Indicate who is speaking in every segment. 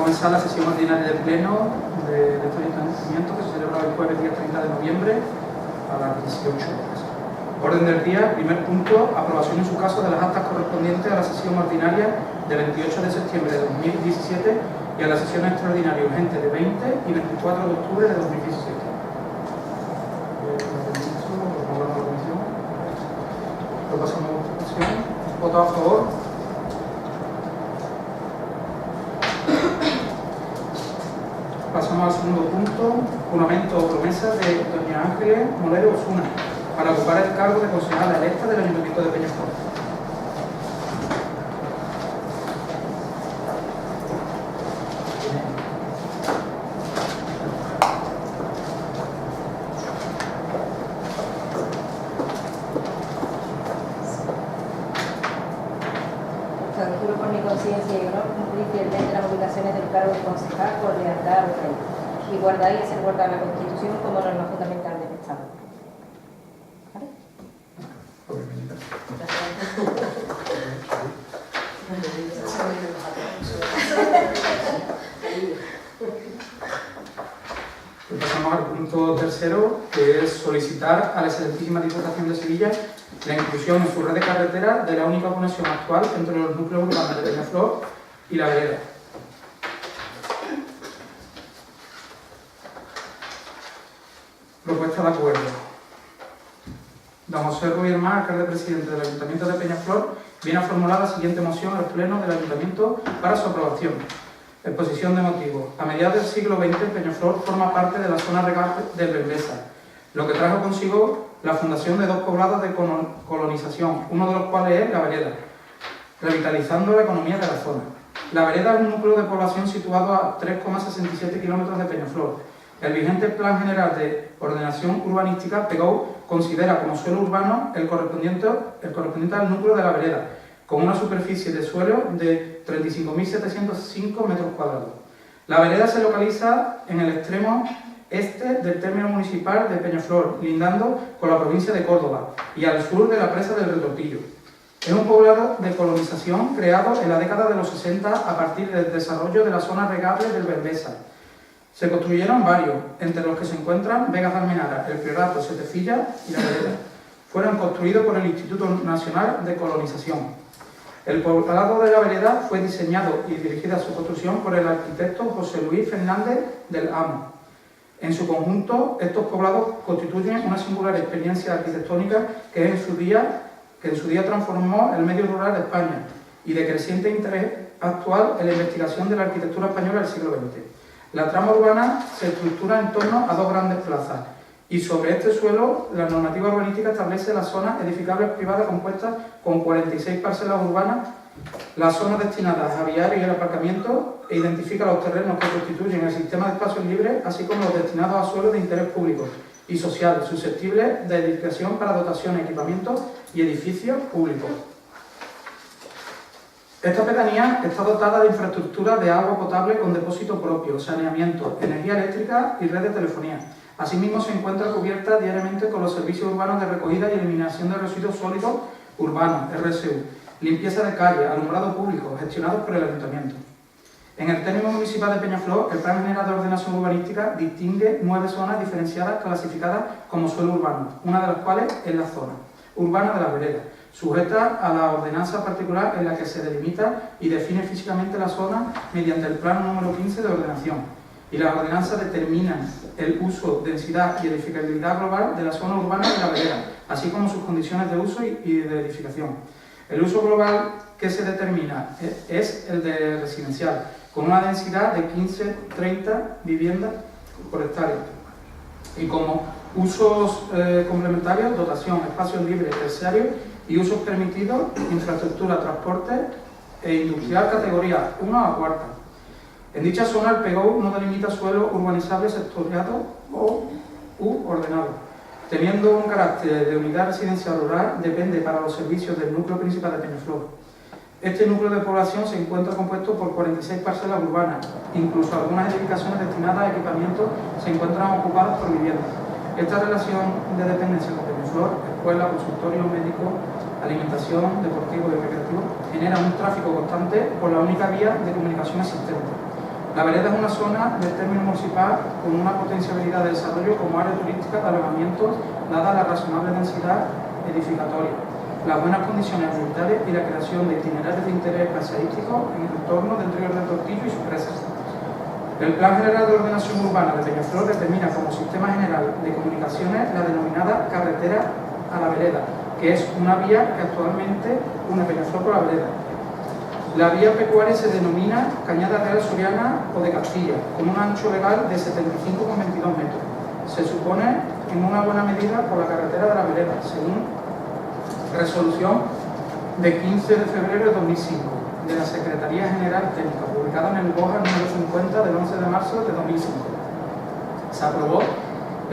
Speaker 1: comenzar la sesión ordinaria del Pleno de este ayuntamiento que se celebra el jueves día 30 de noviembre a las 18 horas. Orden del día, primer punto, aprobación en su caso de las actas correspondientes a la sesión ordinaria de 28 de septiembre de 2017 y a la sesión extraordinaria urgente de 20 y 24 de octubre de 2017. Lo pasamos a votación. ¿Voto a favor? Pasamos al segundo punto, juramento o promesa de doña Ángeles Molero Osuna para ocupar el cargo de concejala electa del Ayuntamiento de Peñaflor.
Speaker 2: Juro por mi conciencia y honor cumplir fielmente las obligaciones del cargo de concejal con lealtad a los reyes y guardar y hacer guardar la Constitución como norma fundamental del Estado. ¿Vale?
Speaker 1: Pues pasamos al punto tercero, que es solicitar a la Excelentísima Diputación de Sevilla la inclusión en su red de carreteras de la única conexión actual entre los núcleos urbanos de Peñaflor y La Vereda. Propuesta de acuerdo. Don José Ruiz Hermán, alcalde presidente del Ayuntamiento de Peñaflor, viene a formular la siguiente moción al Pleno del Ayuntamiento para su aprobación. Exposición de motivos. A mediados del siglo XX, Peñaflor forma parte de la zona regable del Belvesa, lo que trajo consigo la fundación de dos poblados de colonización, uno de los cuales es La Vereda, revitalizando la economía de la zona. La Vereda es un núcleo de población situado a 3,67 kilómetros de Peñaflor. El vigente Plan General de Ordenación Urbanística, PEGO, considera como suelo urbano el correspondiente al núcleo de La Vereda, con una superficie de suelo de 35.705 metros cuadrados. La Vereda se localiza en el extremo este del término municipal de Peñaflor, lindando con la provincia de Córdoba, y al sur de la presa del Retortillo. Es un poblado de colonización creado en la década de los 60 a partir del desarrollo de la zona regable del Belvesa. Se construyeron varios, entre los que se encuentran Vegas de Almenara, El Priorato, Setefilla y La Vereda. Fueron construidos por el Instituto Nacional de Colonización. El poblado de La Vereda fue diseñado y dirigida su construcción por el arquitecto José Luis Fernández del Amo. En su conjunto, estos poblados constituyen una singular experiencia arquitectónica que en su día transformó el medio rural de España y de creciente interés actual en la investigación de la arquitectura española del siglo XX. La trama urbana se estructura en torno a dos grandes plazas y sobre este suelo la normativa urbanística establece las zonas edificables privadas compuestas con 46 parcelas urbanas, las zonas destinadas a viarios y el aparcamiento e identifica los terrenos que constituyen el sistema de espacios libres, así como los destinados a suelos de interés público y social, susceptibles de edificación para dotaciones, equipamientos y edificios públicos. Esta pedanía está dotada de infraestructura de agua potable con depósito propio, saneamiento, energía eléctrica y red de telefonía. Asimismo, se encuentra cubierta diariamente con los servicios urbanos de recogida y eliminación de residuos sólidos urbanos, RSU, limpieza de calle, alumbrado público, gestionados por el Ayuntamiento. En el término municipal de Peñaflor, el Plan General de Ordenación Urbanística distingue 9 zonas diferenciadas clasificadas como suelo urbano, una de las cuales es la zona urbana de La Vereda, sujeta a la ordenanza particular en la que se delimita y define físicamente la zona mediante el plano número 15 de ordenación. Y las ordenanzas determinan el uso, densidad y edificabilidad global de la zona urbana de La Vereda, así como sus condiciones de uso y de edificación. El uso global que se determina es el de residencial, con una densidad de 15-30 viviendas por hectárea. Y como usos complementarios, dotación, espacios libres, terciarios y usos permitidos, infraestructura, transporte e industrial categoría 1 a 4. En dicha zona el PEGO no delimita suelo urbanizable sectoriado u ordenado. Teniendo un carácter de unidad residencial rural, depende para los servicios del núcleo principal de Peñaflor. Este núcleo de población se encuentra compuesto por 46 parcelas urbanas, incluso algunas edificaciones destinadas a equipamientos se encuentran ocupadas por viviendas. Esta relación de dependencia con Peñaflor, escuela, consultorio médico, alimentación, deportivo y recreativo, genera un tráfico constante por la única vía de comunicación existente. La vereda es una zona del término municipal con una potencialidad de desarrollo como área turística de alojamientos, dada la razonable densidad edificatoria, las buenas condiciones ambientales y la creación de itinerarios de interés paisajístico en el entorno del río del Tortillo y sus presas. El Plan General de Ordenación Urbana de Peñaflor determina como sistema general de comunicaciones la denominada carretera a la vereda, que es una vía que actualmente une Peñaflor con la vereda. La vía pecuaria se denomina Cañada Real Soriana o de Castilla, con un ancho legal de 75,22 metros. Se supone en una buena medida por la carretera de la vereda, según resolución de 15 de febrero de 2005 de la Secretaría General Técnica, publicada en el BOJA número 50 del 11 de marzo de 2005. Se aprobó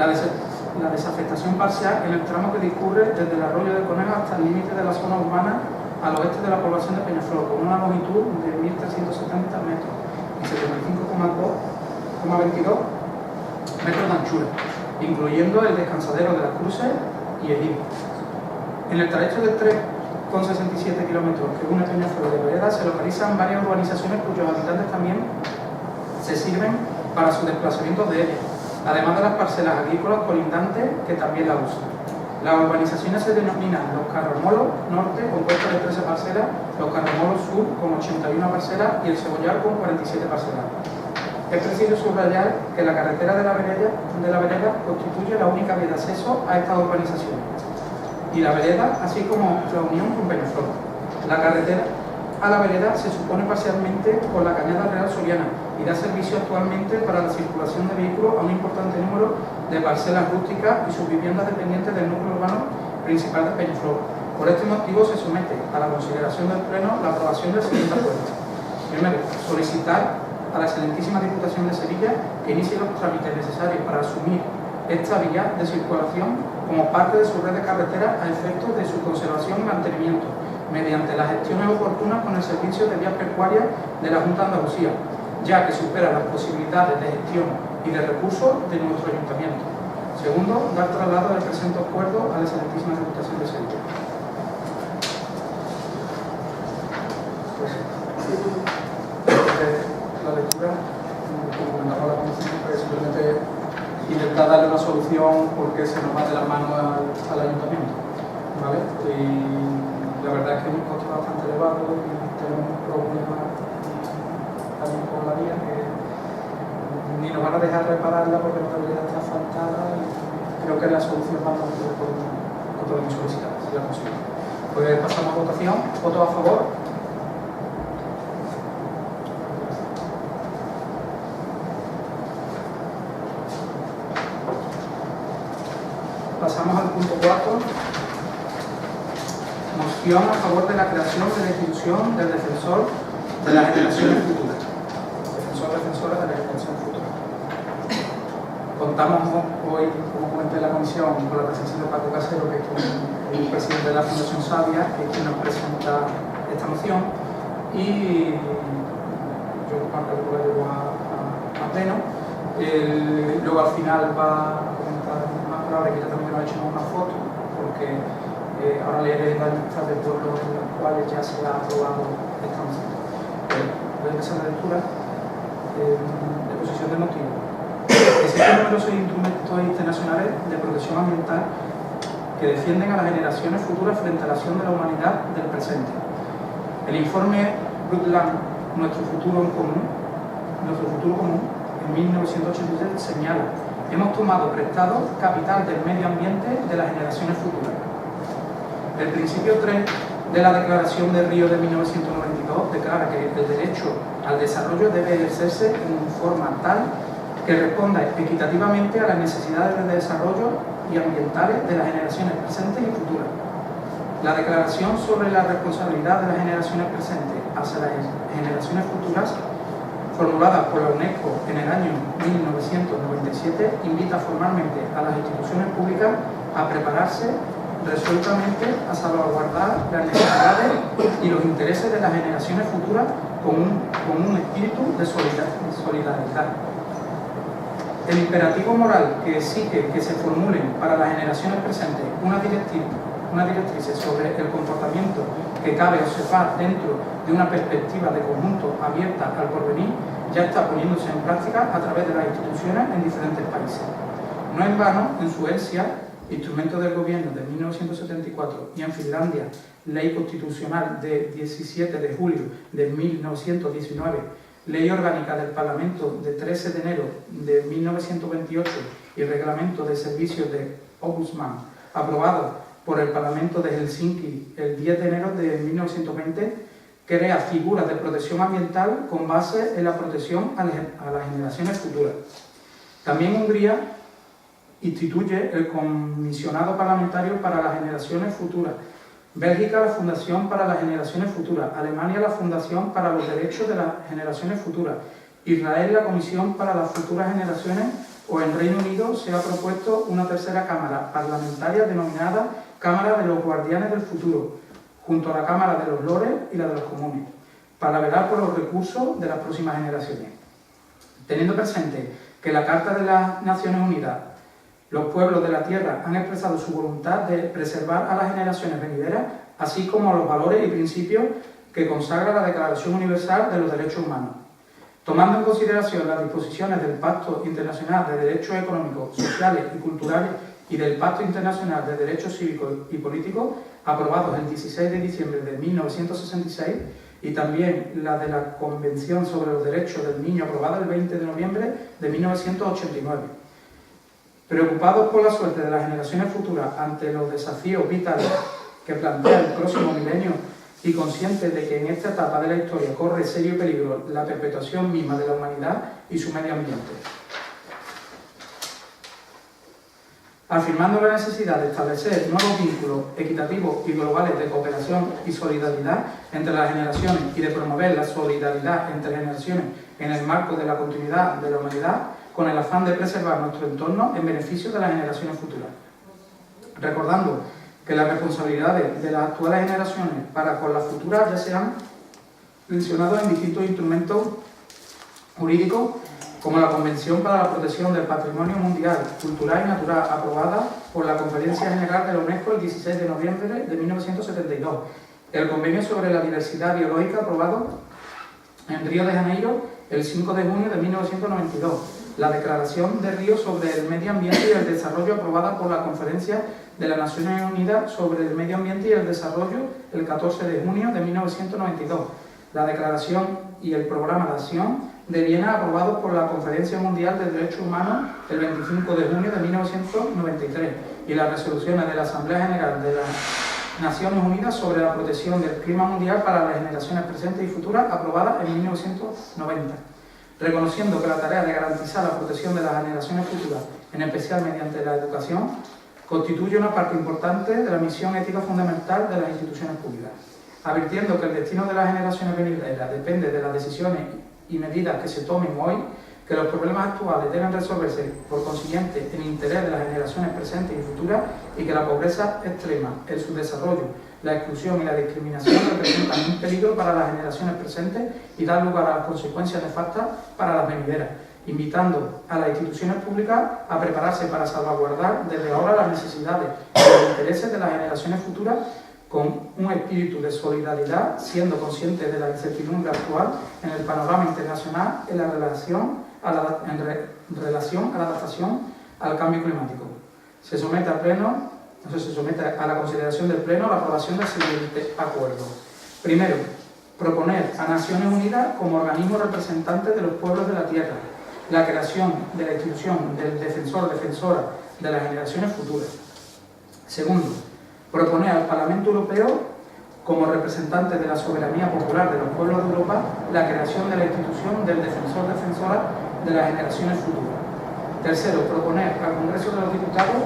Speaker 1: la desafectación parcial en el tramo que discurre desde el arroyo de Conejo hasta el límite de la zona urbana al oeste de la población de Peñaflor, con una longitud de 1.370 metros y 75,22 metros de anchura, incluyendo el descansadero de las Cruces y el Higo. En el trayecto de 3,67 kilómetros que une Peñaflor de vereda se localizan varias urbanizaciones cuyos habitantes también se sirven para su desplazamiento de ellas, además de las parcelas agrícolas colindantes que también la usan. Las urbanizaciones se denominan Los Carramolos Norte, compuesto de 13 parcelas, Los Carramolos Sur, con 81 parcelas, y el Cebollar, con 47 parcelas. Es preciso subrayar que la carretera de la vereda constituye la única vía de acceso a estas urbanizaciones, y la vereda, así como la unión con Peñaflor. La carretera a la vereda se supone parcialmente con la Cañada Real Soriana y da servicio actualmente para la circulación de vehículos a un importante número de parcelas rústicas y sus viviendas dependientes del núcleo urbano principal de Peñaflor. Por este motivo se somete a la consideración del Pleno la aprobación del siguiente acuerdo. Primero, solicitar a la excelentísima Diputación de Sevilla que inicie los trámites necesarios para asumir esta vía de circulación como parte de su red de carreteras a efectos de su conservación y mantenimiento, mediante las gestiones oportunas con el Servicio de Vías Pecuarias de la Junta de Andalucía, ya que supera las posibilidades de gestión y de recursos de nuestro Ayuntamiento. Segundo, dar traslado del presente acuerdo a la excelentísima Diputación de Sevilla. La lectura, como comentamos la comisión, pues simplemente intentar darle una solución porque se nos va de las manos al Ayuntamiento, ¿vale? Y la verdad es que es un coste bastante elevado y tenemos un problema también con la vía que ni nos van a dejar repararla porque la realidad está asfaltada y creo que la solución va a ser lo que podemos solicitar, si la posible. Pues pasamos a votación. ¿Votos a favor? Pasamos al punto 4. Moción a favor de la creación de la institución del defensor de las generaciones futuras. Defensora de la generación futura. Contamos hoy, como comenté en la comisión, con la presencia de Paco Casero, que es el presidente de la Fundación Sabia, que es quien nos presenta esta moción, y yo parte de la llevo a pleno. Luego al final va a comentar más palabras, que ya también nos ha hecho una foto, porque ahora leeré las listas de pueblos en los cuales ya se ha aprobado esta moción. Voy a empezar la lectura. Exposición de motivos. Existen numerosos instrumentos internacionales de protección ambiental que defienden a las generaciones futuras frente a la acción de la humanidad del presente. El informe Brundtland, Nuestro futuro común, en 1987 señala: hemos tomado prestado capital del medio ambiente de las generaciones futuras. El principio 3 de la Declaración de Río de 1992 declara que el derecho al desarrollo debe ejercerse en forma tal que responda equitativamente a las necesidades de desarrollo y ambientales de las generaciones presentes y futuras. La Declaración sobre la responsabilidad de las generaciones presentes hacia las generaciones futuras, formulada por la UNESCO en el año 1997, invita formalmente a las instituciones públicas a prepararse resueltamente a salvaguardar las necesidades y los intereses de las generaciones futuras con un espíritu de solidaridad. El imperativo moral que exige que se formulen para las generaciones presentes unas directrices sobre el comportamiento que cabe observar dentro de una perspectiva de conjunto abierta al porvenir ya está poniéndose en práctica a través de las instituciones en diferentes países. No en vano, en Suecia, instrumento del gobierno de 1974, y en Finlandia, ley constitucional de 17 de julio de 1919, ley orgánica del Parlamento de 13 de enero de 1928 y reglamento de servicios de Ombudsman, aprobado por el Parlamento de Helsinki el 10 de enero de 1920, crea figuras de protección ambiental con base en la protección a las generaciones futuras. También Hungría instituye el Comisionado Parlamentario para las Generaciones Futuras, Bélgica la Fundación para las Generaciones Futuras, Alemania la Fundación para los Derechos de las Generaciones Futuras, Israel la Comisión para las Futuras Generaciones, o en Reino Unido se ha propuesto una tercera cámara parlamentaria denominada Cámara de los Guardianes del Futuro, junto a la Cámara de los Lores y la de los Comunes, para velar por los recursos de las próximas generaciones. Teniendo presente que la Carta de las Naciones Unidas, los pueblos de la Tierra han expresado su voluntad de preservar a las generaciones venideras, así como los valores y principios que consagra la Declaración Universal de los Derechos Humanos. Tomando en consideración las disposiciones del Pacto Internacional de Derechos Económicos, Sociales y Culturales y del Pacto Internacional de Derechos Cívicos y Políticos, aprobados el 16 de diciembre de 1966, y también la de la Convención sobre los Derechos del Niño, aprobada el 20 de noviembre de 1989. Preocupados por la suerte de las generaciones futuras ante los desafíos vitales que plantea el próximo milenio y conscientes de que en esta etapa de la historia corre serio peligro la perpetuación misma de la humanidad y su medio ambiente. Afirmando la necesidad de establecer nuevos vínculos equitativos y globales de cooperación y solidaridad entre las generaciones y de promover la solidaridad entre generaciones en el marco de la continuidad de la humanidad, con el afán de preservar nuestro entorno en beneficio de las generaciones futuras. Recordando que las responsabilidades de las actuales generaciones para con las futuras ya se han mencionado en distintos instrumentos jurídicos, como la Convención para la Protección del Patrimonio Mundial, Cultural y Natural, aprobada por la Conferencia General de la UNESCO el 16 de noviembre de 1972, el Convenio sobre la Diversidad Biológica, aprobado en Río de Janeiro el 5 de junio de 1992, la Declaración de Río sobre el Medio Ambiente y el Desarrollo, aprobada por la Conferencia de las Naciones Unidas sobre el Medio Ambiente y el Desarrollo el 14 de junio de 1992, la Declaración y el Programa de Acción de Viena, aprobados por la Conferencia Mundial de Derechos Humanos el 25 de junio de 1993, y las resoluciones de la Asamblea General de las Naciones Unidas sobre la protección del clima mundial para las generaciones presentes y futuras, aprobada en 1990. Reconociendo que la tarea de garantizar la protección de las generaciones futuras, en especial mediante la educación, constituye una parte importante de la misión ética fundamental de las instituciones públicas. Advirtiendo que el destino de las generaciones venideras depende de las decisiones y medidas que se tomen hoy, que los problemas actuales deben resolverse, por consiguiente, en interés de las generaciones presentes y futuras, y que la pobreza extrema, el subdesarrollo, la exclusión y la discriminación representan un peligro para las generaciones presentes y dan lugar a las consecuencias nefastas para las venideras, invitando a las instituciones públicas a prepararse para salvaguardar desde ahora las necesidades y los intereses de las generaciones futuras, con un espíritu de solidaridad, siendo conscientes de la incertidumbre actual en el panorama internacional en relación a la adaptación al cambio climático. Se somete a la consideración del Pleno la aprobación del siguiente acuerdo. Primero, proponer a Naciones Unidas como organismo representante de los pueblos de la Tierra la creación de la institución del defensor-defensora de las generaciones futuras. Segundo, proponer al Parlamento Europeo como representante de la soberanía popular de los pueblos de Europa la creación de la institución del defensor-defensora de las generaciones futuras. Tercero, proponer al Congreso de los Diputados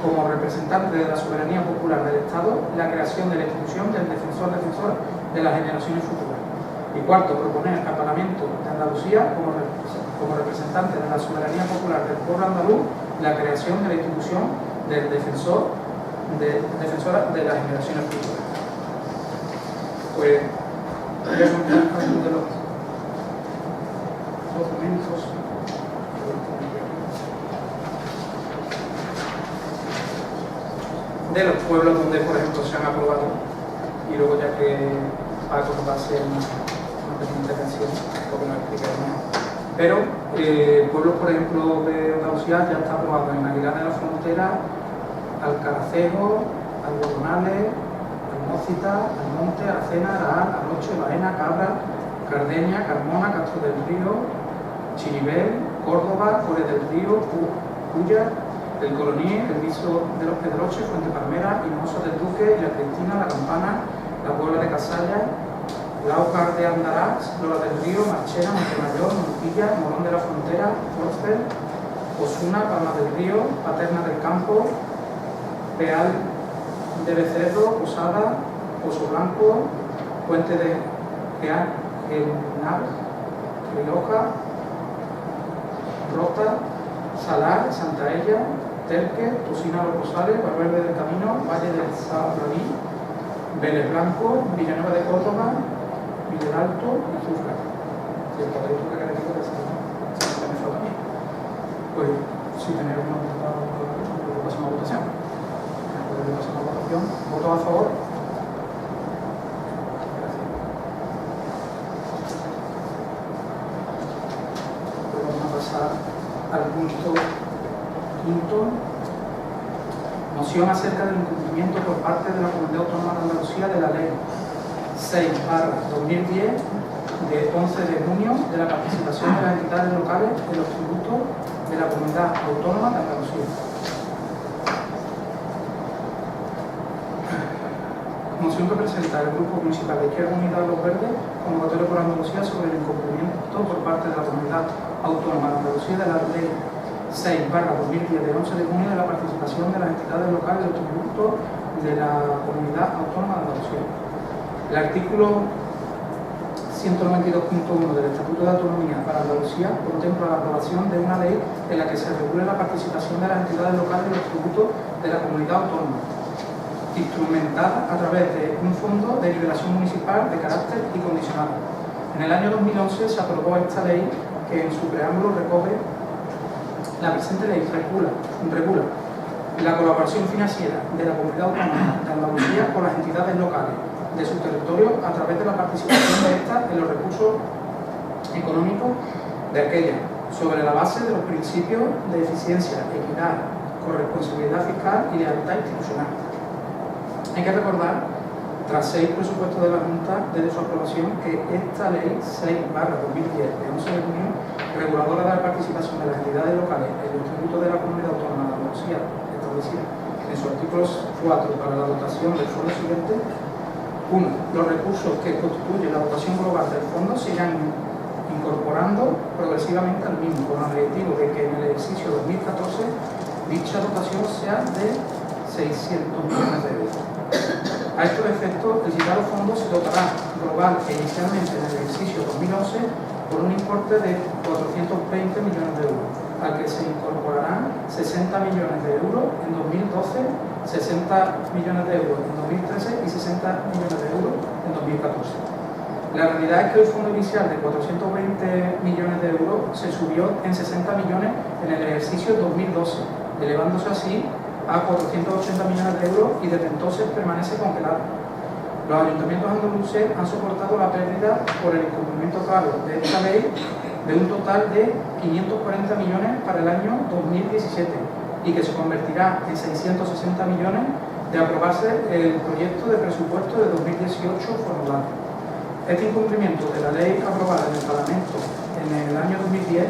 Speaker 1: como representante de la soberanía popular del Estado la creación de la institución del defensor-defensora de las generaciones futuras. Y cuarto, proponer al Parlamento de Andalucía como representante de la soberanía popular del pueblo andaluz la creación de la institución del defensora de las generaciones futuras. Pues voy a contar algunos de los documentos de los pueblos donde, por ejemplo, se han aprobado, y luego ya que Paco nos va a hacer una pequeña intervención, porque nos explicará Pero pueblos, por ejemplo, de Andalucía ya está aprobado en Aguilar de la Frontera, Alcaracejo, Algodonales, Almócita, Almonte, Aracena, Araal, Arroche, Baena, Cabra, Cardeña, Carmona, Castro del Río, Chiribel, Córdoba, Cores del Río, Cuya, El Coloní, El Viso de los Pedroches, Fuente Palmera, Hinojosa del Duque, La Cristina, La Campana, La Puebla de Casalla, Laucar de Andarax, Lola del Río, Marchena, Montemayor, Montilla, Morón de la Frontera, Forcel, Osuna, Palma del Río, Paterna del Campo, Peal de Becerro, Posada, Pozo Blanco, Puente de Genal, Rioja, Rota, Salar, Santa Ella, Telque, Tocina Los Rosales, Valverde del Camino, Valle del Sabradí, Vélez Blanco, Villanueva de Córdoba, Villar Alto y Zufra. Y el cuadrito que queréis que se me falta a mí. Pues si tenéis una próxima votación. ¿Voto a favor? Gracias. Pues vamos a pasar al punto quinto. Moción acerca del incumplimiento por parte de la Comunidad Autónoma de Andalucía de la Ley 6/2010 de 11 de junio de la participación de las entidades locales en los tributos de la Comunidad Autónoma de Andalucía. Moción que presenta el Grupo Municipal de Izquierda Unida de los Verdes, convocatoria por Andalucía sobre el incumplimiento por parte de la Comunidad Autónoma de Andalucía de la Ley 6/2010 de 11 de junio de la participación de las entidades locales en los tributos de la Comunidad Autónoma de Andalucía. El artículo 192.1 del Estatuto de Autonomía para Andalucía contempla la aprobación de una ley en la que se regule la participación de las entidades locales en los tributos de la Comunidad Autónoma, instrumentada a través de un fondo de nivelación municipal de carácter incondicional. En el año 2011 se aprobó esta ley que en su preámbulo recoge la presente ley regula la colaboración financiera de la Comunidad Autónoma de Andalucía con las entidades locales de su territorio a través de la participación de estas en los recursos económicos de aquella, sobre la base de los principios de eficiencia, equidad, corresponsabilidad fiscal y lealtad institucional. Hay que recordar, tras 6 presupuestos de la Junta desde su aprobación, que esta ley 6/2010 de 11 de junio, reguladora de la participación de las entidades locales en los tributos de la Comunidad Autónoma de Andalucía, establecida en su artículo 4 para la dotación del fondo siguiente: 1. Los recursos que constituyen la dotación global del fondo se irán incorporando progresivamente al mismo, con el objetivo de que en el ejercicio 2014 dicha dotación sea de 600 millones de euros. A estos efectos, el citado fondo se dotará global e inicialmente en el ejercicio 2011 por un importe de 420 millones de euros, al que se incorporarán 60 millones de euros en 2012, 60 millones de euros en 2013 y 60 millones de euros en 2014. La realidad es que el fondo inicial de 420 millones de euros se subió en 60 millones en el ejercicio 2012, elevándose así a 480 millones de euros y desde entonces permanece congelado. Los ayuntamientos andaluces han soportado la pérdida por el incumplimiento claro de esta ley de un total de 540 millones para el año 2017 y que se convertirá en 660 millones de aprobarse el proyecto de presupuesto de 2018 formulado. Este incumplimiento de la ley aprobada en el Parlamento en el año 2010,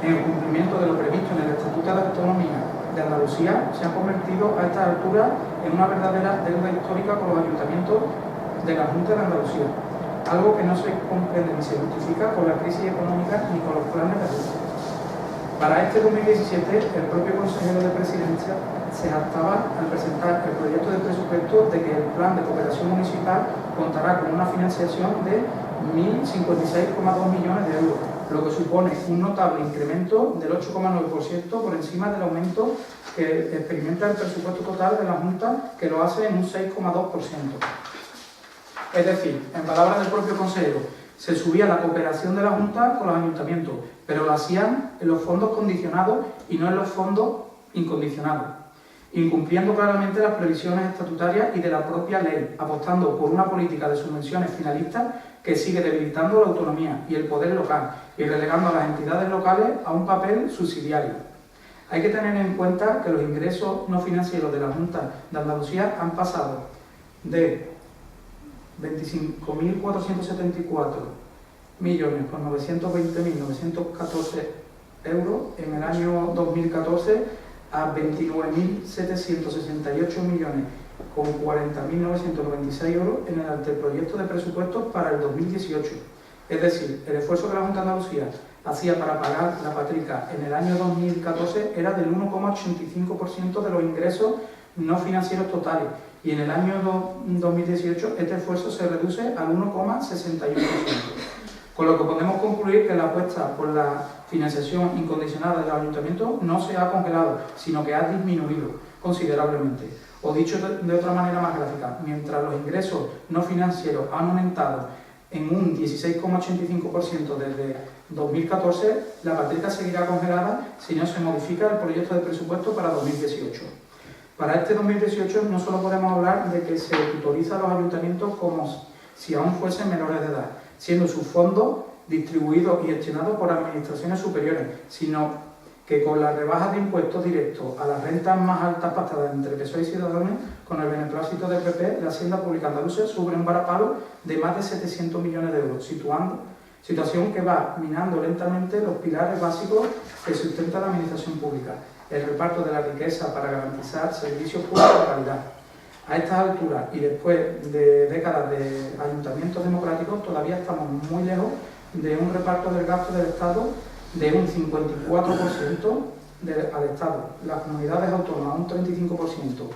Speaker 1: en el cumplimiento de lo previsto en el Estatuto de Autonomía de Andalucía, se han convertido a esta altura en una verdadera deuda histórica con los ayuntamientos de la Junta de Andalucía, algo que no se comprende ni se justifica con la crisis económica ni con los planes de ajuste. Para este 2017, el propio consejero de Presidencia se jactaba al presentar el proyecto de presupuesto de que el plan de cooperación municipal contará con una financiación de 1.056,2 millones de euros, lo que supone un notable incremento del 8,9% por encima del aumento que experimenta el presupuesto total de la Junta, que lo hace en un 6,2%. Es decir, en palabras del propio consejero, se subía la cooperación de la Junta con los ayuntamientos, pero lo hacían en los fondos condicionados y no en los fondos incondicionados, incumpliendo claramente las previsiones estatutarias y de la propia ley, apostando por una política de subvenciones finalistas que sigue debilitando la autonomía y el poder local y relegando a las entidades locales a un papel subsidiario. Hay que tener en cuenta que los ingresos no financieros de la Junta de Andalucía han pasado de 25.474.920.914 euros en el año 2014 a 29.768.040.996 euros en el anteproyecto de presupuestos para el 2018. Es decir, el esfuerzo que la Junta de Andalucía hacía para pagar la Patrica en el año 2014 era del 1,85% de los ingresos no financieros totales, y en el año 2018 este esfuerzo se reduce al 1,61%. Con lo que podemos concluir que la apuesta por la financiación incondicionada del ayuntamiento no se ha congelado, sino que ha disminuido considerablemente. O dicho de otra manera más gráfica, mientras los ingresos no financieros han aumentado en un 16,85% desde 2014, la Patrica seguirá congelada si no se modifica el proyecto de presupuesto para 2018. Para este 2018 no solo podemos hablar de que se tutoriza a los ayuntamientos como si aún fuesen menores de edad, siendo sus fondos distribuidos y gestionados por administraciones superiores, sino que con las rebajas de impuestos directos a las rentas más altas pactadas entre PSOE y Ciudadanos, con el beneplácito del PP, la Hacienda Pública Andaluza sube un varapalo de más de 700 millones de euros, situación que va minando lentamente los pilares básicos que sustenta la administración pública, el reparto de la riqueza para garantizar servicios públicos de calidad. A estas alturas y después de décadas de ayuntamientos democráticos, todavía estamos muy lejos de un reparto del gasto del Estado de un 54% al Estado, las comunidades autónomas un 35%,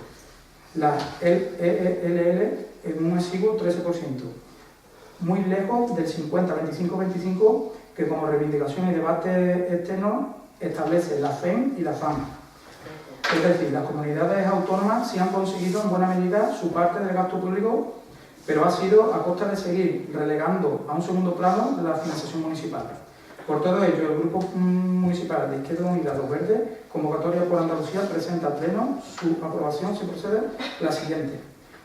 Speaker 1: las LL en un exiguo 13%, muy lejos del 50-25-25 que como reivindicación y debate externo establece la FEM y la FAM. Es decir, las comunidades autónomas sí han conseguido en buena medida su parte del gasto público, pero ha sido a costa de seguir relegando a un segundo plano la financiación municipal. Por todo ello, el Grupo Municipal de Izquierda Unida Los Verdes, Convocatoria por Andalucía, presenta a pleno su aprobación, si procede, la siguiente.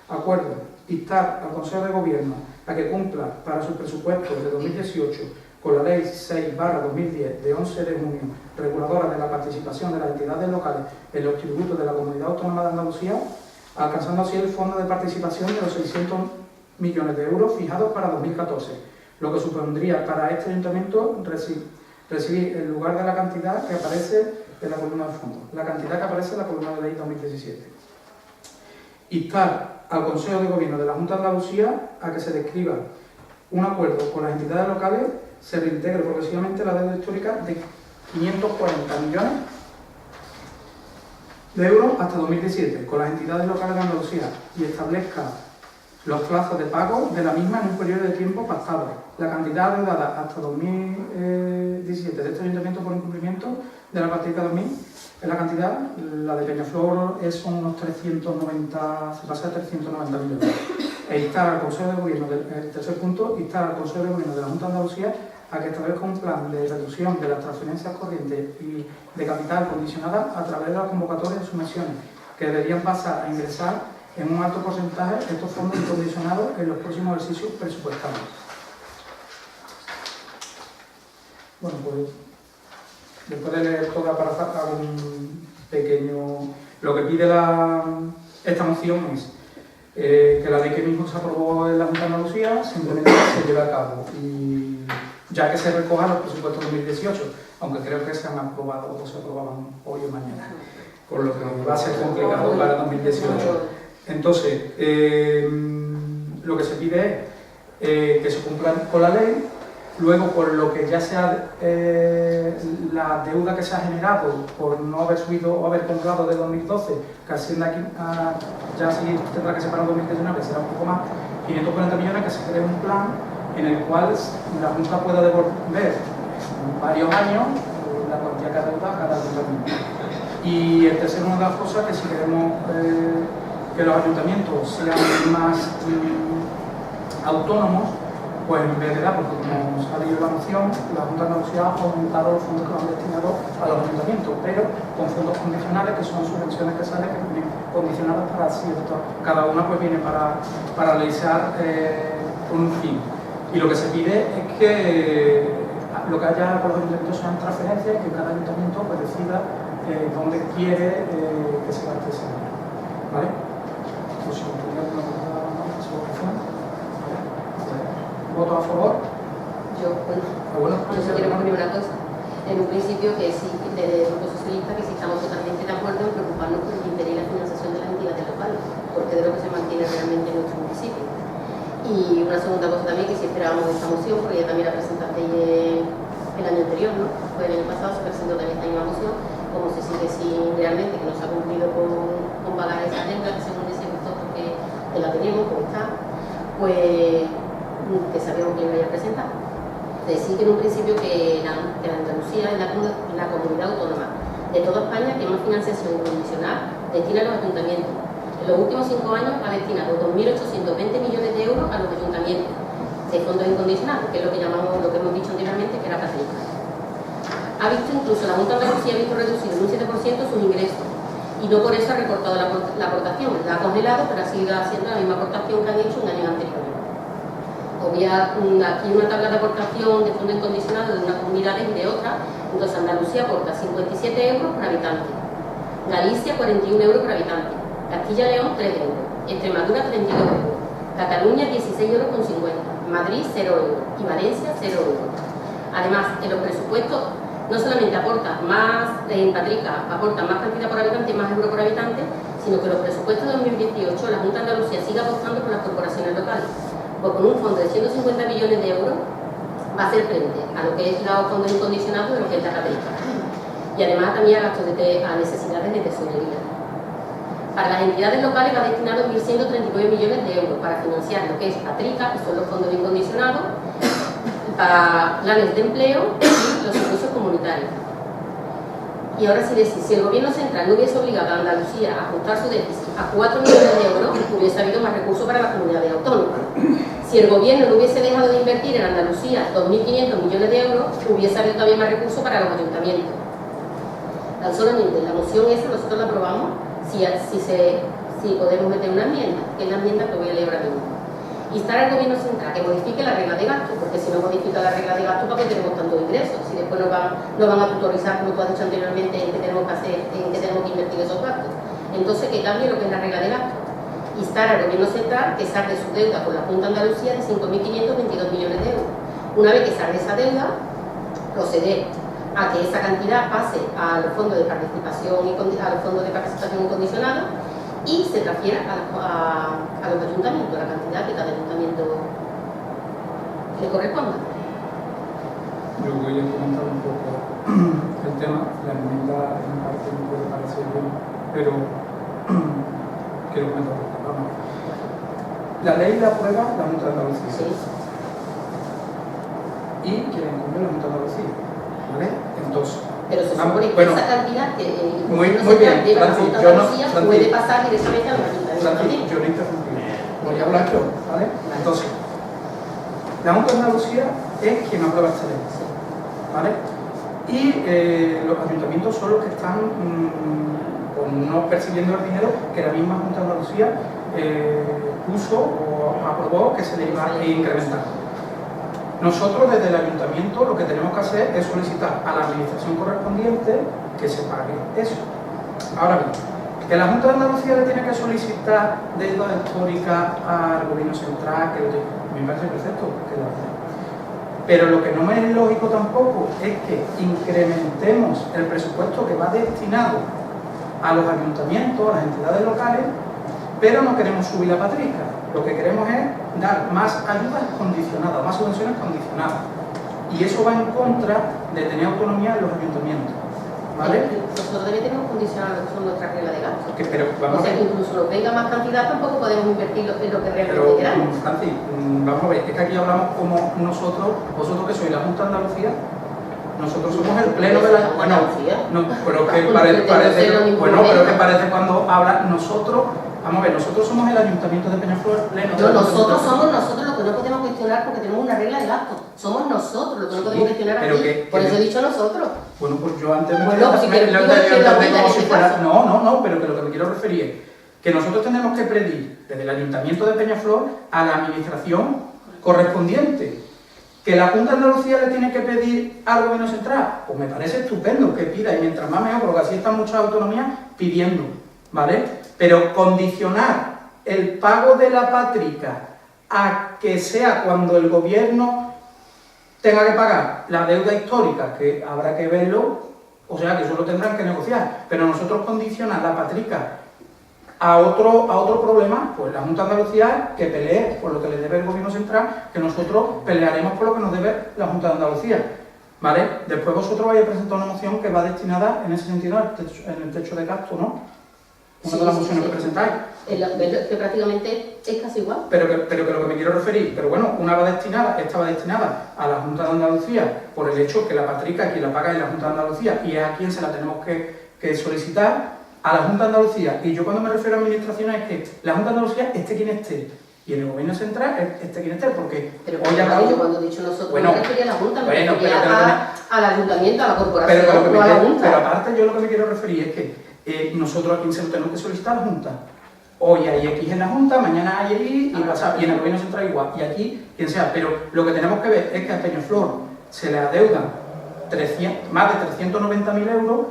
Speaker 1: Acuerdo. Instar al Consejo de Gobierno a que cumpla para sus presupuestos de 2018 con la Ley 6/2010 de 11 de junio, reguladora de la participación de las entidades locales en los tributos de la Comunidad Autónoma de Andalucía, alcanzando así el fondo de participación de los 600 millones de euros fijados para 2014, lo que supondría para este ayuntamiento recibir en lugar de la cantidad que aparece en la columna del fondo, la cantidad que aparece en la columna de ley 2017. Instar al Consejo de Gobierno de la Junta de Andalucía a que se describa un acuerdo con las entidades locales, se reintegre progresivamente la deuda histórica de 540 millones de euros hasta 2017 con las entidades locales de Andalucía y establezca los plazos de pago de la misma en un periodo de tiempo pactado. La cantidad adeudada hasta 2017 de este ayuntamiento por incumplimiento de la Patrica 2000 es la cantidad, la de Peñaflor son unos 390, se pasa a 390 millones. E instar al Consejo de Gobierno, el tercer punto, instar al Consejo de Gobierno de la Junta de Andalucía a que establezca un plan de reducción de las transferencias corrientes y de capital condicionada a través de la convocatoria de sumisiones, que deberían pasar a ingresar en un alto porcentaje estos fondos incondicionados en los próximos ejercicios presupuestarios. Bueno, pues después de leer toda la paragrafo, hago un pequeño... Lo que pide esta moción es que la ley que mismo se aprobó en la Junta de Andalucía simplemente se lleve a cabo, y ya que se recojan los presupuestos 2018, aunque creo que se han aprobado o se aprobaban hoy o mañana, por lo que va a ser complicado para 2018. Entonces, lo que se pide es que se cumpla con la ley. Luego, por lo que ya sea la deuda que se ha generado por no haber subido o haber comprado de 2012, que Hacienda ya sí tendrá que separar 2019, será un poco más, 540 millones, que se cree un plan en el cual la Junta pueda devolver varios años la cuantía que ha deudado cada ayuntamiento. Y el tercero, una de las cosas que si queremos que los ayuntamientos sean más autónomos, pues en vez de dar, porque como ha leído la moción, la Junta de Andalucía ha aumentado los fondos que van destinados a los ayuntamientos, pero con fondos condicionales, que son subvenciones que salen, que vienen condicionadas para cierto, cada una pues viene para realizar un fin. Y lo que se pide es que lo que haya con los ayuntamientos sean transferencias y que cada ayuntamiento pues, decida dónde quiere que se gaste ese dinero. ¿Vale? Pues si me tenía que preguntar más sobre ¿voto a favor?
Speaker 2: Yo, bueno, yo sí quiero poner una cosa. En un principio que sí, desde el Grupo Socialista, que sí estamos totalmente de acuerdo en preocuparnos por el interés y la financiación de las entidades locales, porque es de lo que se mantiene realmente en nuestro municipio. Y una segunda cosa también, que sí esperábamos esta moción, porque ya también la presentasteis el año anterior, ¿no? Pues el año pasado se presentó también esta misma moción, como se sigue sin realmente, que no se ha cumplido con pagar esa deuda, que según decía vosotros que la tenemos, como está, pues que sabíamos que iba a presentar. Decir que en un principio que Andalucía es la comunidad autónoma de toda España que más financiación incondicional destina a los ayuntamientos. En los últimos 5 años ha destinado 2.820 millones de euros a los ayuntamientos de fondos incondicionales, que es lo que llamamos, lo que hemos dicho anteriormente, que era patricia. Ha visto incluso la Junta de Andalucía ha visto reducido en un 7% sus ingresos y no por eso ha recortado la aportación, la ha congelado, pero ha seguido haciendo la misma aportación que han hecho en años anteriores. Había aquí una tabla de aportación de fondo incondicionado de unas comunidades y de otras. Entonces Andalucía aporta 57 euros por habitante, Galicia 41 euros por habitante, Castilla y León 3 euros, Extremadura 32 euros, Cataluña 16,50 euros, Madrid 0 euros y Valencia 0 euros. Además, en los presupuestos no solamente aporta más, Patrica aporta más cantidad por habitante, más euros por habitante, sino que los presupuestos de 2018 la Junta de Andalucía sigue apostando por las corporaciones locales. Pues con un fondo de 150 millones de euros va a hacer frente a lo que es los fondos incondicionados de lo que es la Patrica. Y además también a gastos a necesidades de tesorería. Para las entidades locales va destinado 1.139 millones de euros para financiar lo que es Patrica, que son los fondos incondicionados, para planes de empleo y los servicios comunitarios. Y ahora sí decir, si el gobierno central no hubiese obligado a Andalucía a ajustar su déficit a 4 millones de euros, hubiese habido más recursos para las comunidades autónomas. Si el gobierno no hubiese dejado de invertir en Andalucía 2.500 millones de euros, hubiese habido todavía más recursos para los ayuntamientos. Tan solamente la moción esa nosotros la aprobamos si podemos meter una enmienda, que es la enmienda que voy a leer ahora mismo. Instar al gobierno central que modifique la regla de gasto, porque si no modifica la regla de gasto, ¿para qué tenemos tantos ingresos? Si después nos van a tutorizar, como tú has dicho anteriormente, en qué tenemos que hacer, en qué tenemos que invertir esos gastos. Entonces, que cambie lo que es la regla de gasto. Instar al gobierno central que salde su deuda con la Junta de Andalucía de 5.522 millones de euros. Una vez que salde esa deuda, proceder a que esa cantidad pase a los fondos de participación incondicionada y se transfiera a los ayuntamientos, la cantidad que cada ayuntamiento le corresponda.
Speaker 1: Yo voy a comentar un poco el tema. La enmienda en parte me puede parecer bien, pero quiero comentar un poco. Vamos. La ley la aprueba la Junta de Andalucía.
Speaker 2: Sí.
Speaker 1: Y quieren cumplir la Junta de Andalucía. ¿Vale? Entonces.
Speaker 2: Pero se supone que esa cantidad que
Speaker 1: muy bien, Francis,
Speaker 2: yo no puede pasar directamente a los ayuntamientos.
Speaker 1: Francis, yo no interrumpí. Voy a hablar yo, ¿vale? Entonces, la Junta de Andalucía es quien aprueba esta ley, ¿vale? Y los ayuntamientos son los que están no percibiendo el dinero que la misma Junta de Andalucía puso o aprobó que se le iba a incrementar. Nosotros desde el ayuntamiento lo que tenemos que hacer es solicitar a la administración correspondiente que se pague eso. Ahora bien, que la Junta de Andalucía le tiene que solicitar deuda histórica al gobierno central, que me parece perfecto que lo hace. Pero lo que no me es lógico tampoco es que incrementemos el presupuesto que va destinado a los ayuntamientos, a las entidades locales, pero no queremos subir la patrica. Lo que queremos es dar más ayudas condicionadas, más subvenciones condicionadas. Y eso va en contra de tener autonomía en los ayuntamientos. ¿Vale?
Speaker 2: Nosotros también tenemos condicionados lo que son nuestras reglas de gasto.
Speaker 1: Pero vamos
Speaker 2: o sea, que incluso nos venga más cantidad, tampoco podemos invertir en lo que realmente queramos.
Speaker 1: Francis, vamos a ver, es que aquí hablamos como nosotros, vosotros que sois la Junta de Andalucía, nosotros somos el pleno de la... Bueno, no, pero que parece bueno, pero que parece cuando habla nosotros. Vamos a ver, nosotros somos el Ayuntamiento de Peñaflor pleno.
Speaker 2: Nosotros somos nosotros los que no podemos gestionar porque tenemos una regla de gasto. Somos nosotros los que no podemos gestionar aquí. Por eso he dicho nosotros.
Speaker 1: Bueno, pues yo antes me
Speaker 2: como si fuera...
Speaker 1: No, pero que lo que me quiero referir es que nosotros tenemos que pedir desde el Ayuntamiento de Peñaflor a la administración correspondiente ¿Que la Junta de Andalucía le tiene que pedir al Gobierno Central? Pues me parece estupendo que pida, y mientras más mejor, porque así están muchas autonomías pidiendo, ¿vale? Pero condicionar el pago de la Patrica a que sea cuando el Gobierno tenga que pagar la deuda histórica, que habrá que verlo, o sea, que eso lo tendrán que negociar, pero nosotros condicionar la Patrica a otro problema, pues la Junta de Andalucía que pelee por lo que le debe el Gobierno Central, que nosotros pelearemos por lo que nos debe la Junta de Andalucía, ¿vale? Después vosotros vais a presentar una moción que va destinada en ese sentido en el techo de gasto, ¿no? Una de las mociones que presentáis.
Speaker 3: Que prácticamente es casi igual.
Speaker 1: Pero que lo que me quiero referir, pero bueno, esta va destinada a la Junta de Andalucía por el hecho que la Patrica quien la paga es la Junta de Andalucía y es a quien se la tenemos que solicitar, a la Junta de Andalucía. Y yo cuando me refiero a administraciones es que la Junta de Andalucía esté quien esté, y en el Gobierno Central esté quien esté, porque
Speaker 3: pero
Speaker 1: hoy hablamos...
Speaker 3: yo cuando he dicho nosotros,
Speaker 1: bueno,
Speaker 3: no me refería a la Junta, me
Speaker 1: bueno,
Speaker 3: refería al Ayuntamiento, a la Corporación,
Speaker 1: pero
Speaker 3: no a la Junta.
Speaker 1: Pero aparte yo lo que me quiero referir es que nosotros a quien se lo tenemos que solicitar a la Junta. Hoy hay X en la Junta, mañana hay Y y pasado, y en el Gobierno Central igual, y aquí quien sea. Pero lo que tenemos que ver es que a Peñaflor se le adeudan más de 390.000 euros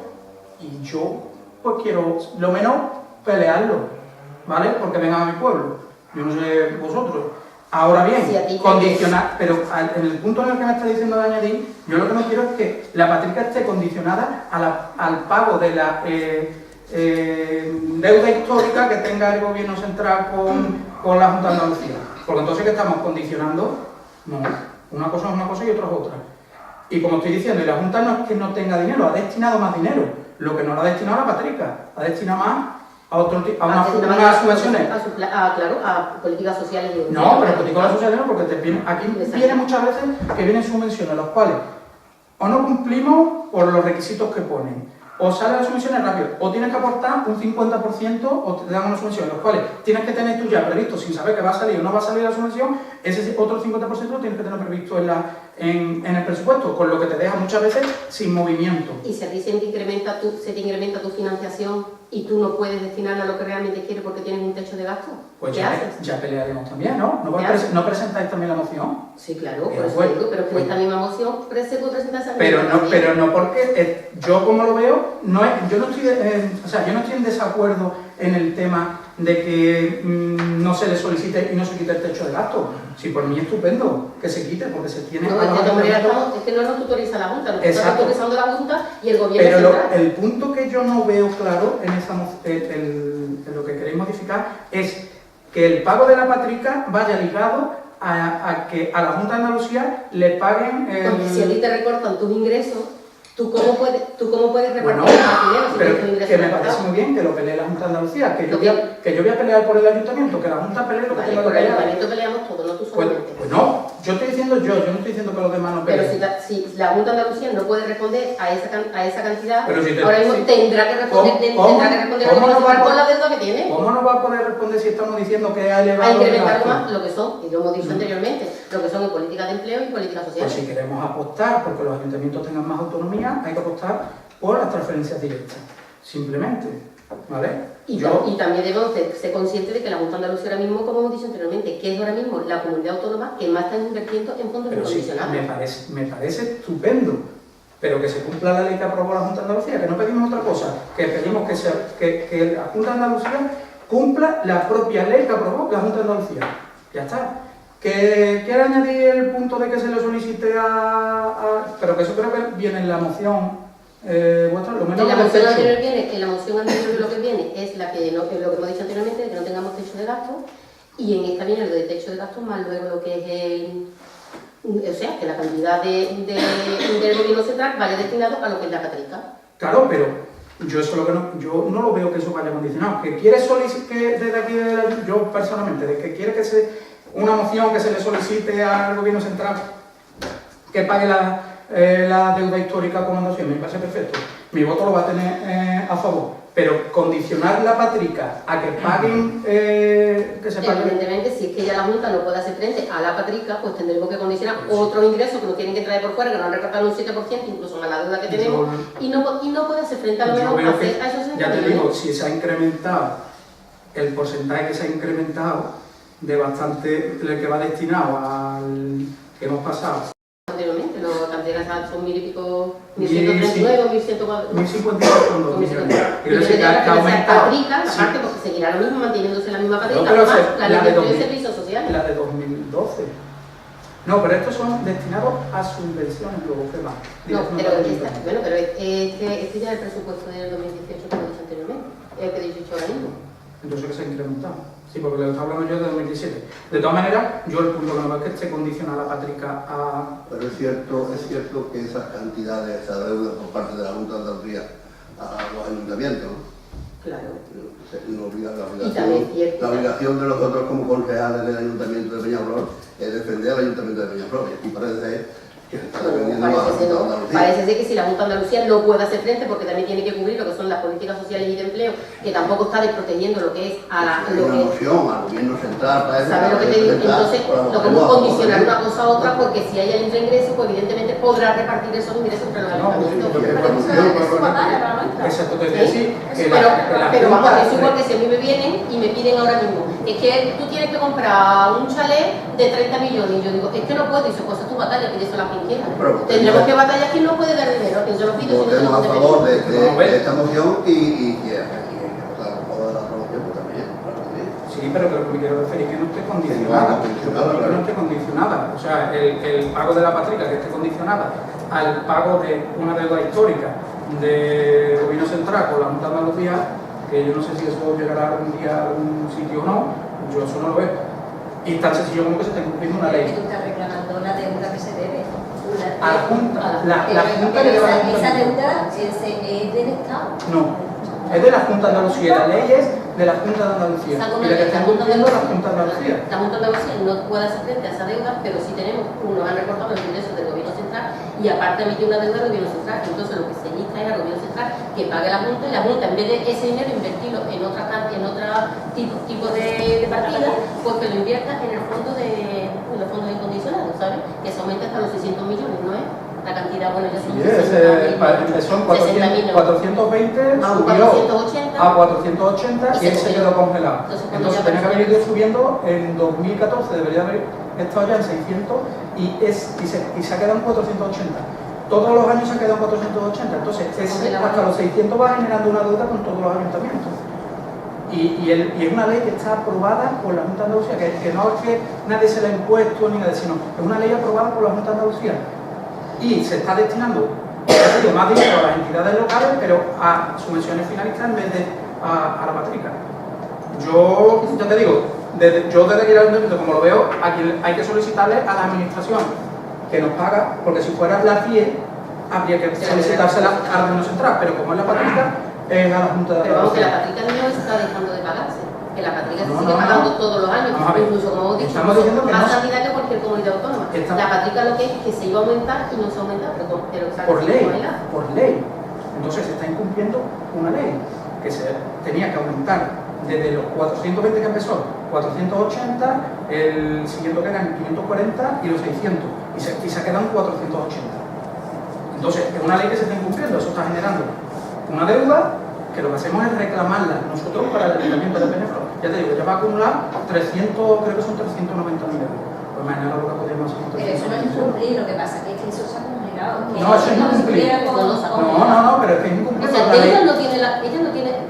Speaker 1: y yo pues quiero, lo menos, pelearlo, ¿vale? Porque vengan a mi pueblo. Yo no sé vosotros. Ahora bien,
Speaker 3: sí,
Speaker 1: condicionar, pero en el punto en el que me está diciendo de añadir, yo lo que no quiero es que la Patrica esté condicionada al pago de la deuda histórica que tenga el Gobierno Central con la Junta de Andalucía. Porque entonces, ¿qué estamos condicionando? No, una cosa es una cosa y otra es otra. Y como estoy diciendo, y la Junta no es que no tenga dinero, ha destinado más dinero. Lo que no lo ha destinado a la Patrica, ha destinado más a unas subvenciones.
Speaker 3: Claro, a políticas sociales.
Speaker 1: No, pero políticas sociales no, porque aquí viene muchas veces que vienen subvenciones, los cuales o no cumplimos por los requisitos que ponen, o salen las subvenciones rápido, o tienes que aportar un 50% o te dan una subvención, los cuales tienes que tener tú ya previsto, sin saber que va a salir o no va a salir la subvención, ese otro 50% lo tienes que tener previsto en el presupuesto, con lo que te deja muchas veces sin movimiento.
Speaker 3: Y si a ti se te incrementa tu financiación y tú no puedes destinarla a lo que realmente quieres porque tienes un techo de gasto,
Speaker 1: pues
Speaker 3: ¿qué haces?
Speaker 1: ya pelearemos también, ¿no? ¿No presentáis también la moción?
Speaker 3: Sí, claro, por eso digo, pero que esta misma moción se puede presentar esa
Speaker 1: pero no porque yo como lo veo, yo no estoy en desacuerdo en el tema de que no se le solicite y no se quite el techo de gasto. Sí, por mí estupendo que se quite, porque se tiene...
Speaker 3: No, es que no nos tutoriza la Junta, nos está autorizando la Junta y el Gobierno
Speaker 1: Pero
Speaker 3: Central.
Speaker 1: el punto que yo no veo claro en lo que queréis modificar es que el pago de la Patrica vaya ligado a que a la Junta de Andalucía le paguen...
Speaker 3: Porque si a ti te recortan tus ingresos, ¿tú cómo puedes repartir
Speaker 1: bueno,
Speaker 3: más dinero si
Speaker 1: pero
Speaker 3: tus ingresos
Speaker 1: que me
Speaker 3: no
Speaker 1: parece
Speaker 3: están?
Speaker 1: muy bien que lo pelee la Junta de Andalucía, que yo voy a pelear por el Ayuntamiento, que la Junta pelee lo que
Speaker 3: Vale,
Speaker 1: tenga que
Speaker 3: por el
Speaker 1: pelear.
Speaker 3: Ayuntamiento peleamos todos, no tú solamente.
Speaker 1: Pues no, yo estoy diciendo yo no estoy diciendo que los demás no
Speaker 3: Pero
Speaker 1: peleen.
Speaker 3: si la Junta de Andalucía no puede responder a esa cantidad,
Speaker 1: Pero si
Speaker 3: ahora mismo tendrá que responder con la deuda que tiene.
Speaker 1: ¿Cómo no va a poder responder si estamos diciendo que ha elevado
Speaker 3: A incrementar
Speaker 1: el gasto?
Speaker 3: más lo que son, y lo hemos dicho anteriormente, lo que son en políticas de empleo y políticas
Speaker 1: Pues
Speaker 3: sociales.
Speaker 1: si queremos apostar porque los ayuntamientos tengan más autonomía, hay que apostar por las transferencias directas, simplemente, ¿vale?
Speaker 3: Y también debemos ser conscientes de que la Junta de Andalucía ahora mismo, como hemos dicho anteriormente, que es ahora mismo la comunidad autónoma que más está invirtiendo en fondos
Speaker 1: Pero sí,
Speaker 3: incondicionales.
Speaker 1: me parece estupendo, pero que se cumpla la ley que aprobó la Junta de Andalucía, que no pedimos otra cosa, que pedimos que la Junta de Andalucía cumpla la propia ley que aprobó la Junta de Andalucía. Ya está. ¿Que quiere añadir el punto de que se le solicite pero que eso creo que viene en la moción vuestra, lo menos
Speaker 3: En la
Speaker 1: del
Speaker 3: moción
Speaker 1: techo.
Speaker 3: anterior lo que viene es lo que hemos dicho anteriormente, de que no tengamos techo de gasto, y en esta viene lo de techo de gasto más luego lo que es o sea, que la cantidad del Gobierno Central vaya destinado a lo que es la Patrica.
Speaker 1: Claro, pero yo no lo veo que eso vaya condicionado. Que quiere solicitar desde aquí, yo personalmente, de que quiere que una moción que se le solicite al Gobierno Central que pague la deuda histórica con Andalucía, me parece perfecto. Mi voto lo va a tener a favor. Pero condicionar la Patrica a que paguen, que se paguen...
Speaker 3: Evidentemente, si es que ya la Junta no puede hacer frente a la Patrica, pues tendremos que condicionar otros ingresos que nos tienen que traer por fuera, que nos han recortado un 7%, incluso más la deuda que tenemos, y no puede hacer frente a lo mejor a esos
Speaker 1: ya te digo, si se ha incrementado, el porcentaje que se ha incrementado de bastante, el que va destinado al que hemos pasado
Speaker 3: final son 1000 y pico,
Speaker 1: 1139,
Speaker 3: 1139,
Speaker 1: 1052 millones. Y no sé
Speaker 3: que
Speaker 1: que ha aumentado.
Speaker 3: patrica,
Speaker 1: Sí.
Speaker 3: aparte porque seguirá lo mismo, manteniéndose la misma patrica,
Speaker 1: No, pero
Speaker 3: más la
Speaker 1: la de
Speaker 3: ley de
Speaker 1: 2000,
Speaker 3: servicios sociales.
Speaker 1: la de 2012. No, pero estos son destinados a subvenciones, luego que más.
Speaker 3: No, pero este ya es el presupuesto del 2018 que he dicho anteriormente, el que he dicho ahora mismo.
Speaker 1: Entonces que se ha incrementado. Sí, porque lo estaba hablando yo de 2017. De todas maneras, yo el punto que no veo es que esté condicionada la patrica a...
Speaker 4: Pero es cierto que esas cantidades, esa deuda por parte de la Junta de Andalucía a los ayuntamientos, ¿no?
Speaker 3: Claro.
Speaker 4: No olvida
Speaker 3: la
Speaker 4: obligación de nosotros como concejales del Ayuntamiento de Peñaflor es defender al Ayuntamiento de Peñaflor. Y aquí parece que se está defendiendo a la Junta de Andalucía.
Speaker 3: Parece ser que si la Junta de Andalucía no puede hacer frente porque también tiene que cubrir lo que son las políticas sociales y de empleo, que tampoco está desprotegiendo lo que es a la...
Speaker 4: Hay una moción al gobierno central para eso.
Speaker 3: ¿Sabes lo que te digo? Entonces, lo que hemos condicionar una cosa a otra porque si hay el intraingreso, pues evidentemente podrá repartir esos ingresos entre los ayuntamientos.
Speaker 1: Exacto, te decía así, que
Speaker 3: pero vamos, es igual que si a mí me vienen y me piden ahora mismo, es que tú tienes que comprar un chalet de 30 millones, y yo digo, es que no puedo, y eso cosa tu batalla, que eso la quien quiera. Tendremos que batallar quien no puede dar dinero, que yo lo pido.
Speaker 4: Votemos a favor de esta moción y que votar a favor de la otra moción pues también.
Speaker 1: Sí, pero que lo que me quiero referir es que no esté condicionada. Que no esté condicionada. O sea, el pago de la patrica que esté condicionada al pago de una deuda histórica de gobierno central con la Junta de Andalucía, que yo no sé si eso llegará algún día a algún sitio o no, yo eso no lo veo. Y tan sencillo como que se esté cumpliendo una ley.
Speaker 2: Tú estás reclamando una deuda que se debe.
Speaker 1: A la Junta, la Junta
Speaker 2: pero
Speaker 1: que lleva la
Speaker 2: esa
Speaker 1: Junta.
Speaker 2: deuda es del Estado.
Speaker 1: No, es de la Junta de Andalucía, la ley es de la Junta de Andalucía. Y la que está cumpliendo es la Junta de Andalucía.
Speaker 3: La Junta de Andalucía no puede hacer frente a esa deuda, pero sí tenemos, nos han recortado los ingresos del gobierno central y aparte emitió una deuda del gobierno central. Entonces lo que se insta es al gobierno central que pague la Junta, y la Junta en vez de ese dinero invertirlo en otro tipo de partida, pues que lo invierta en los fondos incondicionados, ¿sabes? Que se aumente hasta los 600 millones, ¿no es? La cantidad, bueno, ya son 60.000,
Speaker 1: son 420, subió
Speaker 3: 480
Speaker 1: a 480 y él se quedó congelado.
Speaker 3: Entonces
Speaker 1: tenía que haber ido subiendo, en 2014 debería haber estado ya en 600 y se ha quedado en 480. Todos los años se ha quedado en 480, entonces hasta los 600 va generando una deuda con todos los ayuntamientos. Y es una ley que está aprobada por la Junta de Andalucía, que no es que nadie se la ha impuesto ni nada, sino es una ley aprobada por la Junta de Andalucía. Y se está destinando más dinero a las entidades locales, pero a subvenciones finalistas en vez de a la patrica. Yo te digo, yo desde que era ayuntamiento, como lo veo, aquí hay que solicitarle a la administración que nos paga, porque si fuera la CIE, habría que solicitársela al gobierno central, pero como es la patrica, es a la Junta de
Speaker 3: Pero vamos, que
Speaker 1: Andalucía.
Speaker 3: la patrica no está dejando de pagarse, que la patrica se
Speaker 1: No,
Speaker 3: sigue
Speaker 1: no,
Speaker 3: pagando
Speaker 1: no.
Speaker 3: todos los años,
Speaker 1: Vamos a ver.
Speaker 3: incluso como hemos dicho,
Speaker 1: Estamos diciendo que
Speaker 3: más
Speaker 1: no-
Speaker 3: cantidad que cualquier comunidad autónoma. La patrica lo que es que se iba a aumentar y no se ha aumentado, pero
Speaker 1: Por ley,
Speaker 3: no hay nada.
Speaker 1: por ley. Entonces se está incumpliendo una ley que se tenía que aumentar desde los 420 que empezó, 480, el siguiente que eran 540 y los 600, y se quedan 480. Entonces es una ley que se está incumpliendo, eso está generando una deuda que lo que hacemos es reclamarla nosotros para el Ayuntamiento de Peñaflor. Ya te digo, ya va a acumular 300, creo que son 390.000 euros. Pues mañana lo que podemos hacer.
Speaker 2: Pero eso no es incumplir, lo que pasa es que eso se ha congelado.
Speaker 1: No, eso es incumplir. No, pero es que es
Speaker 3: O
Speaker 1: incumplir
Speaker 3: sea,
Speaker 1: la ley.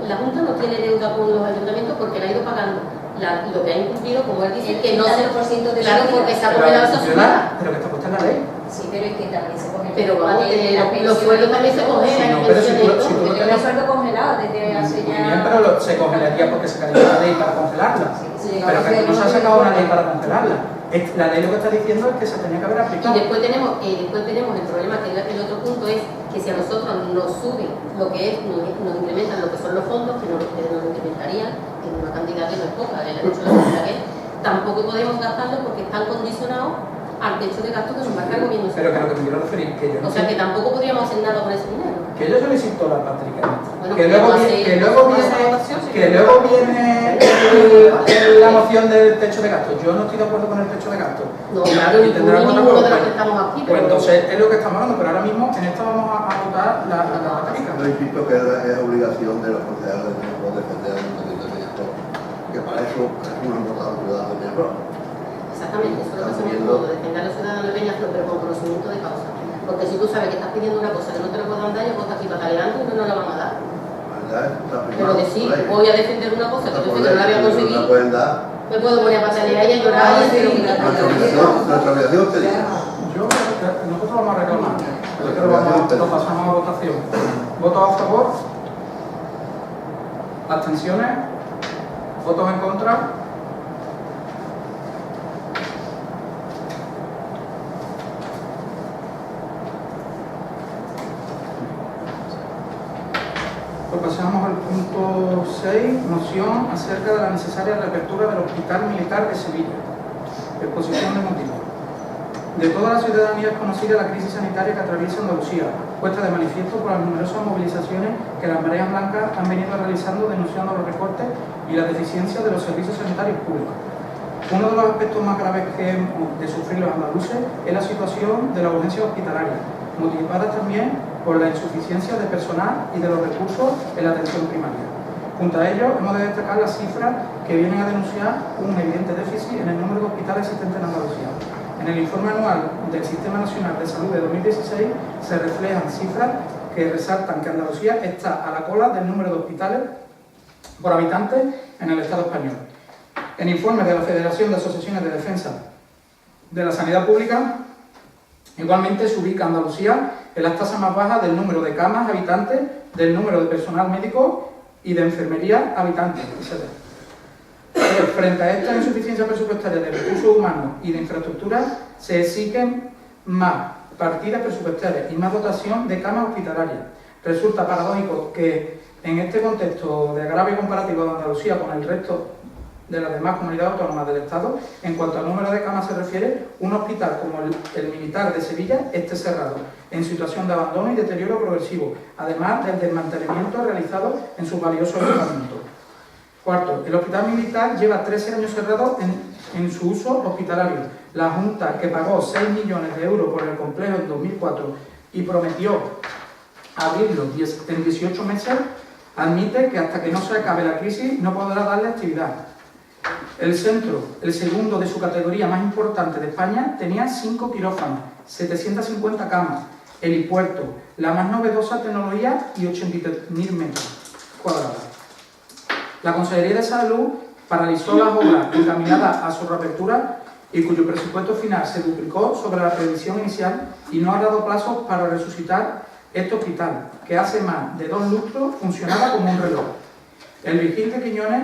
Speaker 3: la Junta no tiene deuda con los ayuntamientos porque la ha ido pagando. Lo que ha incumplido, como él dice, que no se...
Speaker 2: 30% de
Speaker 3: Claro,
Speaker 2: subida.
Speaker 3: porque está congelado esa subida.
Speaker 1: Pero que está puesta en la ley.
Speaker 2: Sí, pero es que también se congela.
Speaker 3: Pero vamos, los sueldos también se congelan.
Speaker 1: No, pero si tú lo
Speaker 2: Yo tengo
Speaker 1: tenías...
Speaker 2: el sueldo congelado desde hace
Speaker 1: Muy
Speaker 2: ya...
Speaker 1: bien, pero se congelaría porque se caería una ley para congelarla.
Speaker 2: Sí,
Speaker 1: Pero que no se ha sacado una ley para congelarla. La ley lo que está diciendo es que se tenía que haber
Speaker 3: Y
Speaker 1: aplicado.
Speaker 3: después tenemos el problema, que el otro punto es que si a nosotros nos suben lo que es, nos incrementan lo que son los fondos, que nos incrementarían en una cantidad que no es poca, el hecho de la cantidad que es, tampoco podemos gastarlo porque están condicionados al techo de gasto que nos marca el gobierno
Speaker 1: Pero que
Speaker 3: central.
Speaker 1: lo que me quiero referir, que yo no
Speaker 3: O sea
Speaker 1: sé-
Speaker 3: que tampoco podríamos hacer nada con ese dinero.
Speaker 1: que yo solicito la patrica,
Speaker 3: Bueno,
Speaker 1: que luego viene la moción del techo de gasto. Yo no estoy de acuerdo con el techo de gasto.
Speaker 3: No,
Speaker 1: Y
Speaker 3: claro,
Speaker 1: tendrá
Speaker 3: ninguno
Speaker 1: que
Speaker 3: de
Speaker 1: votar
Speaker 3: los
Speaker 1: por
Speaker 3: que
Speaker 1: él.
Speaker 3: estamos aquí,
Speaker 1: Pues
Speaker 3: pero...
Speaker 1: entonces es lo que estamos hablando, pero ahora mismo en esta vamos a votar la patrica.
Speaker 4: Yo insisto que es obligación de los concejales de Peñaflor defender al Ayuntamiento de Peñaflor, que para eso no han votado ciudadanos de Peñaflor.
Speaker 3: Exactamente, eso es lo que hacemos
Speaker 4: Estamos
Speaker 3: todo, defender a los ciudadanos de Peñaflor, pero con conocimiento de causa. Porque si tú sabes que estás pidiendo una cosa que no te lo puedan dar, yo puedo estar aquí pataleando y no nos la van a dar. Pero decir, voy a defender una cosa que yo sé que no la voy a conseguir, me puedo poner a patalear y a llorar y a hacer un
Speaker 4: Nuestra obligación es pedir.
Speaker 1: Nosotros vamos a reclamar. Lo pasamos a votación. ¿Votos a favor? ¿Abstenciones? ¿Votos en contra? Pues pasamos al punto 6, moción acerca de la necesaria reapertura del Hospital Militar de Sevilla. Exposición de motivos. De toda la ciudadanía es conocida la crisis sanitaria que atraviesa Andalucía, puesta de manifiesto por las numerosas movilizaciones que las mareas blancas han venido realizando denunciando los recortes y la deficiencia de los servicios sanitarios públicos. Uno de los aspectos más graves que hemos de sufrir los andaluces es la situación de la urgencia hospitalaria, motivada también por la insuficiencia de personal y de los recursos en la atención primaria. Junto a ello, hemos de destacar las cifras que vienen a denunciar un evidente déficit en el número de hospitales existentes en Andalucía. En el informe anual del Sistema Nacional de Salud de 2016 se reflejan cifras que resaltan que Andalucía está a la cola del número de hospitales por habitante en el Estado español. En informes de la Federación de Asociaciones de Defensa de la Sanidad Pública, igualmente se ubica Andalucía en las tasas más bajas del número de camas habitantes, del número de personal médico y de enfermería habitantes, etc. Frente a esta insuficiencia presupuestaria de recursos humanos y de infraestructuras, se exigen más partidas presupuestarias y más dotación de camas hospitalarias. Resulta paradójico que en este contexto de agravio comparativo de Andalucía con el resto de las demás comunidades autónomas del Estado, en cuanto al número de camas se refiere, un hospital como el Militar de Sevilla esté cerrado, en situación de abandono y deterioro progresivo, además del desmantelamiento realizado en sus valiosos equipamientos. Cuarto, el Hospital Militar lleva 13 años cerrado en su uso hospitalario. La Junta, que pagó 6 millones de euros por el complejo en 2004 y prometió abrirlo en 18 meses, admite que hasta que no se acabe la crisis no podrá darle actividad. El centro, el segundo de su categoría más importante de España, tenía 5 quirófanos, 750 camas, helipuerto, la más novedosa tecnología y 83.000 metros cuadrados. La Consejería de Salud paralizó las obras encaminadas a su reapertura y cuyo presupuesto final se duplicó sobre la previsión inicial y no ha dado plazos para resucitar este hospital, que hace más de 2 lustros funcionaba como un reloj. El Virgil de Quiñones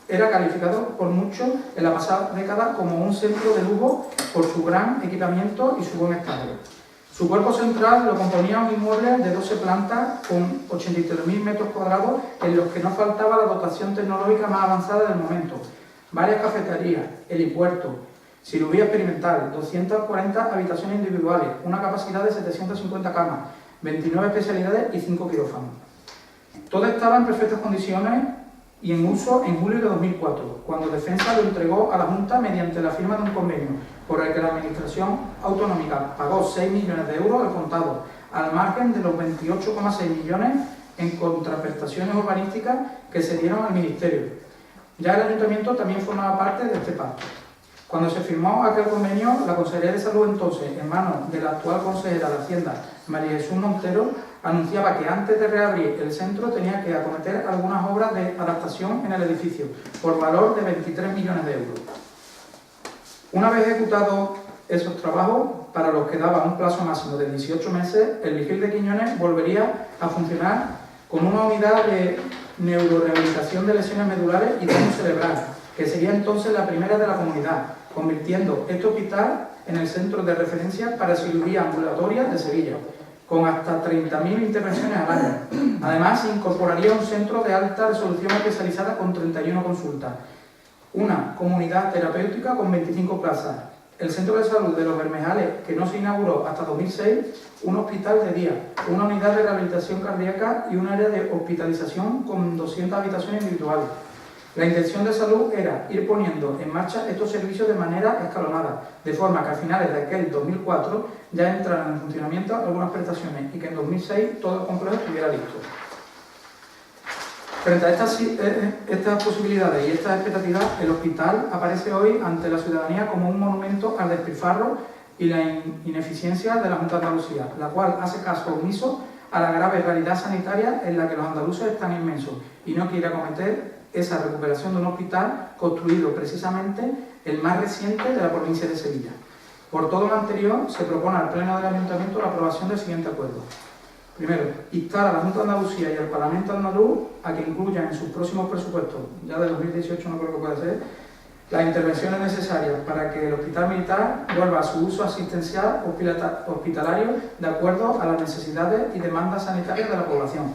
Speaker 1: era calificado por muchos en la pasada década como un centro de lujo por su gran equipamiento y su buen estado. Su cuerpo central lo componía un inmueble de 12 plantas con 83.000 metros cuadrados en los que no faltaba la dotación tecnológica más avanzada del momento. Varias cafeterías, helipuerto, cirugía experimental, 240 habitaciones individuales, una capacidad de 750 camas, 29 especialidades y 5 quirófanos. Todo estaba en perfectas condiciones y en uso en julio de 2004, cuando Defensa lo entregó a la Junta mediante la firma de un convenio por el que la Administración Autonómica pagó 6 millones de euros al contado, al margen de los 28,6 millones en contraprestaciones urbanísticas que se dieron al Ministerio. Ya el Ayuntamiento también formaba parte de este pacto. Cuando se firmó aquel convenio, la Consejería de Salud, entonces en manos de la actual consejera de Hacienda, María Jesús Montero, anunciaba que antes de reabrir el centro tenía que acometer algunas obras de adaptación en el edificio, por valor de 23 millones de euros. Una vez ejecutados esos trabajos, para los que daba un plazo máximo de 18 meses, el Virgil de Quiñones volvería a funcionar con una unidad de neurorehabilitación de lesiones medulares y daño cerebral, que sería entonces la primera de la comunidad, convirtiendo este hospital en el centro de referencia para cirugía ambulatoria de Sevilla, con hasta 30.000 intervenciones al año. Además, se incorporaría un centro de alta resolución especializada con 31 consultas, una comunidad terapéutica con 25 plazas, el Centro de Salud de los Bermejales, que no se inauguró hasta 2006, un hospital de día, una unidad de rehabilitación cardíaca y un área de hospitalización con 200 habitaciones individuales. La intención de Salud era ir poniendo en marcha estos servicios de manera escalonada, de forma que a finales de aquel 2004 ya entraran en funcionamiento algunas prestaciones y que en 2006 todo el complejo estuviera listo. Frente a estas posibilidades y estas expectativas, el hospital aparece hoy ante la ciudadanía como un monumento al despilfarro y la ineficiencia de la Junta de Andalucía, la cual hace caso omiso a la grave realidad sanitaria en la que los andaluces están inmensos y no quiere acometer esa recuperación de un hospital construido precisamente el más reciente de la provincia de Sevilla. Por todo lo anterior, se propone al Pleno del Ayuntamiento la aprobación del siguiente acuerdo. Primero, instar a la Junta de Andalucía y al Parlamento andaluz a que incluyan en sus próximos presupuestos, ya de 2018 no creo que pueda ser, las intervenciones necesarias para que el hospital militar vuelva a su uso asistencial hospitalario de acuerdo a las necesidades y demandas sanitarias de la población.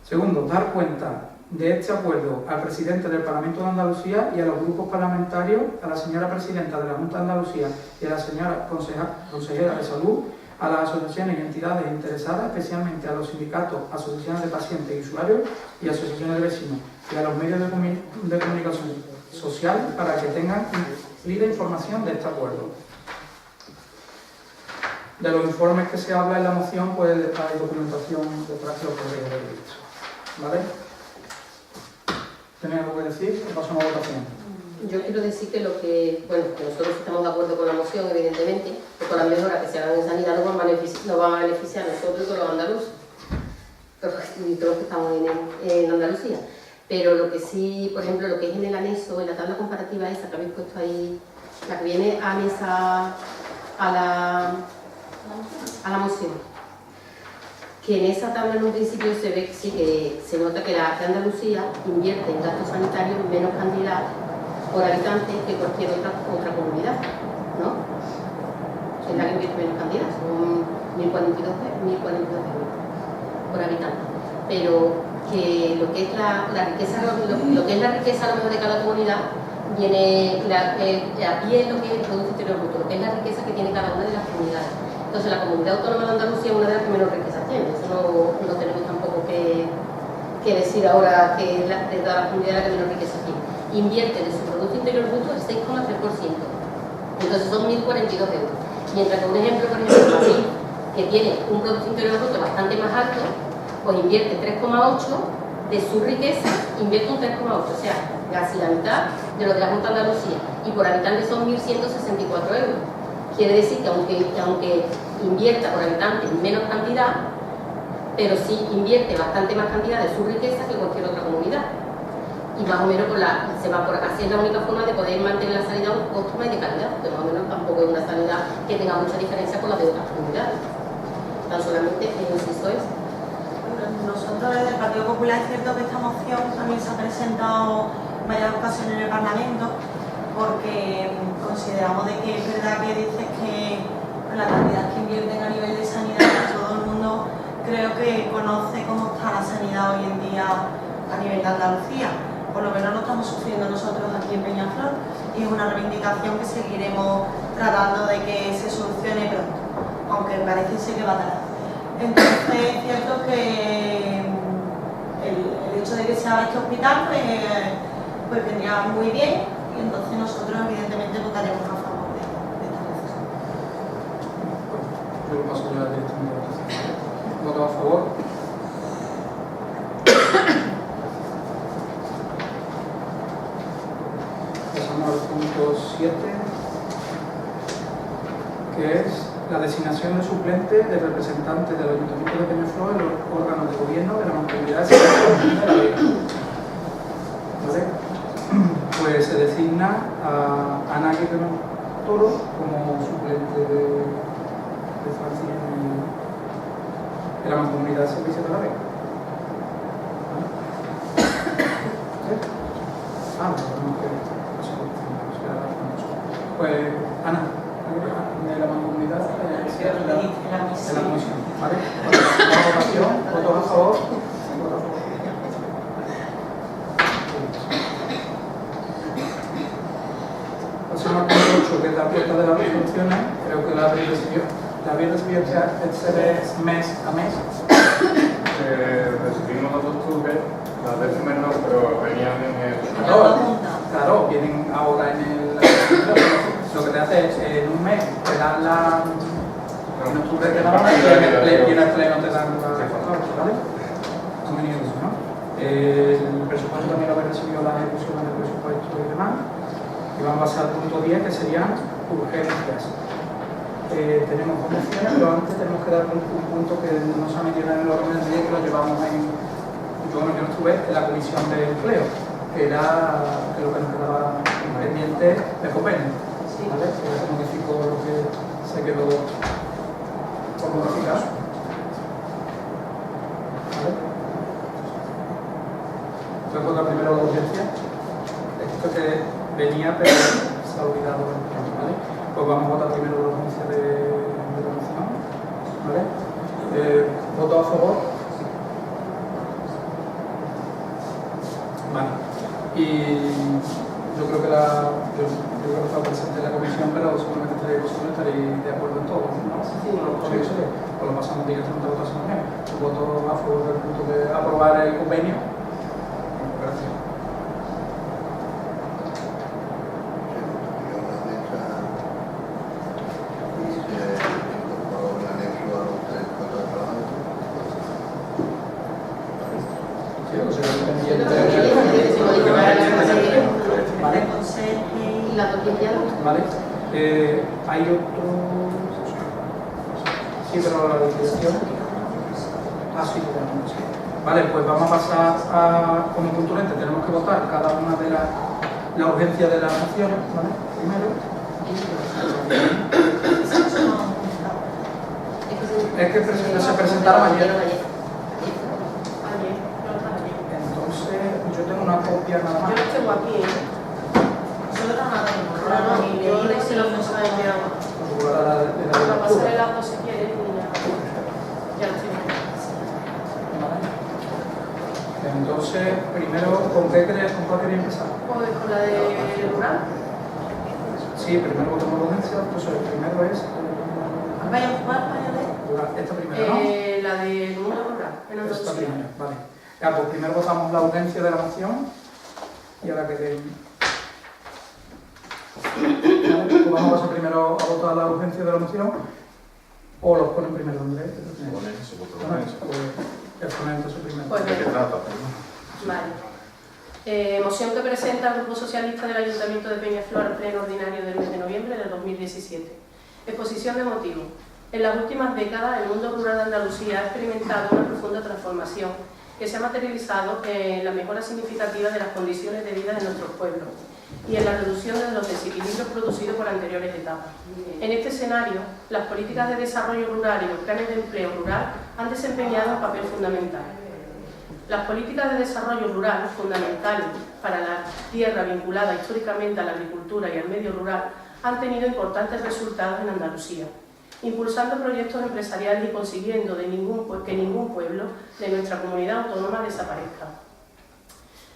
Speaker 1: Segundo, dar cuenta de este acuerdo al presidente del Parlamento de Andalucía y a los grupos parlamentarios, a la señora presidenta de la Junta de Andalucía y a la señora consejera de Salud, a las asociaciones y entidades interesadas, especialmente a los sindicatos, asociaciones de pacientes y usuarios y asociaciones de vecinos, y a los medios de comunicación social para que tengan cumplida información de este acuerdo. De los informes que se habla en la moción, pues hay documentación detrás que lo podréis haber visto. ¿Vale? ¿Tenéis algo que decir? Pasamos a votación.
Speaker 3: Yo quiero decir que que nosotros estamos de acuerdo con la moción, evidentemente, que con las mejoras que se hagan en sanidad nos van a beneficiar a nosotros y a los andaluces, y todos los que estamos en Andalucía. Pero lo que sí, por ejemplo, lo que es en el anexo, en la tabla comparativa esa que habéis puesto ahí, la que viene anexa a la moción, que en esa tabla en un principio se ve sí que se nota que la Andalucía invierte en gastos sanitarios menos cantidad por habitante que cualquier otra comunidad, ¿no? Es la que invierte menos cantidad, son 1.042 euros por habitante. Pero que lo que es la riqueza, lo que es la riqueza a lo mejor de cada comunidad viene a pie lo que es el Producto Interior Bruto, lo que es la riqueza que tiene cada una de las comunidades. Entonces la Comunidad Autónoma de Andalucía es una de las que menos riqueza tiene, eso no tenemos tampoco que decir ahora que es de todas las comunidades la que menos riqueza tiene. Invierte de su Producto Interior Bruto el 6,3%, entonces son 1.042 euros. Mientras que un ejemplo, por ejemplo, Madrid, que tiene un Producto Interior Bruto bastante más alto, pues invierte 3,8 de su riqueza, invierte un 3,8, o sea, casi la mitad de lo de la Junta de Andalucía, y por habitante son 1.164 euros. Quiere decir que aunque invierta por habitante menos cantidad, pero sí invierte bastante más cantidad de su riqueza que cualquier otra comunidad. Y más o menos así es la única forma de poder mantener la sanidad óptima y de calidad, porque más o menos tampoco es una sanidad que tenga mucha diferencia con la de otras comunidades. Tan solamente el inciso es.
Speaker 5: Nosotros desde el Partido Popular es cierto que esta moción también se ha presentado en varias ocasiones en el Parlamento porque consideramos de que es verdad que dices que la cantidad que invierten a nivel de sanidad, todo el mundo creo que conoce cómo está la sanidad hoy en día a nivel de Andalucía. Por lo menos lo estamos sufriendo nosotros aquí en Peñaflor y es una reivindicación que seguiremos tratando de que se solucione pronto, aunque parece ser que va a tardar. Entonces es cierto que el hecho de que se haga este hospital pues vendría muy bien y entonces nosotros evidentemente votaremos a favor de esta decisión.
Speaker 1: Yo lo paso ya directamente a la votación. ¿Voto a favor? Pasamos al punto 7, que es la designación de suplente del representante del Ayuntamiento de Peñaflor en los órganos de gobierno de la Mancomunidad de la Vega. ¿Vale? Pues se designa a Ana Aguirre Toro como suplente de Francis en la Mancomunidad de Servicios de la Vega. Pues Ana, de la Mancomunidad de la Comisión, ¿vale? La votación, votos a favor. Pasamos al punto 8, que es la puerta de las resoluciones. Creo que la habéis recibido este mes a mes.
Speaker 6: Recibimos los de octubre, las de este mes no, pero venían en el...
Speaker 1: Claro, vienen ahora en el... Lo que te hace es en un mes te dan la... En octubre te dan la... Y en el pleno te dan la... ¿Vale? Conveniente eso, ¿no? El presupuesto también lo habéis recibido, las ejecuciones del presupuesto y demás. Y vamos a pasar al punto 10, que serían urgencias. tenemos dos mociones, pero antes tenemos que dar un punto que no se ha metido en el orden del día, que lo llevamos yo no estuve en la comisión de empleo, que era lo que nos quedaba pendiente de COPEN, ¿vale? Que se modificó lo que se quedó por modificar. ¿Vale? Entonces, pues la primera urgencia, esto que venía, pero se ha olvidado, ¿vale? Pues vamos a votar primero la urgencia de la moción, ¿vale? ¿Voto a favor? Vale. Y yo creo que está presente en la comisión, pero seguramente estaréis de acuerdo en todo, ¿no?
Speaker 3: Sí.
Speaker 1: Pues lo pasamos directamente a votación. Voto a favor del punto de aprobar el convenio. Gracias.
Speaker 3: ¿Y la copia?
Speaker 1: ¿Vale? Hay otro... Sí, pero la definición... sí, tenemos, sí. Vale, pues vamos a pasar como concurrente. Tenemos que votar cada una de la urgencia de las mociones, ¿vale? Primero. Es que se presentaron ayer. Entonces, yo tengo una copia nada más.
Speaker 5: Yo los tengo aquí, Nosotros nada tenemos. Yo le hice la cosa de enviado.
Speaker 1: La
Speaker 5: pasaré las dos si quieres y ya lo tengo.
Speaker 1: Entonces, primero, ¿con cuál quería empezar?
Speaker 5: Pues con la de rural.
Speaker 1: Sí, primero votamos la urgencia, entonces el primero es...
Speaker 5: ¿Vaya a jugar para allá
Speaker 1: esta primera, ¿no?
Speaker 5: La del mundo rural, en
Speaker 1: Esta
Speaker 5: Andalucía.
Speaker 1: primera, vale. Ya, pues primero votamos la urgencia de la moción y ahora que vale, pues vamos a pasar primero a votar la urgencia de la moción o los ponen primero, Andrés. Pues exponer entonces primero.
Speaker 5: Pues
Speaker 6: ¿De qué trata?
Speaker 5: Vale. Moción que presenta el Grupo Socialista del Ayuntamiento de Peñaflor al pleno ordinario del mes de noviembre del 2017. Exposición de motivos. En las últimas décadas, el mundo rural de Andalucía ha experimentado una profunda transformación que se ha materializado en la mejora significativa de las condiciones de vida de nuestros pueblos y en la reducción de los desequilibrios producidos por anteriores etapas. En este escenario, las políticas de desarrollo rural y los planes de empleo rural han desempeñado un papel fundamental. Las políticas de desarrollo rural, fundamentales para la tierra vinculada históricamente a la agricultura y al medio rural, han tenido importantes resultados en Andalucía, impulsando proyectos empresariales y consiguiendo que ningún pueblo de nuestra comunidad autónoma desaparezca.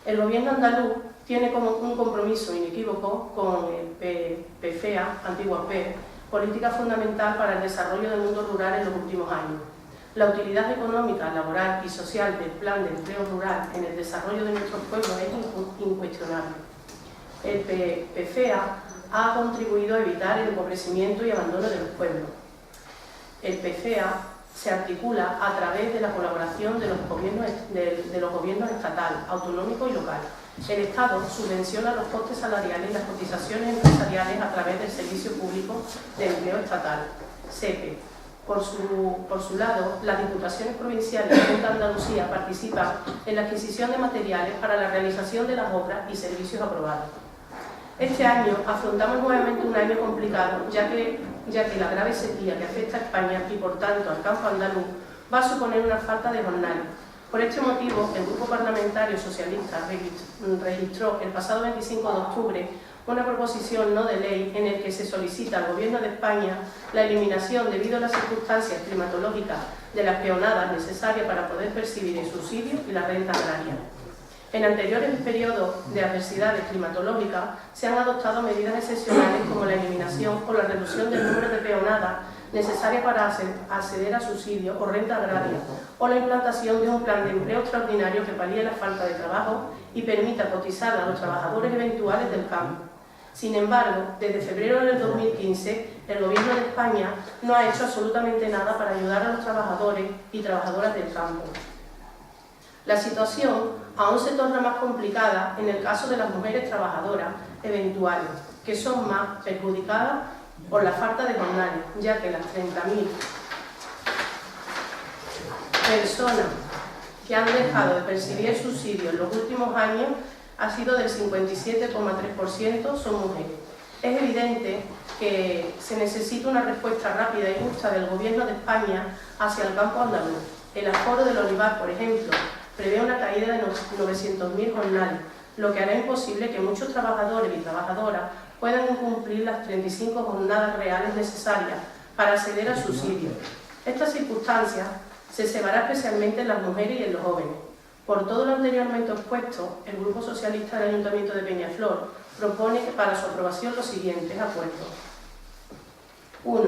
Speaker 5: El Gobierno andaluz tiene como un compromiso inequívoco con el PFEA, antigua PER, política fundamental para el desarrollo del mundo rural en los últimos años. La utilidad económica, laboral y social del Plan de Empleo Rural en el desarrollo de nuestros pueblos es incuestionable. El PFEA ha contribuido a evitar el empobrecimiento y abandono de los pueblos. El PFEA se articula a través de la colaboración de los gobiernos estatal, autonómico y local. El Estado subvenciona los costes salariales y las cotizaciones empresariales a través del Servicio Público de Empleo Estatal, SEPE. Por su lado, las diputaciones provinciales y Junta de Andalucía participan en la adquisición de materiales para la realización de las obras y servicios aprobados. Este año afrontamos nuevamente un año complicado, ya que la grave sequía que afecta a España y por tanto al campo andaluz va a suponer una falta de jornales. Por este motivo, el Grupo Parlamentario Socialista registró el pasado 25 de octubre una proposición no de ley en el que se solicita al Gobierno de España la eliminación, debido a las circunstancias climatológicas, de las peonadas necesarias para poder percibir el subsidio y la renta agraria. En anteriores periodos de adversidades climatológicas se han adoptado medidas excepcionales como la eliminación o la reducción del número de peonadas necesarias para acceder a subsidio o renta agraria, o la implantación de un plan de empleo extraordinario que palíe la falta de trabajo y permita cotizar a los trabajadores eventuales del campo. Sin embargo, desde febrero del 2015, el Gobierno de España no ha hecho absolutamente nada para ayudar a los trabajadores y trabajadoras del campo. La situación aún se torna más complicada en el caso de las mujeres trabajadoras eventuales, que son más perjudicadas
Speaker 7: por la falta de jornales, ya que las 30.000 personas que han dejado de percibir el subsidio en los últimos años ha sido del 57,3% son mujeres. Es evidente que se necesita una respuesta rápida y justa del Gobierno de España hacia el campo andaluz. El aforo del olivar, por ejemplo, prevé una caída de 900.000 jornales, lo que hará imposible que muchos trabajadores y trabajadoras puedan cumplir las 35 jornadas reales necesarias para acceder al subsidio. Esta circunstancia se cebará especialmente en las mujeres y en los jóvenes. Por todo lo anteriormente expuesto, el Grupo Socialista del Ayuntamiento de Peñaflor propone que para su aprobación los siguientes acuerdos. 1.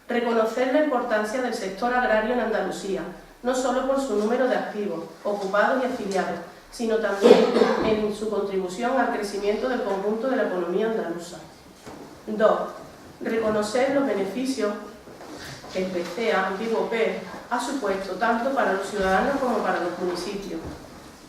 Speaker 7: Reconocer la importancia del sector agrario en Andalucía, no solo por su número de activos, ocupados y afiliados, sino también en su contribución al crecimiento del conjunto de la economía andaluza. 2. Reconocer los beneficios que el PCEA, antiguo PER, ha supuesto tanto para los ciudadanos como para los municipios.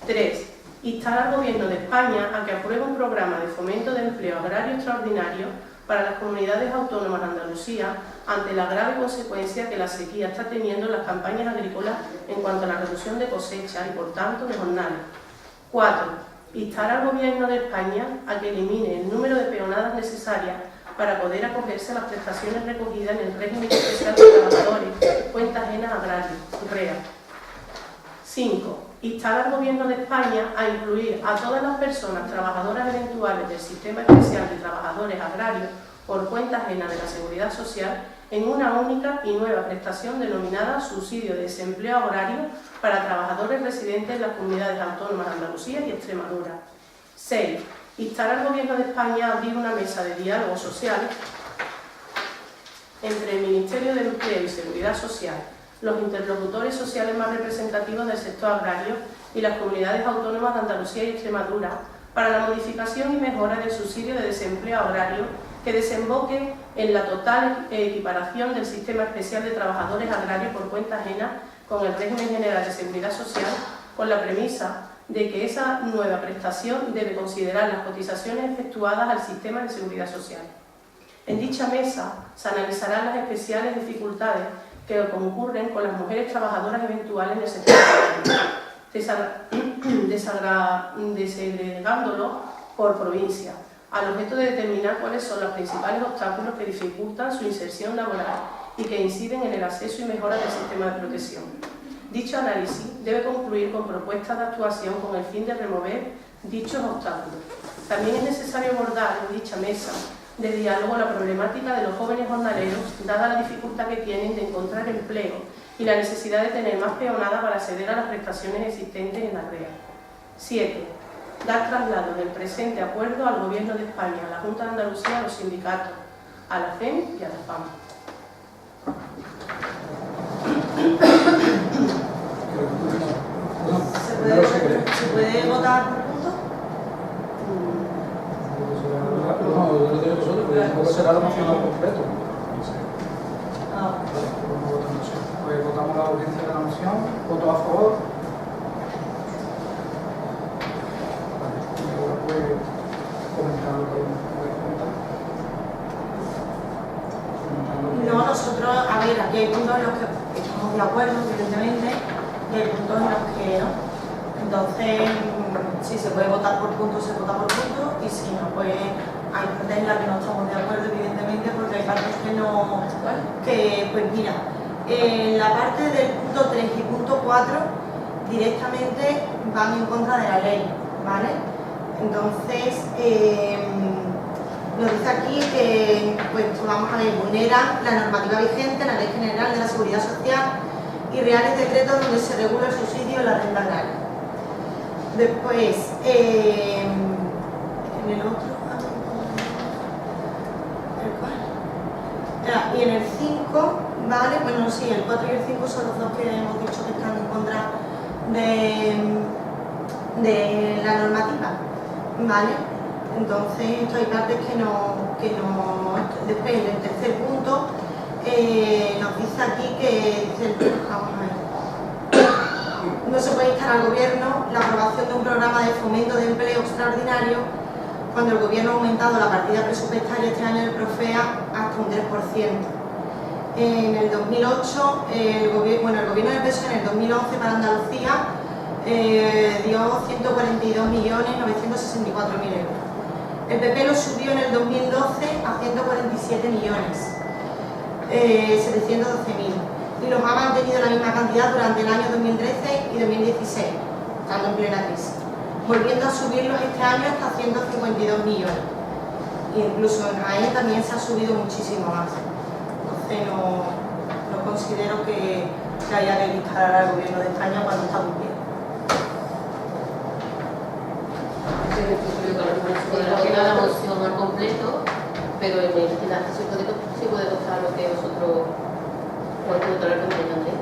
Speaker 7: 3. Instar al Gobierno de España a que apruebe un programa de fomento de empleo agrario extraordinario para las comunidades autónomas de Andalucía ante la grave consecuencia que la sequía está teniendo en las campañas agrícolas en cuanto a la reducción de cosechas y, por tanto, de jornales. 4. Instar al Gobierno de España a que elimine el número de peonadas necesarias para poder acogerse a las prestaciones recogidas en el régimen especial de trabajadores, cuenta ajena agrarias, REA. 5. Instar al Gobierno de España a incluir a todas las personas trabajadoras eventuales del Sistema Especial de Trabajadores Agrarios por cuenta ajena de la Seguridad Social en una única y nueva prestación denominada Subsidio de Desempleo Agrario para trabajadores residentes en las comunidades autónomas de Andalucía y Extremadura. 6. Instar al Gobierno de España a abrir una mesa de diálogo social entre el Ministerio de Empleo y Seguridad Social, los interlocutores sociales más representativos del sector agrario y las comunidades autónomas de Andalucía y Extremadura para la modificación y mejora del subsidio de desempleo agrario que desemboque en la total equiparación del Sistema Especial de Trabajadores Agrarios por cuenta ajena con el régimen general de seguridad social, con la premisa de que esa nueva prestación debe considerar las cotizaciones efectuadas al sistema de seguridad social. En dicha mesa se analizarán las especiales dificultades que concurren con las mujeres trabajadoras eventuales en el sector agrario, desagregándolo por provincia, al objeto de determinar cuáles son los principales obstáculos que dificultan su inserción laboral y que inciden en el acceso y mejora del sistema de protección. Dicho análisis debe concluir con propuestas de actuación con el fin de remover dichos obstáculos. También es necesario abordar en dicha mesa de diálogo la problemática de los jóvenes jornaleros, dada la dificultad que tienen de encontrar empleo y la necesidad de tener más peonada para acceder a las prestaciones existentes en la REA. 7. Dar traslado del presente acuerdo al Gobierno de España, a la Junta de Andalucía, a los sindicatos, a la FEM y a la FAM.
Speaker 5: ¿Se puede votar por puntos?
Speaker 1: No, yo lo digo vosotros, porque tampoco será la moción al completo. Pues votamos la urgencia de la moción. ¿Voto a favor? Vale, y ahora pues comentar lo que voy a comentar.
Speaker 5: No, nosotros, a ver, aquí hay puntos en los que estamos de acuerdo, evidentemente, y hay puntos en los que no. Entonces, si se puede votar por puntos, se vota por puntos, y si no, pues hay partes en las que no estamos de acuerdo, evidentemente, porque hay partes que no... que, pues mira, en la parte del punto 3 y punto 4 directamente van en contra de la ley, ¿vale? Entonces, nos dice aquí que, pues vamos a ver, vulneran la normativa vigente, la Ley General de la Seguridad Social y reales decretos donde se regula el subsidio de la renta agraria. Después, en el otro... Y en el 5, ¿vale? Bueno, sí, el 4 y el 5 son los dos que hemos dicho que están en contra de la normativa, ¿vale? Entonces, esto hay partes que no... Después, en el tercer punto, nos dice aquí que... Vamos a ver. No se puede instar al Gobierno la aprobación de un programa de fomento de empleo extraordinario cuando el Gobierno ha aumentado la partida presupuestaria este año del Profea hasta un 3%. En el 2008, el Gobierno del PSOE en el 2011 para Andalucía dio 142.964.000 euros. El PP lo subió en el 2012 a 147.712.000 y los ha mantenido la misma cantidad durante el año 2013 y 2016, estando en plena crisis, volviendo a subirlos este año hasta 152 millones. Incluso en Jaén también se ha subido muchísimo más. Entonces no considero que haya que instalar al Gobierno de España cuando está muy bien.
Speaker 3: Podemos dar la moción al completo, pero en el acto sí puede costar lo que vosotros podéis votar al completo, Andrés.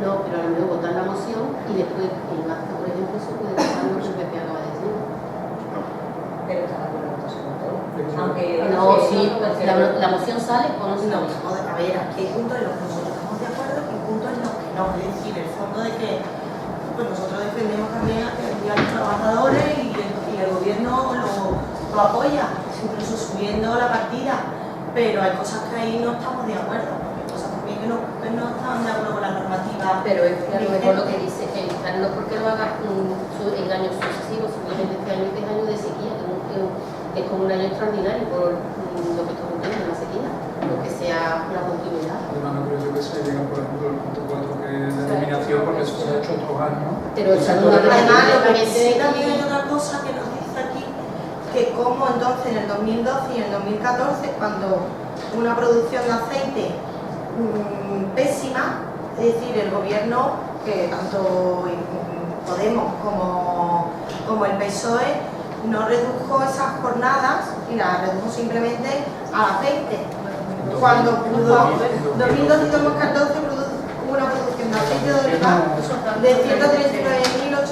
Speaker 3: No, pero a lo mejor votar la moción y después en el acto, por ejemplo, se puede costar lo que el PP acaba de decir.
Speaker 2: Pero está de acuerdo con todo. Aunque
Speaker 3: No, sí, la moción sale o no sale.
Speaker 5: A ver, aquí hay puntos en los que nosotros estamos de acuerdo y puntos en los que no. Es decir, el fondo de que pues nosotros defendemos también a los trabajadores y el Gobierno lo apoya, incluso subiendo la partida, pero hay cosas que ahí no estamos de acuerdo, hay cosas también que no están de acuerdo con la normativa.
Speaker 3: Pero es que a lo mejor lo que dice evitar no porque lo haga en años sucesivos, simplemente este año que es año de sequía, que es como un año extraordinario por lo que estamos viendo, la sequía, lo que sea una continuidad.
Speaker 1: Además, no creo yo que se llega, por ejemplo, al punto 4 que es de eliminación, porque eso se ha hecho otros años.
Speaker 3: Pero
Speaker 1: O sea,
Speaker 5: Además, lo que sí también hay otra cosa que nos dice aquí, que como entonces en el 2012 y en el 2014, cuando una producción de aceite pésima, es decir, el Gobierno, que tanto Podemos como el PSOE, no redujo esas jornadas y las redujo simplemente al aceite. Cuando pudo, 2012 y 2014 hubo una producción de aceite de oliva de 139.800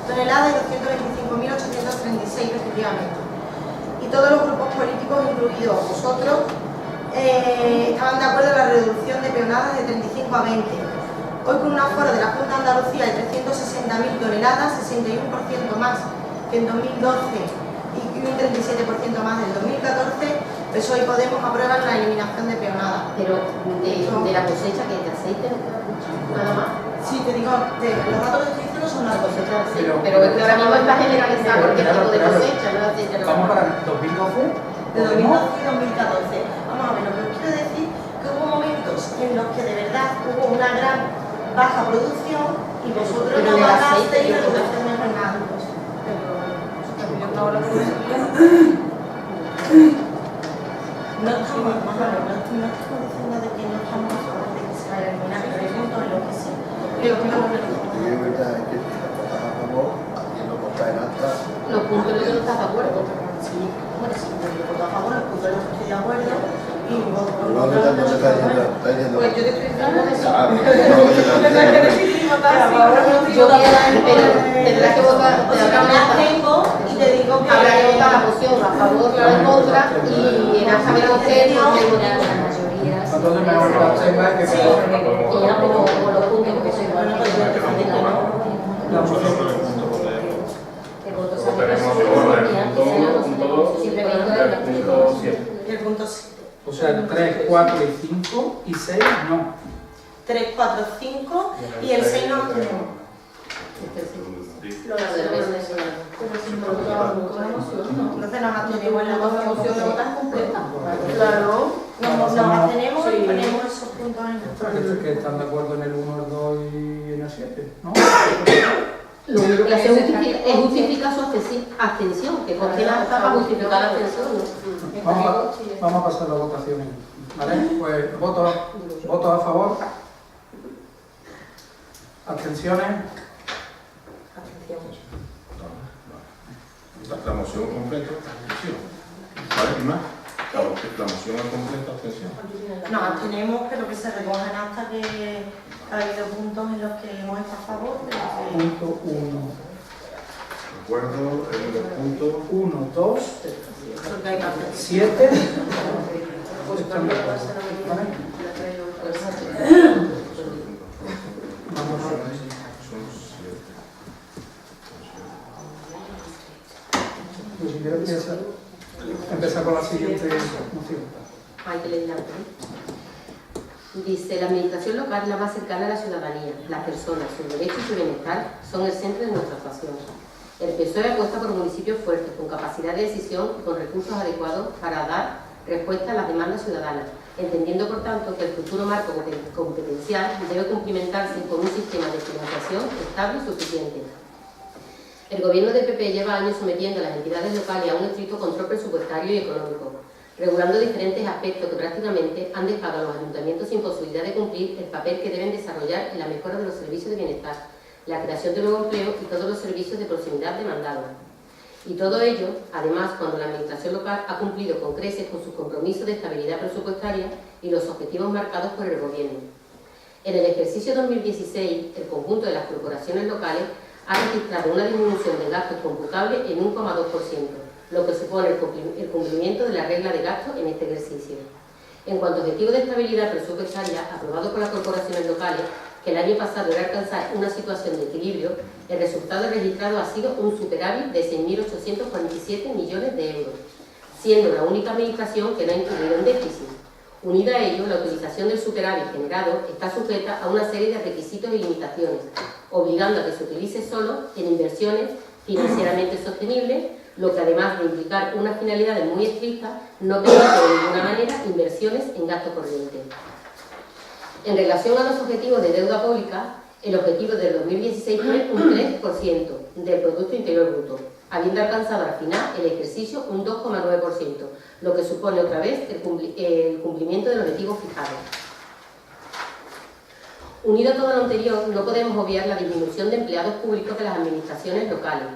Speaker 5: toneladas y 225.836 respectivamente. Y todos los grupos políticos, incluidos vosotros, estaban de acuerdo en la reducción de peonadas de 35 a 20. Hoy con un aforo de la Junta de Andalucía de 360.000 toneladas, 61% más que en 2012 y un 37% más en 2014, PSOE y Podemos aprueban la eliminación de peonadas.
Speaker 3: Pero de la cosecha que es de aceite, nada más.
Speaker 5: Sí, te digo, los datos que estoy diciendo son
Speaker 3: La
Speaker 5: las cosechas.
Speaker 3: cosecha de aceite. Pero es que ahora mismo está generalizado porque tipo de cosecha, no de aceite.
Speaker 1: Estamos para el 2012.
Speaker 5: De 2012 y 2014. Vamos a ver, lo que os quiero decir que hubo momentos en los que de verdad hubo una gran baja producción y vosotros
Speaker 3: Pero
Speaker 5: no
Speaker 3: del
Speaker 5: bajasteis
Speaker 3: aceite,
Speaker 5: y
Speaker 3: yo creo que-
Speaker 5: reducción de jornadas. No estamos diciendo de que no estamos a favor de que se vaya a eliminar, pero hay puntos en los que sí. Creo que no
Speaker 4: Y es verdad que si la votas a favor, alguien lo vota en acta.
Speaker 3: Los puntos en los que no estás de acuerdo.
Speaker 5: sí, bueno, sí, yo voto a favor, los puntos en los que estoy de acuerdo y voto por
Speaker 4: No te está diciendo.
Speaker 2: Pues yo te estoy diciendo eso.
Speaker 4: Claro, no te está diciendo.
Speaker 3: Yo voy a dar, pero tendrás que votar,
Speaker 5: O sea, me abstengo y te digo que
Speaker 3: habrá que votar la moción a favor o en contra y en esa veremos que no hay
Speaker 2: La
Speaker 3: motivo.
Speaker 2: mayoría sí.
Speaker 1: Entonces, mejor que abstenga y que
Speaker 3: Sí, y ya como los puntos que son
Speaker 5: bueno, pues yo te digo,
Speaker 1: la moción.
Speaker 2: El voto
Speaker 6: Luego
Speaker 2: sale
Speaker 6: tenemos
Speaker 2: por
Speaker 6: luego el
Speaker 2: mayoría,
Speaker 6: punto 1, punto 2,
Speaker 2: simplemente
Speaker 6: el punto 7.
Speaker 5: el punto 7.
Speaker 1: O sea, el 3, 4 y 5 y 6 no.
Speaker 5: 3, 4, 5 y el 6 no lo tenemos.
Speaker 3: Lo de la mesa de señal.
Speaker 5: Entonces nos abstenemos en la moción de votar completa.
Speaker 7: Claro.
Speaker 5: Nos abstenemos y
Speaker 7: Sí.
Speaker 5: ponemos esos puntos en el
Speaker 1: Que están de acuerdo en el 1, el 2 y en el 7, ¿no?
Speaker 3: Lo único que hace es justificar su abstención, que contiene hasta para justificar la abstención, ¿no?
Speaker 1: Vamos a pasar la votación. ¿Vale? Pues votos a favor. Abstenciones.
Speaker 6: La moción completa, abstención. ¿Vale? ¿Y más? La moción completa, abstención.
Speaker 5: Nos abstenemos, pero que se recojan hasta que ha habido puntos en los que hemos estado a favor.
Speaker 1: Punto 1.
Speaker 6: Recuerdo el punto
Speaker 1: 1, 2,
Speaker 5: Porque hay que hacer.
Speaker 1: 7. Están de acuerdo. ¿Vale? Vamos a ver.
Speaker 6: son 7.
Speaker 1: Pues si quieres empezar con la siguiente moción.
Speaker 3: Hay que leerla antes, ¿eh? Dice, la administración local es la más cercana a la ciudadanía. Las personas, sus derechos y su bienestar son el centro de nuestra actuación. El PSOE apuesta por municipios fuertes, con capacidad de decisión y con recursos adecuados para dar respuesta a las demandas ciudadanas, entendiendo por tanto que el futuro marco competencial debe cumplimentarse con un sistema de financiación estable y suficiente. El gobierno del PP lleva años sometiendo a las entidades locales a un estricto control presupuestario y económico, regulando diferentes aspectos que prácticamente han dejado a los ayuntamientos sin posibilidad de cumplir el papel que deben desarrollar en la mejora de los servicios de bienestar, la creación de nuevo empleo y todos los servicios de proximidad demandados. Y todo ello, además, cuando la administración local ha cumplido con creces con sus compromisos de estabilidad presupuestaria y los objetivos marcados por el Gobierno. En el ejercicio 2016, el conjunto de las corporaciones locales ha registrado una disminución de gastos computables en 1,2%, lo que supone el cumplimiento de la regla de gasto en este ejercicio. En cuanto a objetivos de estabilidad presupuestaria aprobados por las corporaciones locales, que el año pasado era alcanzar una situación de equilibrio, el resultado registrado ha sido un superávit de 6.847 millones de euros, siendo la única administración que no ha incurrido en déficit. Unida a ello, la utilización del superávit generado está sujeta a una serie de requisitos y limitaciones, obligando a que se utilice solo en inversiones financieramente sostenibles, lo que además de implicar unas finalidades muy estrictas, no permite de ninguna manera inversiones en gasto corriente. En relación a los objetivos de deuda pública, el objetivo del 2016 fue un 3% del Producto Interior Bruto, habiendo alcanzado al final el ejercicio un 2,9%, lo que supone otra vez el cumplimiento del objetivo fijado. Unido a todo lo anterior, no podemos obviar la disminución de empleados públicos de las administraciones locales.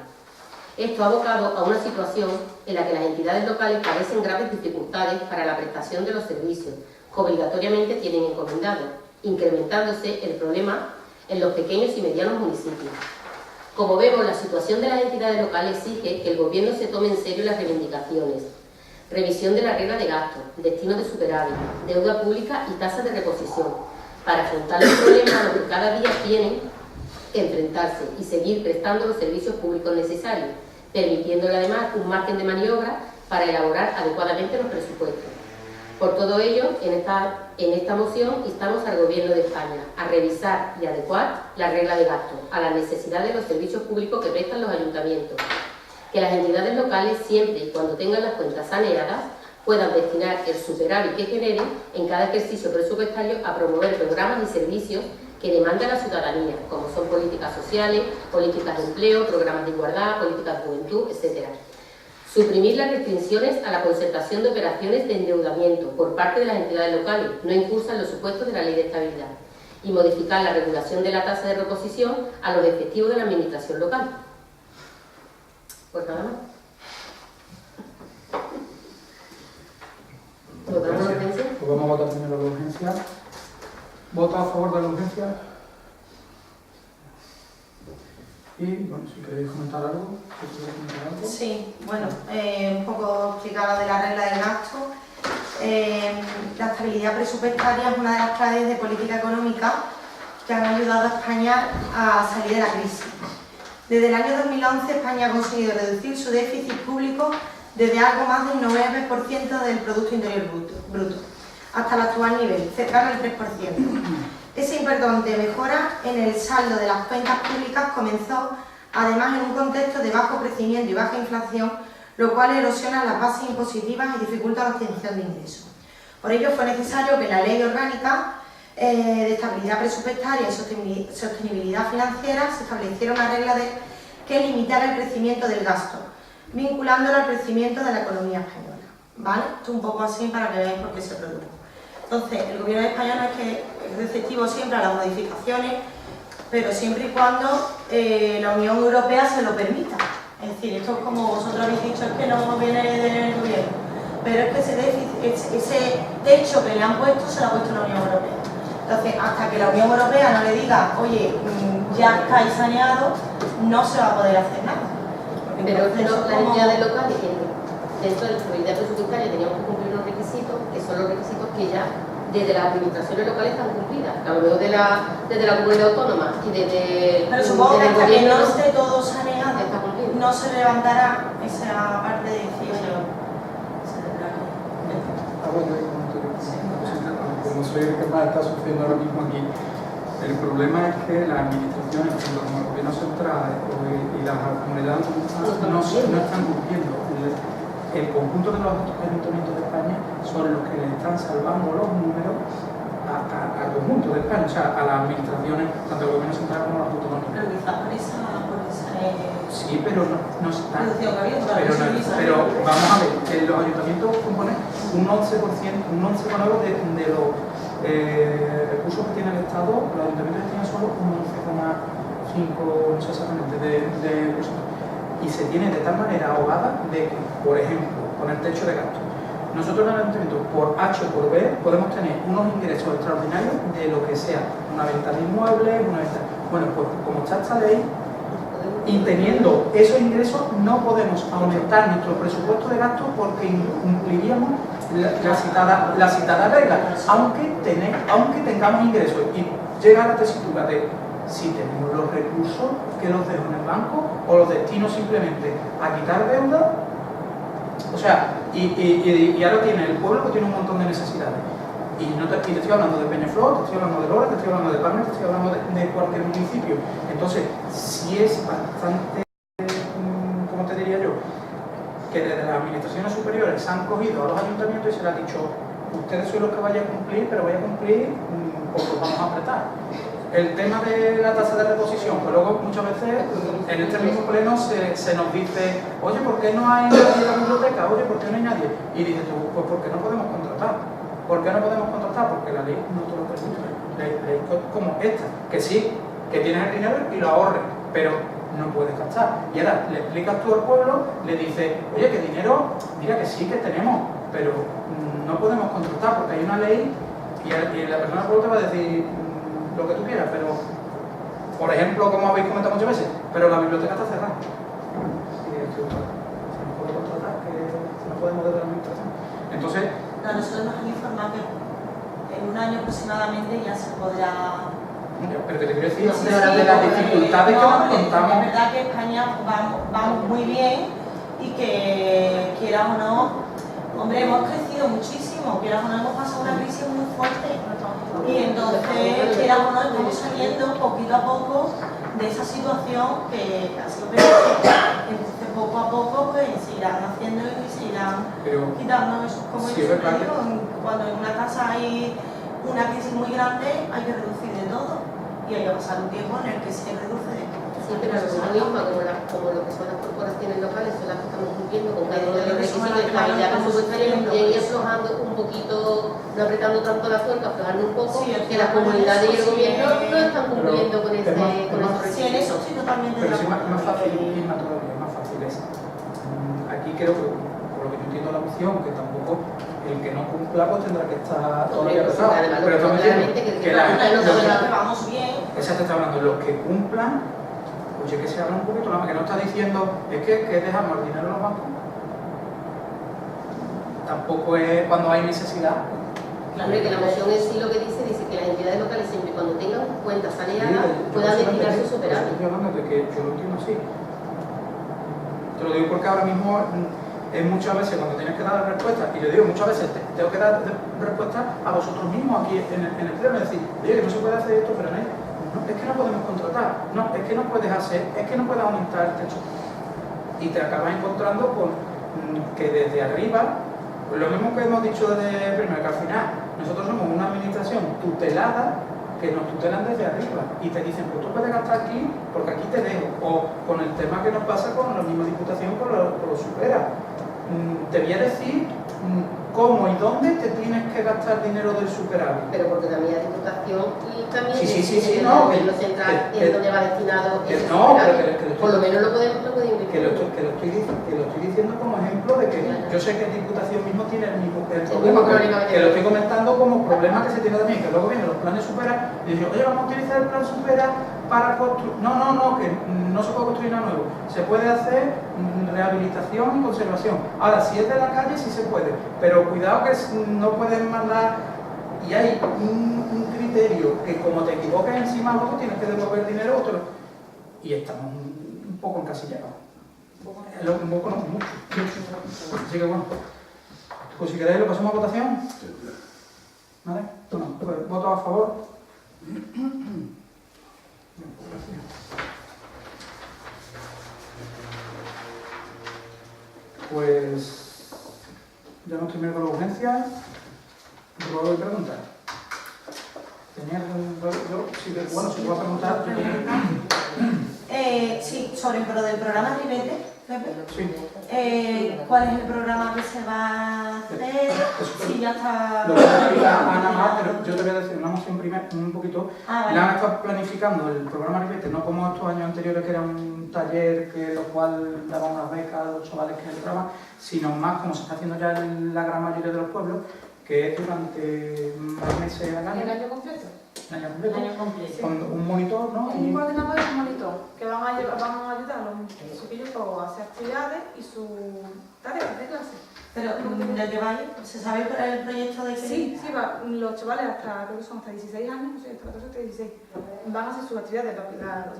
Speaker 3: Esto ha abocado a una situación en la que las entidades locales padecen graves dificultades para la prestación de los servicios que obligatoriamente tienen encomendados, incrementándose el problema en los pequeños y medianos municipios. Como vemos, la situación de las entidades locales exige que el Gobierno se tome en serio las reivindicaciones, revisión de la regla de gasto, destino de superávit, deuda pública y tasas de reposición, para afrontar los problemas a los que cada día tienen que enfrentarse y seguir prestando los servicios públicos necesarios, permitiéndole además un margen de maniobra para elaborar adecuadamente los presupuestos. Por todo ello, en esta moción instamos al Gobierno de España a revisar y adecuar la regla de gasto a las necesidades de los servicios públicos que prestan los ayuntamientos, que las entidades locales, siempre y cuando tengan las cuentas saneadas, puedan destinar el superávit que generen en cada ejercicio presupuestario a promover programas y servicios que demanda la ciudadanía, como son políticas sociales, políticas de empleo, programas de igualdad, políticas de juventud, etc. Suprimir las restricciones a la concertación de operaciones de endeudamiento por parte de las entidades locales, no incursan los supuestos de la Ley de Estabilidad, y modificar la regulación de la tasa de reposición a los efectivos de la administración local. Pues nada más. ¿Votamos la urgencia?
Speaker 1: Pues vamos a votar primero la urgencia. ¿Voto a favor de la urgencia? Y, bueno, si queréis comentar algo.
Speaker 5: Sí, bueno, un poco explicado de la regla del gasto. La estabilidad presupuestaria es una de las claves de política económica que han ayudado a España a salir de la crisis. Desde el año 2011 España ha conseguido reducir su déficit público desde algo más del 9% del Producto Interior Bruto hasta el actual nivel, cercano al 3%. Esa importante mejora en el saldo de las cuentas públicas comenzó además en un contexto de bajo crecimiento y baja inflación, lo cual erosiona las bases impositivas y dificulta la obtención de ingresos. Por ello fue necesario que la Ley Orgánica de Estabilidad Presupuestaria y Sostenibilidad Financiera se estableciera una regla que limitara el crecimiento del gasto, vinculándolo al crecimiento de la economía española. ¿Vale? Esto un poco así para que veáis por qué se produjo. Entonces, el Gobierno de España no es que es receptivo siempre a las modificaciones, pero siempre y cuando la Unión Europea se lo permita. Es decir, esto es como vosotros habéis dicho, es que no viene del Gobierno, pero es que ese techo que le han puesto se lo ha puesto la Unión Europea. Entonces, hasta que la Unión Europea no le diga, oye, ya estáis saneados, no se va a poder hacer nada.
Speaker 3: Pero las entidades locales, dentro de la estabilidad presupuestaria, teníamos que cumplir unos requisitos, que son los requisitos que ya desde las administraciones locales están cumplidas. A lo mejor desde la comunidad autónoma y desde
Speaker 5: pero supongo que
Speaker 3: el
Speaker 5: hasta que
Speaker 3: gobierno
Speaker 5: no esté todo saneado,
Speaker 3: está cumplido.
Speaker 5: no no se levantará esa parte de decir,
Speaker 1: como soy el que más está sufriendo ahora mismo aquí, el problema es que las administraciones, tanto como el gobierno central y las comunidades no están cumpliendo. El conjunto de los ayuntamientos de España son los que le están salvando los números al conjunto de España, o sea, a las administraciones, tanto el gobierno central como las autonómicas.
Speaker 5: pero quizás por esa
Speaker 1: Sí, pero no están.
Speaker 5: reducción que había,
Speaker 1: Pero vamos a ver, que los ayuntamientos componen un 11%, un 11,9% de los recursos que tiene el Estado. Los ayuntamientos tienen solo un 11,5%, no sé exactamente, de recursos. Y se tiene de tal manera ahogada de que, por ejemplo, con el techo de gasto, nosotros en el ayuntamiento, por H o por B, podemos tener unos ingresos extraordinarios de lo que sea, una venta de inmuebles, una venta... Bueno, pues como está esta ley, y teniendo esos ingresos no podemos aumentar nuestro presupuesto de gasto porque incumpliríamos la citada regla, aunque tengamos ingresos. Y llega la tesitura de si tenemos los recursos, que los dejo en el banco o los destino simplemente a quitar deuda. O sea, y ahora tiene el pueblo que tiene un montón de necesidades. Y te estoy hablando de Peñaflor, te estoy hablando de Lora, te estoy hablando de Palma, te estoy hablando de cualquier municipio. Entonces, sí es bastante, ¿cómo te diría yo? Que desde las administraciones superiores se han cogido a los ayuntamientos y se les ha dicho, ustedes son los que vayan a cumplir, pero vayan a cumplir porque os vamos a apretar. El tema de la tasa de reposición, que luego muchas veces en este mismo pleno se nos dice, oye, ¿por qué no hay nadie en la biblioteca? Oye, ¿por qué no hay nadie? Y dices tú, pues porque no podemos contratar. ¿Por qué no podemos contratar? Porque la ley no te lo permite. Ley como esta, que sí, que tienes el dinero y lo ahorres, pero no puedes gastar. Y ahora le explicas tú al pueblo, le dices, oye, que dinero, mira que sí que tenemos, pero no podemos contratar porque hay una ley y la persona del pueblo te va a decir lo que tú quieras, pero, por ejemplo, como habéis comentado muchas veces, pero la biblioteca está cerrada. Y si no puede contratar, que no podemos desde la administración. Entonces,
Speaker 5: nosotros nos han informado que en un año aproximadamente ya se podrá...
Speaker 1: Pero que te quiero decir,
Speaker 5: de
Speaker 1: las dificultades que nos contamos...
Speaker 5: Es verdad que España vamos muy bien y que, quieras o no, hombre, hemos crecido muchísimo, quieras o no, hemos pasado una crisis muy fuerte. Y entonces, quieras o no, estamos saliendo poquito a poco de esa situación que ha sido peligrosa. Entonces, poco a poco, pues se irán haciendo y se irán quitando eso. Como
Speaker 1: sí,
Speaker 5: yo siempre digo, cuando en una casa hay una crisis muy grande, hay que reducir de todo. Y hay que pasar un tiempo en el que se reduce de todo.
Speaker 3: Sí, pero lo mismo, como lo que son las corporaciones locales, son las que estamos cumpliendo con cada uno de los requisitos de estabilidad presupuestaria, y ir aflojando un poquito, no apretando tanto la tuerca, aflojando un poco,
Speaker 5: sí,
Speaker 3: que las comunidades y el gobierno no están cumpliendo con esos requisitos.
Speaker 5: Sí, en eso sí, totalmente.
Speaker 1: Pero es más fácil, es más fácil es. Aquí creo que, por lo que yo entiendo la moción, que tampoco el que no cumpla pues tendrá que estar todavía pesado. Pero estamos diciendo que
Speaker 5: vamos bien.
Speaker 1: Esa te está hablando, los que cumplan, oye, que se habla un poquito más, que no está diciendo, es que dejamos el dinero en los bancos. Tampoco es cuando hay necesidad.
Speaker 3: Claro, que la moción en sí lo que dice que las entidades locales siempre cuando tengan cuentas saneadas puedan destinar su superávit.
Speaker 1: Estoy hablando de que yo lo entiendo así. Te lo digo porque ahora mismo es muchas veces cuando tienes que dar respuestas, y yo digo muchas veces tengo que dar respuestas a vosotros mismos aquí en el pleno, es decir, oye, que no se puede hacer esto, pero no, es que no podemos contratar, no, es que no puedes hacer, es que no puedes aumentar el techo. Y te acabas encontrando con que desde arriba, pues lo mismo que hemos dicho desde primero, que al final nosotros somos una administración tutelada, que nos tutelan desde arriba y te dicen, pues tú puedes gastar aquí porque aquí te dejo, o con el tema que nos pasa con la misma diputación con los supera. Te voy a decir cómo y dónde te tienes que gastar dinero del superávit.
Speaker 3: Pero porque también la diputación y también
Speaker 1: sí,
Speaker 3: el
Speaker 1: no,
Speaker 3: gobierno central es donde va destinado ese
Speaker 1: no,
Speaker 3: superávit. Por lo menos lo podemos invertir.
Speaker 1: Que lo estoy diciendo como ejemplo de que yo sé que el Diputación mismo tiene el mismo problema, que lo estoy comentando como problema que se tiene también, que luego vienen los planes supera y dicen, oye, vamos a utilizar el plan supera para construir. No, que no se puede construir nada nuevo. Se puede hacer rehabilitación y conservación. Ahora, si es de la calle, sí se puede, pero cuidado que no pueden mandar. Y hay un criterio que como te equivocas encima luego tienes que devolver dinero otro. Y estamos un poco encasillados. Un poco no, mucho. Así que bueno, pues si queréis lo pasamos a votación. ¿Vale? Bueno, pues voto a favor. Pues ya hemos terminado con la urgencia. Luego voy a preguntar. Bueno, si puedo preguntar.
Speaker 5: Sí, sobre lo del programa Ribete, Pepe.
Speaker 1: Sí.
Speaker 5: ¿Cuál es el programa que se va a hacer? Sí, ya está.
Speaker 1: Lo voy a explicar a Ana más, pero yo te voy a decir una moción primero, un poquito.
Speaker 5: Vale.
Speaker 1: La han estado planificando el programa Ribete, no como estos años anteriores que era un taller que lo cual daba unas becas a los chavales que entraban, sino más como se está haciendo ya en la gran mayoría de los pueblos, que es durante más meses al año.
Speaker 8: ¿El año completo?
Speaker 1: El año completo.
Speaker 5: El año completo.
Speaker 1: Con un monitor, ¿no?
Speaker 8: Un coordinador y un monitor que van a ayudar a los chiquillos a hacer actividades y sus tareas de clase.
Speaker 5: Pero ¿lo lleváis? ¿Se sabe el proyecto de que
Speaker 8: Sí, los chavales creo que son hasta 16 años, no sé, hasta 14 hasta 16, van a hacer sus actividades,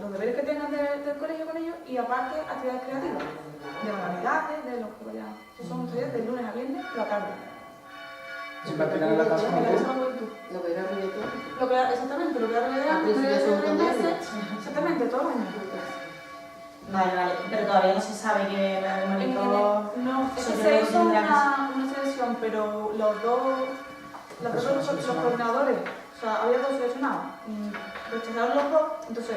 Speaker 8: los deberes que tengan del colegio con ellos y aparte actividades creativas, de manualidades, de lo que vayan. Son talleres de lunes a viernes por la tarde.
Speaker 1: Siempre al final de la casa.
Speaker 3: Lo que era Ribete.
Speaker 8: Exactamente, lo que ahora le
Speaker 3: Al principio son 2 meses.
Speaker 8: exactamente, todos los años.
Speaker 5: Vale, pero todavía no se sabe que el monitor...
Speaker 8: No, es que
Speaker 5: Sobre
Speaker 8: se
Speaker 5: lo que
Speaker 8: hizo
Speaker 5: tendrá que
Speaker 8: una selección, pero los coordinadores, o sea, había 2 seleccionados, rechazaron los 2, entonces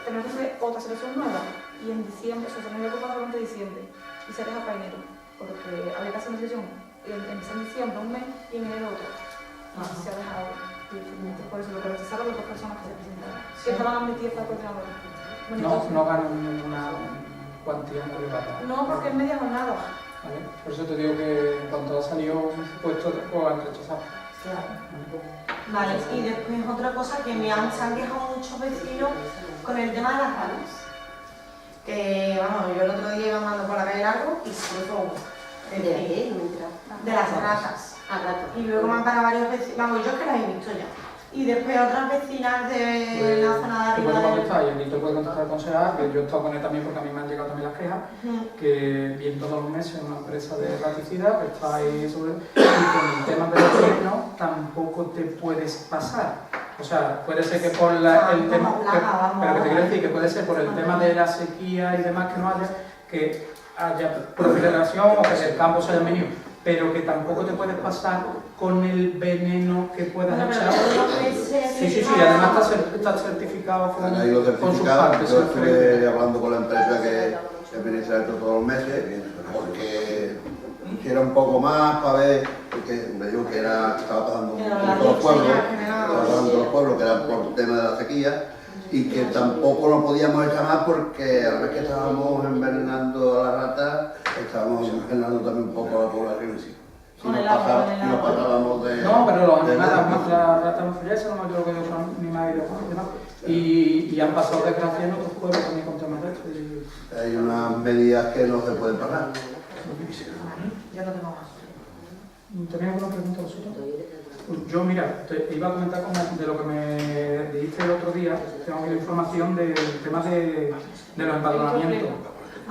Speaker 8: tenemos que hacer otra selección nueva. Y en diciembre, o sea, se nos iba a ocupar durante diciembre y se deja para enero, porque había que hacer una selección en diciembre un mes y en enero otro. Y se ha dejado, por eso lo que rechazaron las 2 personas que se presentaron, que estaban admitidas para coordinadores.
Speaker 1: No ganan ninguna cuantía elevada.
Speaker 8: No, porque es media jornada.
Speaker 1: ¿Vale? Por eso te digo que en cuanto ha salido un puesto, pues han rechazado.
Speaker 5: Vale, y después otra cosa que se han quejado muchos vecinos con el tema de las ratas. Que, vamos, yo el otro día iba andando por la calle Largo y se cruzó uno.
Speaker 3: ¿De qué? No me he enterado.
Speaker 5: De las ratas.
Speaker 3: Ah, rato.
Speaker 5: Y luego me han parado varios vecinos, vamos, yo es que las he visto ya. Y después otras vecinas de la zona de
Speaker 1: Te puedo
Speaker 5: arriba del...
Speaker 1: contestar, y aquí te puede contestar el concejal, que yo he estado con él también porque a mí me han llegado también las quejas, que viene todos los meses una empresa de raticida que está ahí sobre... Y con el tema de los terrenos tampoco te puedes pasar. O sea, puede ser que por el tema... pero que te quiero decir que puede ser por el tema de la sequía y demás que no haya proliferación o que el campo se haya venido, pero que tampoco te puedes pasar con el veneno que puedas echar. Sí, además está certificado con
Speaker 4: Ahí
Speaker 1: sus
Speaker 4: certificado.
Speaker 1: partes.
Speaker 4: Yo estuve hablando con la empresa que administra esto todos los meses, porque quisiera un poco más para ver, porque me dijo que estaba pasando en todos los pueblos, que era por tema de la sequía, y que tampoco lo podíamos echar más porque a la vez que estábamos envenenando a las ratas, estábamos envenenando también un poco a la población. Si nos pasábamos de...
Speaker 1: No, pero los animales, más la rata enfriesa, no me creo que son animales y demás. Y han pasado desgracias en otros pueblos también con temas de esto.
Speaker 4: Hay unas medidas que no se pueden pasar.
Speaker 5: Yo no tengo más.
Speaker 1: ¿Tenéis alguna pregunta vosotros? Yo, mira, te iba a comentar de lo que me dijiste el otro día, tengo aquí la información del tema de los empadronamientos.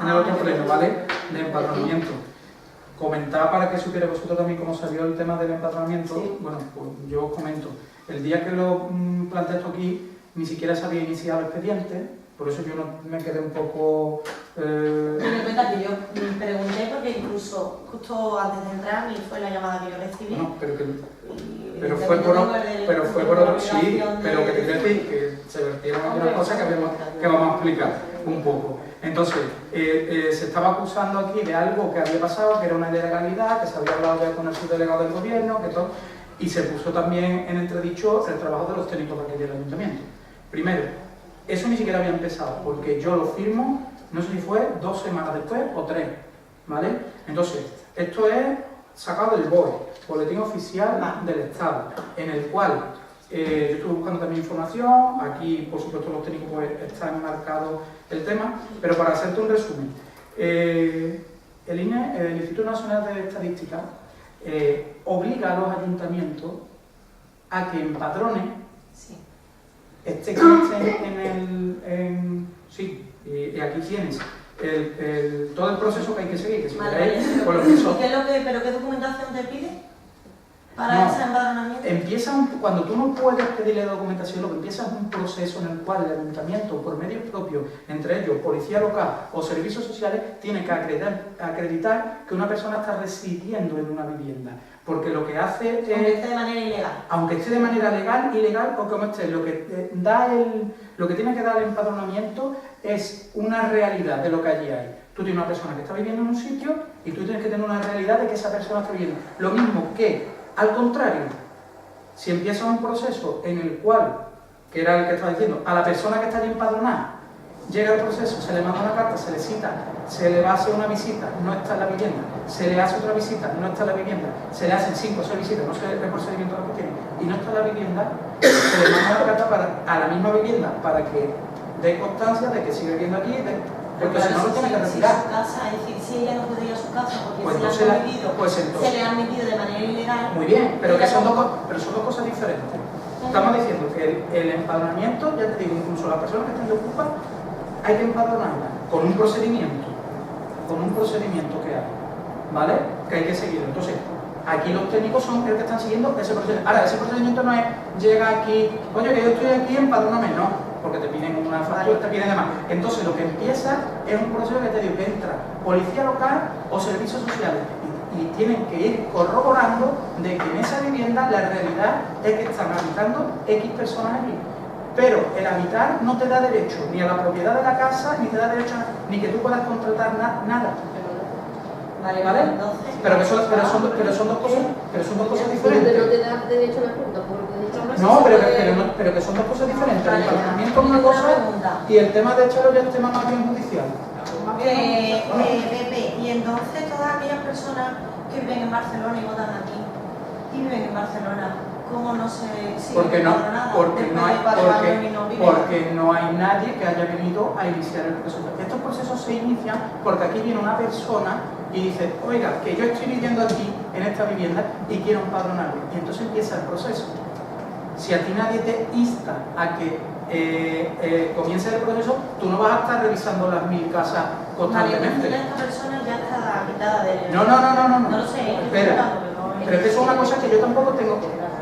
Speaker 1: En el otro pleno, ¿vale? De empadronamiento. Comentar para que supierais vosotros también cómo salió el tema del empadronamiento. Sí. Bueno, pues yo os comento. El día que lo planteé esto aquí, ni siquiera se había iniciado el expediente, por eso yo me quedé un poco...
Speaker 5: Ten en cuenta que yo pregunté porque incluso justo antes de entrar y fue la llamada que yo recibí.
Speaker 1: No, pero fue por otro... Sí, pero que te quiero decir que se vertieron algunas cosas que vamos a explicar un poco. Entonces, se estaba acusando aquí de algo que había pasado, que era una ilegalidad, que se había hablado ya con el subdelegado del gobierno, que todo, y se puso también en entredicho el trabajo de los técnicos de aquí del ayuntamiento. Primero, eso ni siquiera había empezado, porque yo lo firmo, no sé si fue 2 semanas después o 3, ¿vale? Entonces, esto es sacado del BOE, Boletín Oficial del Estado, en el cual yo estuve buscando también información, aquí por supuesto los técnicos pues está enmarcado el tema, pero para hacerte un resumen, el INE, el Instituto Nacional de Estadística, obliga a los ayuntamientos a que empadronen y aquí tienes todo el proceso que hay que seguir, que si
Speaker 5: Vale,
Speaker 1: queréis,
Speaker 5: vale.
Speaker 1: por lo que
Speaker 5: ¿Y pero qué documentación te pide para
Speaker 1: No.
Speaker 5: ese empadronamiento?
Speaker 1: cuando tú no puedes pedirle documentación, lo que empieza es un proceso en el cual el ayuntamiento, por medios propios, entre ellos policía local o servicios sociales, tiene que acreditar que una persona está residiendo en una vivienda. Porque lo que hace
Speaker 5: Aunque esté de manera ilegal.
Speaker 1: aunque esté de manera legal, ilegal o como esté, lo que tiene que dar el empadronamiento es una realidad de lo que allí hay. Tú tienes una persona que está viviendo en un sitio y tú tienes que tener una realidad de que esa persona está viviendo. Lo mismo que, al contrario, si empieza un proceso en el cual, que era el que estaba diciendo, a la persona que está allí empadronada, llega el proceso, se le manda una carta, se le cita, se le va a hacer una visita, no está en la vivienda, se le hace otra visita, no está en la vivienda, se le hacen 5 o 6 visitas, no sé el procedimiento que tiene, y no está en la vivienda, se le manda una carta a la misma vivienda para que dé constancia de que sigue viviendo allí, porque si no lo tiene que retirar.
Speaker 5: Si su casa, es decir, si ella no puede ir a su casa porque
Speaker 1: Pues
Speaker 5: se le han metido de manera ilegal.
Speaker 1: Muy bien, pero son dos cosas diferentes. Estamos diciendo que el empadronamiento, ya te digo, incluso las personas que están de Ocupa, hay que empadronarlas con un procedimiento que hay, ¿vale? Que hay que seguir. Entonces, aquí los técnicos son los que están siguiendo ese procedimiento. Ahora, ese procedimiento no es llega aquí, oye, que yo estoy aquí, empadróname, no, porque te piden una factura, te piden demás. Entonces, lo que empieza es un proceso que te digo, que entra policía local o servicios sociales y tienen que ir corroborando de que en esa vivienda la realidad es que están habitando X personas allí. Pero el habitar no te da derecho ni a la propiedad de la casa, ni te da derecho ni que tú puedas contratar nada.
Speaker 5: Vale,
Speaker 1: ¿Vale?
Speaker 5: Entonces,
Speaker 1: Pero son dos cosas diferentes.
Speaker 3: No te da derecho a la pregunta, porque
Speaker 1: No, pero que son dos cosas diferentes. El empadronamiento es una cosa y el tema de echarlo ya es tema más bien judicial.
Speaker 5: Pepe, y entonces todas aquellas personas que viven en Barcelona y votan aquí y viven en Barcelona, ¿cómo no se sigue
Speaker 1: Porque
Speaker 5: porque
Speaker 1: no hay nadie que haya venido a iniciar el proceso. Estos procesos se inician porque aquí viene una persona y dice, oiga, que yo estoy viviendo aquí en esta vivienda y quiero empadronarme. Y entonces empieza el proceso. Si a ti nadie te insta a que comience el proceso, tú no vas a estar revisando las 1000 casas constantemente.
Speaker 5: Esta persona ya está quitada de...
Speaker 1: No.
Speaker 5: No lo sé.
Speaker 1: Espera, pero es que eso es una cosa que yo tampoco tengo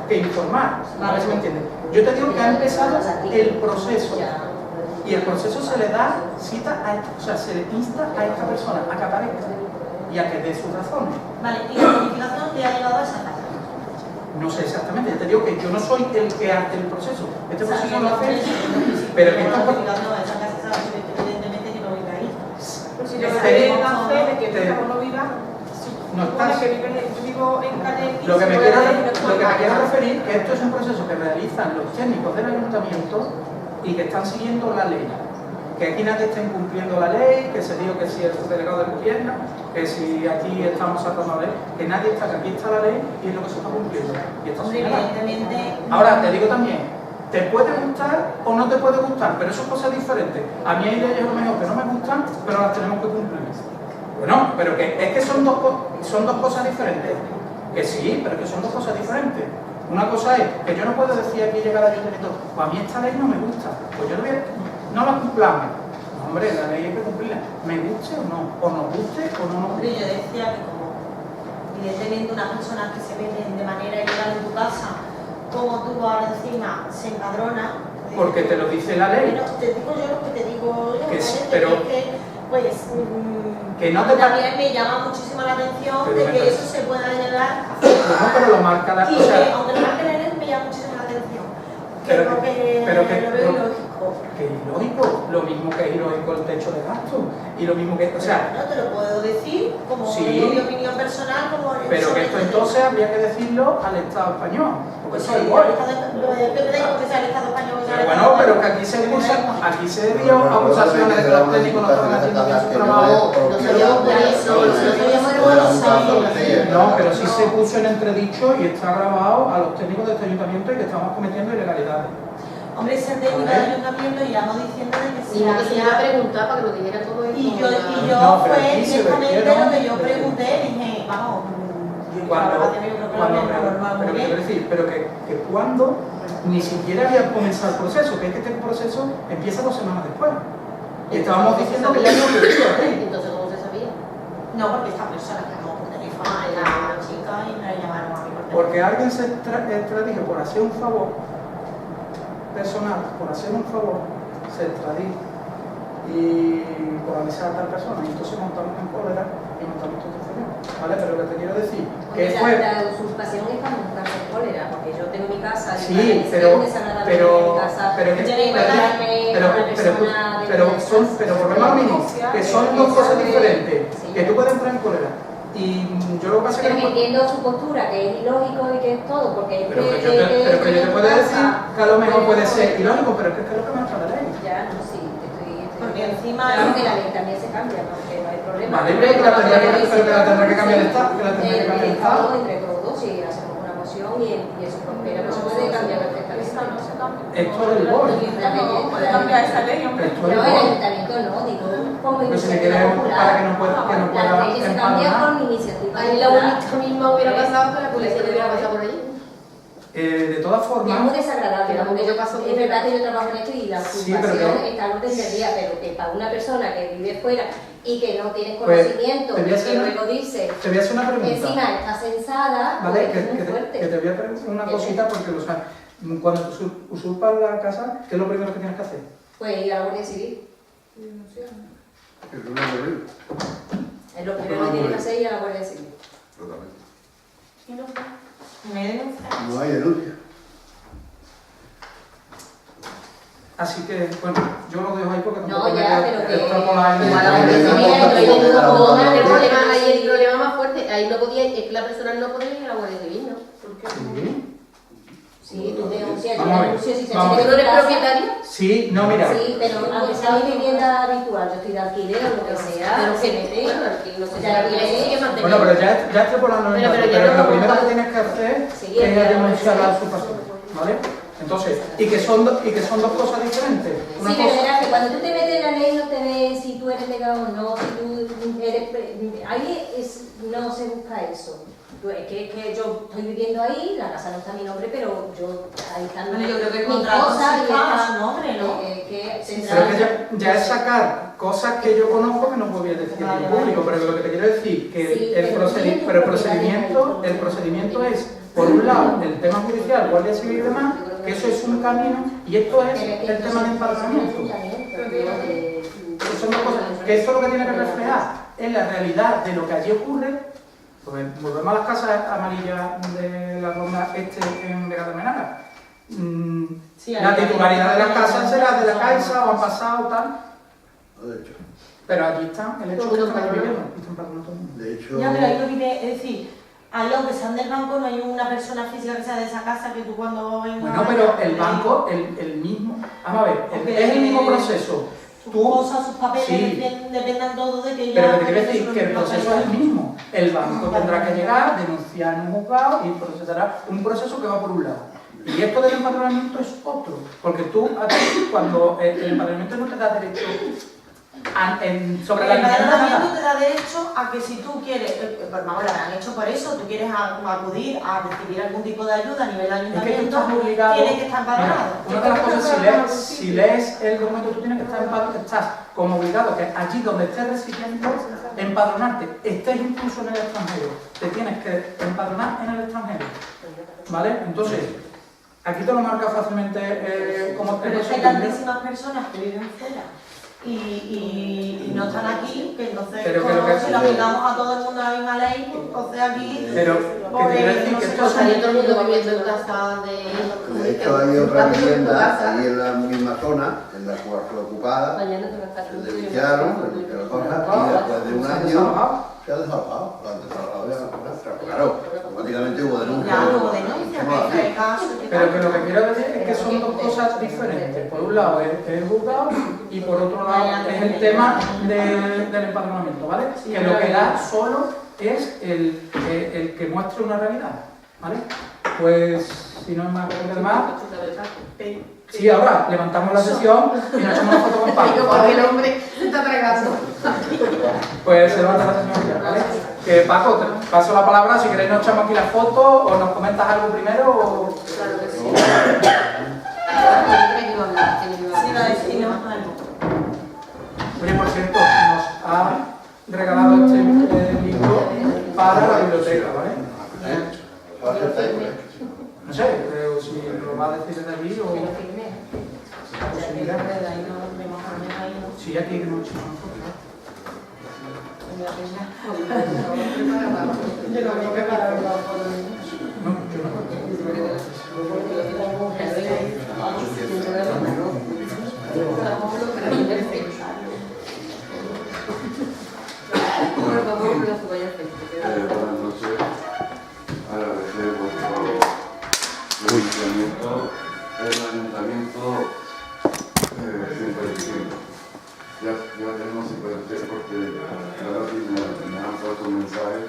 Speaker 1: que informar, a ver si me entiendes. Yo te digo que ha empezado el proceso y el proceso se le da cita, se le insta a esta persona a que aparezca y a que dé sus razones.
Speaker 5: Vale, y la notificación te ha llegado a esa casa.
Speaker 1: No sé exactamente, yo te digo que yo no soy el que hace el proceso. Este proceso lo hace,
Speaker 5: pero
Speaker 1: pero que
Speaker 5: la
Speaker 1: esto
Speaker 5: notificación a esa casa, evidentemente que no vive ahí.
Speaker 8: Pues si yo me da fe de que tú no vivas,
Speaker 1: no
Speaker 8: supone
Speaker 1: estás.
Speaker 8: que yo vivo en calle X,
Speaker 1: Lo que me
Speaker 8: puede
Speaker 1: quiero
Speaker 8: ir a
Speaker 1: referir que esto es un proceso que realizan los técnicos del ayuntamiento y que están siguiendo la ley. Que aquí nadie está incumpliendo la ley, que se dijo que si el delegado del gobierno, que si aquí estamos sacando la ley, que nadie está, que aquí está la ley y es lo que se está cumpliendo. Y está señalado.
Speaker 5: Evidentemente...
Speaker 1: Ahora, te digo también, te puede gustar o no te puede gustar, pero eso es cosa diferente. A mí hay leyes a lo mejor que no me gustan, pero las tenemos que cumplir. Bueno, pero que es que son dos cosas diferentes. Que sí, pero que son dos cosas diferentes. Una cosa es que yo no puedo decir aquí llegar al ayuntamiento, pues a mí esta ley no me gusta, pues yo no la cumplamos. No, hombre, la ley hay que cumplirla. Me guste o no, o nos guste o no nos
Speaker 5: Hombre,
Speaker 1: guste.
Speaker 5: yo decía que como evidentemente unas personas que se meten de manera ilegal en tu casa, como tú ahora encima se empadrona.
Speaker 1: Porque te lo dice la ley.
Speaker 5: Bueno, te digo yo lo que te digo yo,
Speaker 1: Que sí,
Speaker 5: ¿vale?
Speaker 1: pero-
Speaker 5: que, pues,
Speaker 1: que no te
Speaker 5: también me llama muchísimo la atención
Speaker 1: Pero
Speaker 5: de
Speaker 1: me
Speaker 5: que
Speaker 1: parece-
Speaker 5: eso se pueda llegar a
Speaker 1: No, pero lo marca la
Speaker 5: y
Speaker 1: cosa.
Speaker 5: que, aunque no marque la ley, me llama muchísimo la atención.
Speaker 1: Pero
Speaker 5: Creo que
Speaker 1: pero
Speaker 5: lo veo ilógico.
Speaker 1: Que es ilógico, lo mismo que es ilógico el techo de gasto, y lo mismo que, o sea,
Speaker 5: No te lo puedo decir como
Speaker 1: Sí.
Speaker 5: mi opinión personal, como
Speaker 1: pero
Speaker 5: sobre
Speaker 1: que esto
Speaker 5: este
Speaker 1: entonces habría que decirlo al Estado español, porque
Speaker 5: Pues
Speaker 1: eso
Speaker 5: sí,
Speaker 1: es igual.
Speaker 5: lo de que te digo que sea el Estado español.
Speaker 1: Pero bueno, pero que aquí se dio acusaciones de que los técnicos no estaban haciendo bien su trabajo. No, pero sí se puso en entredicho y está grabado a los técnicos de este ayuntamiento y que estamos cometiendo ilegalidades.
Speaker 5: Hombre, ese técnico del ayuntamiento y llamo diciendo de que
Speaker 3: si
Speaker 5: si
Speaker 3: no que se iba a
Speaker 5: había...
Speaker 3: preguntar para que lo dijera todo esto.
Speaker 5: Y yo
Speaker 1: No, pero
Speaker 5: fue
Speaker 1: aquí se
Speaker 5: directamente
Speaker 1: refiere,
Speaker 5: lo que yo
Speaker 1: ¿no?
Speaker 5: pregunté, dije, vamos,
Speaker 1: Pero quiero decir, pero que cuando ni siquiera había comenzado el proceso, que es que este proceso empieza 2 semanas después. Y estábamos diciendo que ya no
Speaker 3: Entonces, ¿cómo se sabía?
Speaker 5: No, porque esta persona que llamó por teléfono era una chica y me la llamaron a mí por teléfono.
Speaker 1: porque alguien se extradijo por hacer un favor personal, por hacer un favor, se extradijo y por avisar a tal persona, y entonces montamos en cólera y montamos todo el follón, ¿vale? Pero lo que te quiero decir, que
Speaker 2: Porque
Speaker 1: fue...
Speaker 2: la usurpación es para montarse en cólera, porque yo tengo mi casa y
Speaker 1: Sí,
Speaker 2: me parece
Speaker 1: pero-
Speaker 2: desagradable
Speaker 1: pero-
Speaker 2: en mi casa,
Speaker 1: pero que-
Speaker 2: encontrarme
Speaker 1: pero-
Speaker 2: con una
Speaker 1: pero-
Speaker 2: persona de
Speaker 1: pero
Speaker 2: mi
Speaker 1: son,
Speaker 2: casa.
Speaker 1: pero volvemos a lo mismo, que son dos cosas diferentes,
Speaker 2: Sí.
Speaker 1: que tú puedes entrar en cólera. Y yo lo que pasa es
Speaker 2: Pero
Speaker 1: que...
Speaker 2: que entiendo su postura, que es ilógico y que es todo, porque es
Speaker 1: Pero que yo te puedo decir que a lo mejor puede ser ilógico, pero es que es lo que marca la ley.
Speaker 2: Ya, no, sí, estoy
Speaker 5: Porque encima
Speaker 2: claro que la ley también se cambia, porque no hay problema.
Speaker 1: Vale, pero que la tendrá que cambiar el Estado, que la tendrá que cambiar el Estado.
Speaker 2: Entre todos, si hacemos una moción y eso prospera, no se puede cambiar perfectamente.
Speaker 1: Esto es el BOE.
Speaker 8: No puede cambiar esa ley, hombre.
Speaker 1: Esto
Speaker 2: No,
Speaker 1: es
Speaker 2: el
Speaker 1: el BOE.
Speaker 2: ayuntamiento no, digo, como
Speaker 1: Pero si le
Speaker 2: iniciativa
Speaker 1: queremos
Speaker 2: popular.
Speaker 1: para que no pueda
Speaker 2: La ley se cambia
Speaker 1: empadronar.
Speaker 2: con iniciativa
Speaker 3: Ahí lo
Speaker 2: popular.
Speaker 3: mismo hubiera pasado que la policía le hubiera pasado por allí.
Speaker 1: De todas
Speaker 2: Es
Speaker 1: formas,
Speaker 2: muy desagradable,
Speaker 3: Pero
Speaker 2: porque
Speaker 3: yo paso
Speaker 2: es verdad que yo trabajo en esto y la
Speaker 1: Sí, pero
Speaker 2: ocupación
Speaker 1: que-
Speaker 2: está al orden del día, pero que para una persona que vive fuera y que no tiene
Speaker 1: Pues,
Speaker 2: conocimiento
Speaker 1: te voy a
Speaker 2: y
Speaker 1: hacer
Speaker 2: que
Speaker 1: una-
Speaker 2: luego dice,
Speaker 1: te voy a hacer una pregunta.
Speaker 2: encima está censada,
Speaker 1: ¿Vale?
Speaker 2: pues es muy
Speaker 1: Que
Speaker 2: fuerte.
Speaker 1: te voy a preguntar una cosita porque lo sabes. Cuando tú usurpas la casa, ¿qué es lo primero que tienes que hacer?
Speaker 2: Pues ir a la Guardia Civil.
Speaker 4: Es una horrible.
Speaker 2: Es lo primero que tienes que hacer ir a la Guardia Civil.
Speaker 4: Totalmente.
Speaker 5: ¿Y no fue? Me denunciaron.
Speaker 4: No hay denuncia.
Speaker 1: Así que, bueno, yo lo dejo ahí porque
Speaker 2: No,
Speaker 1: tampoco
Speaker 2: ya,
Speaker 1: me
Speaker 2: pero que-
Speaker 1: extrapolar en
Speaker 2: Igual
Speaker 1: el-
Speaker 2: a la
Speaker 1: en el-
Speaker 2: Guardia Civil,
Speaker 3: Mira,
Speaker 2: pero
Speaker 3: ahí
Speaker 2: yo
Speaker 3: el
Speaker 2: no puedo
Speaker 3: problema,
Speaker 2: dar
Speaker 3: el
Speaker 2: el
Speaker 3: problema,
Speaker 2: Guardia
Speaker 3: ahí el
Speaker 2: Civil.
Speaker 3: problema más fuerte, ahí no podía, es que la persona no podía ir a la Guardia Civil, ¿no?
Speaker 1: Sí.
Speaker 2: Sí, tú denuncias, yo
Speaker 1: Vamos a ver,
Speaker 2: denuncio si se
Speaker 1: vamos a
Speaker 2: mete
Speaker 3: ¿Tú
Speaker 2: en
Speaker 3: no eres
Speaker 2: mi casa.
Speaker 3: propietario?
Speaker 1: Sí, no, mira.
Speaker 2: Sí, pero aunque sea mi vivienda habitual, yo estoy de alquiler o lo que sea,
Speaker 3: Pero
Speaker 2: se
Speaker 3: que,
Speaker 2: mete.
Speaker 3: bueno, aquí no sé,
Speaker 2: Ya,
Speaker 3: ya,
Speaker 2: ya,
Speaker 3: sí que
Speaker 2: ya.
Speaker 3: mantener.
Speaker 1: Bueno, pero ya extrapolando el
Speaker 3: Pero
Speaker 1: dato,
Speaker 3: ya
Speaker 1: pero
Speaker 3: no
Speaker 1: lo
Speaker 3: lo
Speaker 1: primero que
Speaker 3: compa-
Speaker 1: tienes que hacer
Speaker 2: Sí,
Speaker 1: es
Speaker 2: ya,
Speaker 1: denunciar
Speaker 2: sí.
Speaker 1: la usurpación, ¿vale? Entonces, y que son dos cosas diferentes. Una
Speaker 2: Sí, pero
Speaker 1: cosa-
Speaker 2: verás que cuando tú te metes en la ley no te ves si tú eres legal o no, si tú eres... Ahí no se busca eso. Es que yo estoy viviendo ahí, la casa no está a mi nombre, pero yo ahí están
Speaker 5: Bueno, yo creo que el
Speaker 2: mis
Speaker 5: contrato
Speaker 2: cosas
Speaker 5: sí
Speaker 2: y
Speaker 5: está a
Speaker 2: está-
Speaker 5: su nombre, ¿no?
Speaker 2: que
Speaker 1: Pero que ya es sacar cosas que yo conozco que no podía decir en
Speaker 5: Vale,
Speaker 1: público,
Speaker 5: vale.
Speaker 1: pero lo que te quiero decir que
Speaker 2: Sí,
Speaker 1: el
Speaker 2: pero
Speaker 1: procedimiento,
Speaker 2: tiene
Speaker 1: el procedimiento es, por un lado, el tema judicial, guardia civil y demás, que eso es un camino, y esto es el tema de empadronamiento. Pero son dos cosas, que esto lo que tiene que reflejar es la realidad de lo que allí ocurre. Pues volvemos a las casas amarillas de la ronda este en Vega de Menaga.
Speaker 5: Sí,
Speaker 1: La
Speaker 5: ahí-
Speaker 1: titularidad de las casas será de la Caixa o han pasado tal,
Speaker 4: De hecho,
Speaker 1: pero allí está el hecho de que están allí viviendo y están pagando todo el mundo.
Speaker 4: de hecho,
Speaker 5: Ya, pero ahí lo que es decir, ahí aunque sean del banco, no hay una persona física que sea de esa casa que tú cuando vengas...
Speaker 1: Bueno, pero el banco, el mismo, vamos a ver, es el mismo proceso.
Speaker 5: Sus
Speaker 1: Tú,
Speaker 5: cosas, sus papeles
Speaker 1: sí.
Speaker 5: dependan todo de que
Speaker 1: pero
Speaker 5: ya...
Speaker 1: que te quiero decir que el proceso es el mismo. El banco tendrá que llegar, denunciar en un juzgado y procesará un proceso que va por un lado. Y esto del empadronamiento es otro, porque tú, a ti, cuando el empadronamiento no te da derecho sobre la
Speaker 5: El
Speaker 1: vivienda
Speaker 5: empadronamiento
Speaker 1: nada.
Speaker 5: te da derecho a que si tú quieres, pues vamos, lo habrán hecho por eso, tú quieres acudir a recibir algún tipo de ayuda a nivel de
Speaker 1: Es que tú
Speaker 5: ayuntamiento,
Speaker 1: estás obligado.
Speaker 5: tienes que estar empadronado.
Speaker 1: Mira, una de las cosas, si lees el documento, tú tienes que estar empadronado, estás como obligado, que allí donde estés residiendo, empadronarte, estés incluso en el extranjero, te tienes que empadronar en el extranjero. ¿Vale? Entonces, aquí te lo marca fácilmente como
Speaker 5: Pero es que hay tantísimas personas que viven fuera y no están aquí, que entonces
Speaker 1: Pero que lo
Speaker 5: como
Speaker 1: que-
Speaker 5: si lo aplicamos a todo el mundo la misma ley, pues entonces aquí...
Speaker 1: Pero, que te quiero decir
Speaker 5: no
Speaker 1: que
Speaker 5: sé
Speaker 1: esto
Speaker 5: cómo
Speaker 3: Ahí
Speaker 1: es
Speaker 3: todo el mundo viviendo en casa de...
Speaker 4: de hecho hay otra vivienda ahí en la misma zona, en la cual fue ocupada,
Speaker 2: Mañana te vas a
Speaker 4: se denunciaron, que lo cosas, y después de un año se ha desalojado. Lo han desalojado ya, claro, automáticamente hubo denuncia.
Speaker 5: Ya no hubo denuncia, que hay casos que
Speaker 1: Pero que lo que quiero decir es que son dos cosas diferentes. Por un lado es el juzgado y por otro lado es el tema del empadronamiento, ¿vale? Que lo que da solo es el que muestre una realidad, ¿vale? Pues si no es más que más, sí, ahora levantamos la sesión y nos echamos una foto con Paco,
Speaker 3: Porque
Speaker 1: ¿vale?
Speaker 3: el hombre se está tragando.
Speaker 1: Pues se levanta la sesión ya, ¿vale? Que Paco, te paso la palabra, si queréis nos echamos aquí la foto o nos comentas algo primero o...
Speaker 3: Claro que sí. Tiene que hablar, tiene que
Speaker 5: Sí,
Speaker 3: hablar.
Speaker 5: lo decimos.
Speaker 1: Oye, por cierto, nos ha regalado este libro para la biblioteca, ¿vale? No sé, pero si lo va a decir desde allí o... Sí, aquí que no nosotros.
Speaker 9: Buenas noches. Agradecer vuestro pronunciamiento. El ayuntamiento 55. Ya tenemos 56 porque ahora sí me han puesto un mensaje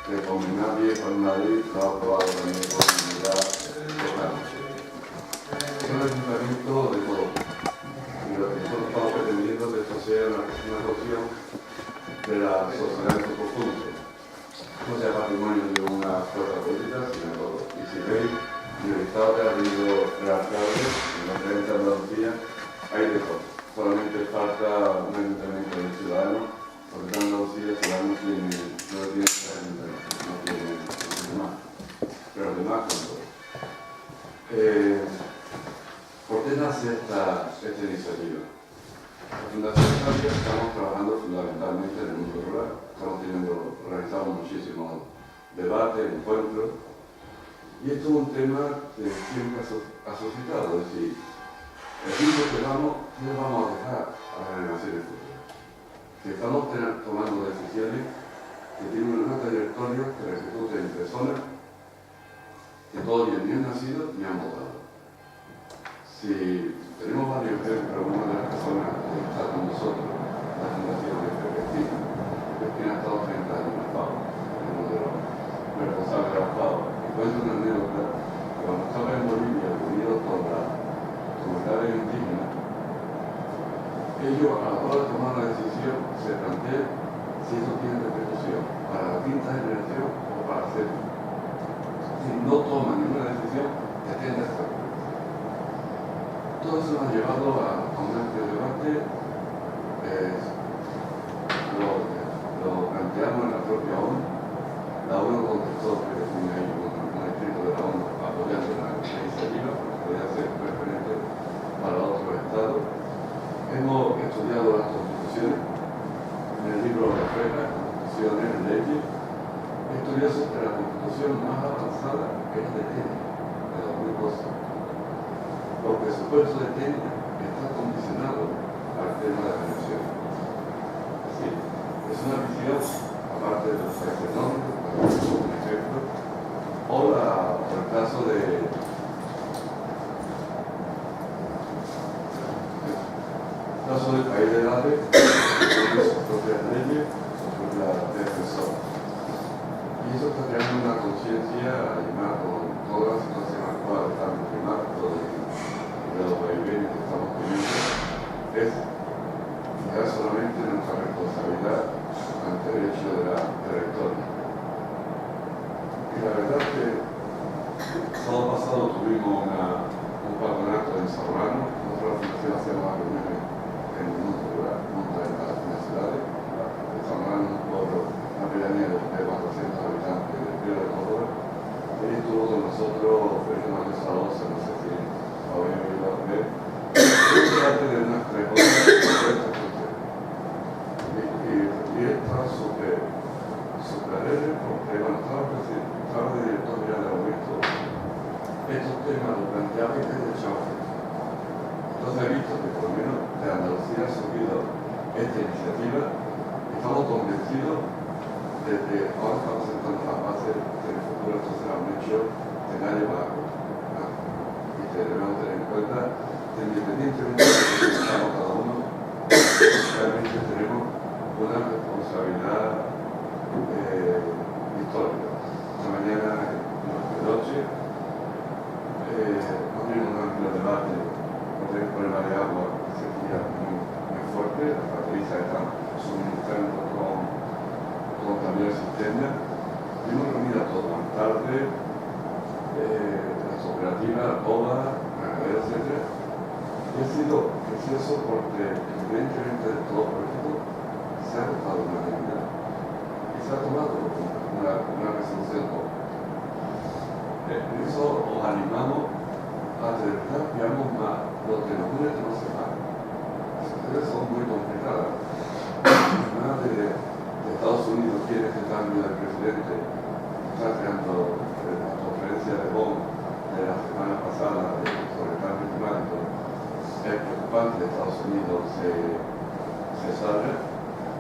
Speaker 9: que con nadie con Madrid lo ha aprobado también por unidad local. Es un ayuntamiento de todo. Y lo que nosotros estamos pretendiendo es que esto sea una cuestión de la sociedad en su conjunto. No sea patrimonio de una fuerza política, sino de todo. Y si veis, en el estado que ha habido el alcalde, en la provincia de Andalucía, hay de todo. Solamente falta un ayuntamiento de ciudadanos, porque en Andalucía el ciudadano no tiene ayuntamiento, no tiene más. Pero además con todo. ¿Por qué nace esta iniciativa? La Fundación Sabia estamos trabajando fundamentalmente en el mundo rural, estamos realizando muchísimos debates, encuentros, y esto es un tema que siempre ha suscitado, es decir, el ritmo que vamos, ¿qué le vamos a dejar a la generación del futuro? Si estamos tomando decisiones que tienen una trayectoria que repercute en personas que todavía ni han nacido ni han votado. Si tenemos varios ejemplos, una de las personas que está con nosotros, la Fundación de Cristina, Cristina ha estado 30 años en la FAO, uno de los responsables de la FAO, y cuenta una anécdota que cuando estaba en Bolivia, unido con las comunidades indígenas, ellos a la hora de tomar la decisión se plantean si eso tiene repercusión para la quinta generación o para la séptima. Si no toman ninguna decisión, que tenga esta repercusión. Todo eso nos ha llevado a un amplio debate, lo planteamos en la propia ONU. La ONU contestó que tenía ahí un escrito de la ONU apoyando la iniciativa, porque podía ser referente para otros estados. Hemos estudiado las constituciones, en el libro refleja constituciones, leyes. He estudiado sobre la constitución más avanzada que es de Kenia, de 2012. Los presupuestos de Kenia están condicionados al tema de la migración. Sí, es una visión, aparte de los económicos, por ejemplo, o el caso de país de edades, tiene sus propias leyes, sus propias defensoras. Y eso está creando una conciencia, además, con toda la situación actual del cambio climático, de los vaivenes que estamos teniendo, es fijar solamente nuestra responsabilidad ante el hecho de la historia. Y la verdad es que el sábado pasado tuvimos un patronato en Serrano. Nosotros la Fundación hacemos reuniones en el mundo rural, nunca en las ciudades. En Serrano es un pueblo, una pedanía de 400 habitantes del Río de Córdoba. Él estuvo con nosotros Felipe Manuel Salosa, no sé si había oído a ver. Es parte de unas 3 horas y él estaba súper alegre porque cuando estaba de director de momento, estos temas los planteaba y desde Chávez. Entonces he visto que por lo menos de Andalucía ha surgido esta iniciativa y estamos convencidos de que ahora estamos sentando las bases de que el futuro esto será un hecho que nadie va a controlar. Y que debemos tener en cuenta que independientemente de lo que pensamos cada uno, realmente tenemos una responsabilidad histórica. Esta mañana, de noche, tuvimos un amplio debate por el problema de agua que se sequía muy fuerte. Las baterías están suministrando con también el sistema. Y hemos reunido a todos, más tarde, las cooperativas, OVA, ganaderos, etc. Y ha sido precioso porque independientemente de todo proyecto, se ha votado una unanimidad y se ha tomado una resolución común. En eso os animamos a que de verdad veamos más lo que nos une que nos separa. Las sociedades son muy complicadas. Nada de Estados Unidos quiere este cambio de presidente, está creando la conferencia de Bonn de la semana pasada sobre el cambio climático. Es preocupante que Estados Unidos se salga,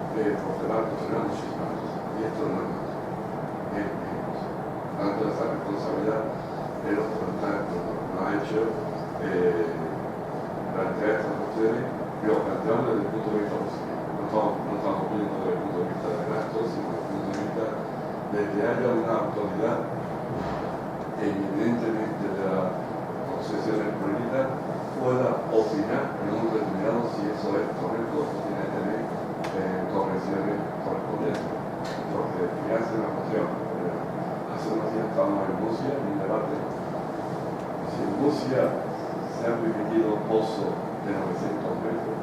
Speaker 9: porque va a funcionar muchísimas cosas. Y esto no es más. Tanto esa responsabilidad de los que nos ha hecho plantear estas cuestiones, pero planteamos desde el punto de vista positivo. No estamos viendo desde el punto de vista de gasto, sino desde el punto de vista de que haya una autoridad que, independientemente de las concesiones políticas, pueda opinar en un determinado si eso es correcto o tiene que tener correcciones correspondientes. Porque fíjense una cuestión. Hace unos días estábamos en Murcia en un debate. Si en Murcia se han permitido pozos de 900 metros,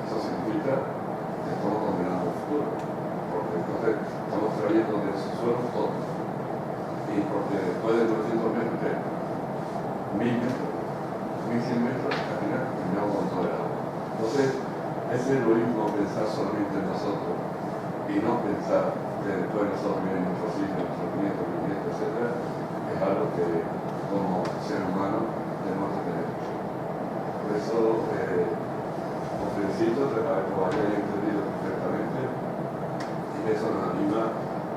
Speaker 9: eso significa que estamos condenando el futuro, porque entonces estamos trayendo del subsuelo todo. Y porque después de 900 metros, ¿qué? 1000 metros, 1100 metros, al final terminamos con todo el agua. Entonces, es egoísmo pensar solamente en nosotros y no pensar que después de nosotros vienen nuestros hijos, nuestros nietos, bisnietos, etc. Es algo que como ser humano tenemos que tener. Por eso os felicito de que lo hayáis entendido perfectamente y eso nos anima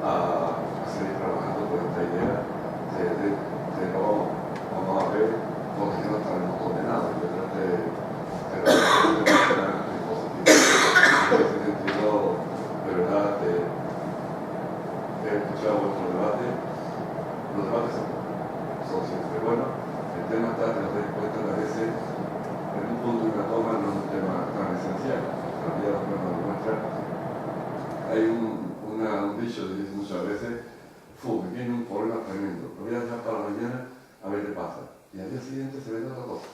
Speaker 9: a seguir trabajando con esta idea de no vamos a ver porque no estaremos condenados. Yo creo que es positivo. En ese sentido, de verdad, he escuchado vuestro debate. Los debates son siempre buenos. El tema está que nos dais cuenta que a veces en un punto de una toma no es un tema tan esencial. La vida de los problemas demuestra. Hay un dicho que dice muchas veces, me viene un problema tremendo, lo voy a dejar para mañana a ver qué pasa. Y al día siguiente se ve otra cosa.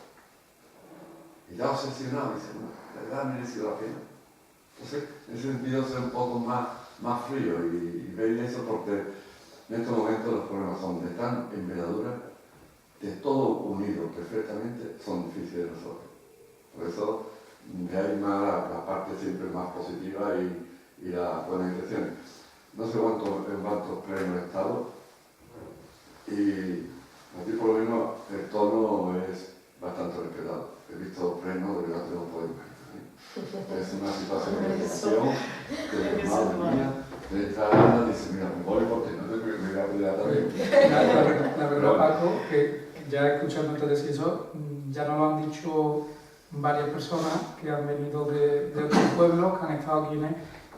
Speaker 9: Y ya obsesionado, dice, bueno, ¿de verdad ha merecido la pena? Entonces, en ese sentido, ser un poco más frío y ver eso porque en estos momentos los problemas son de tan envergadura que todo unido perfectamente son difíciles de resolver. Por eso de ahí más la parte siempre más positiva y las buenas intenciones. No sé en cuántos plenos he estado y aquí por lo menos el tono es bastante respetado. He visto plenos de verdad que no puedo imaginar. Es una situación de tensión, de madre mía, de esta Ana dice, mira, me voy porque no tengo que mirar también.
Speaker 1: La verdad, Paco, que ya escuchándote decir eso, ya nos lo han dicho varias personas que han venido de otros pueblos, que han estado aquí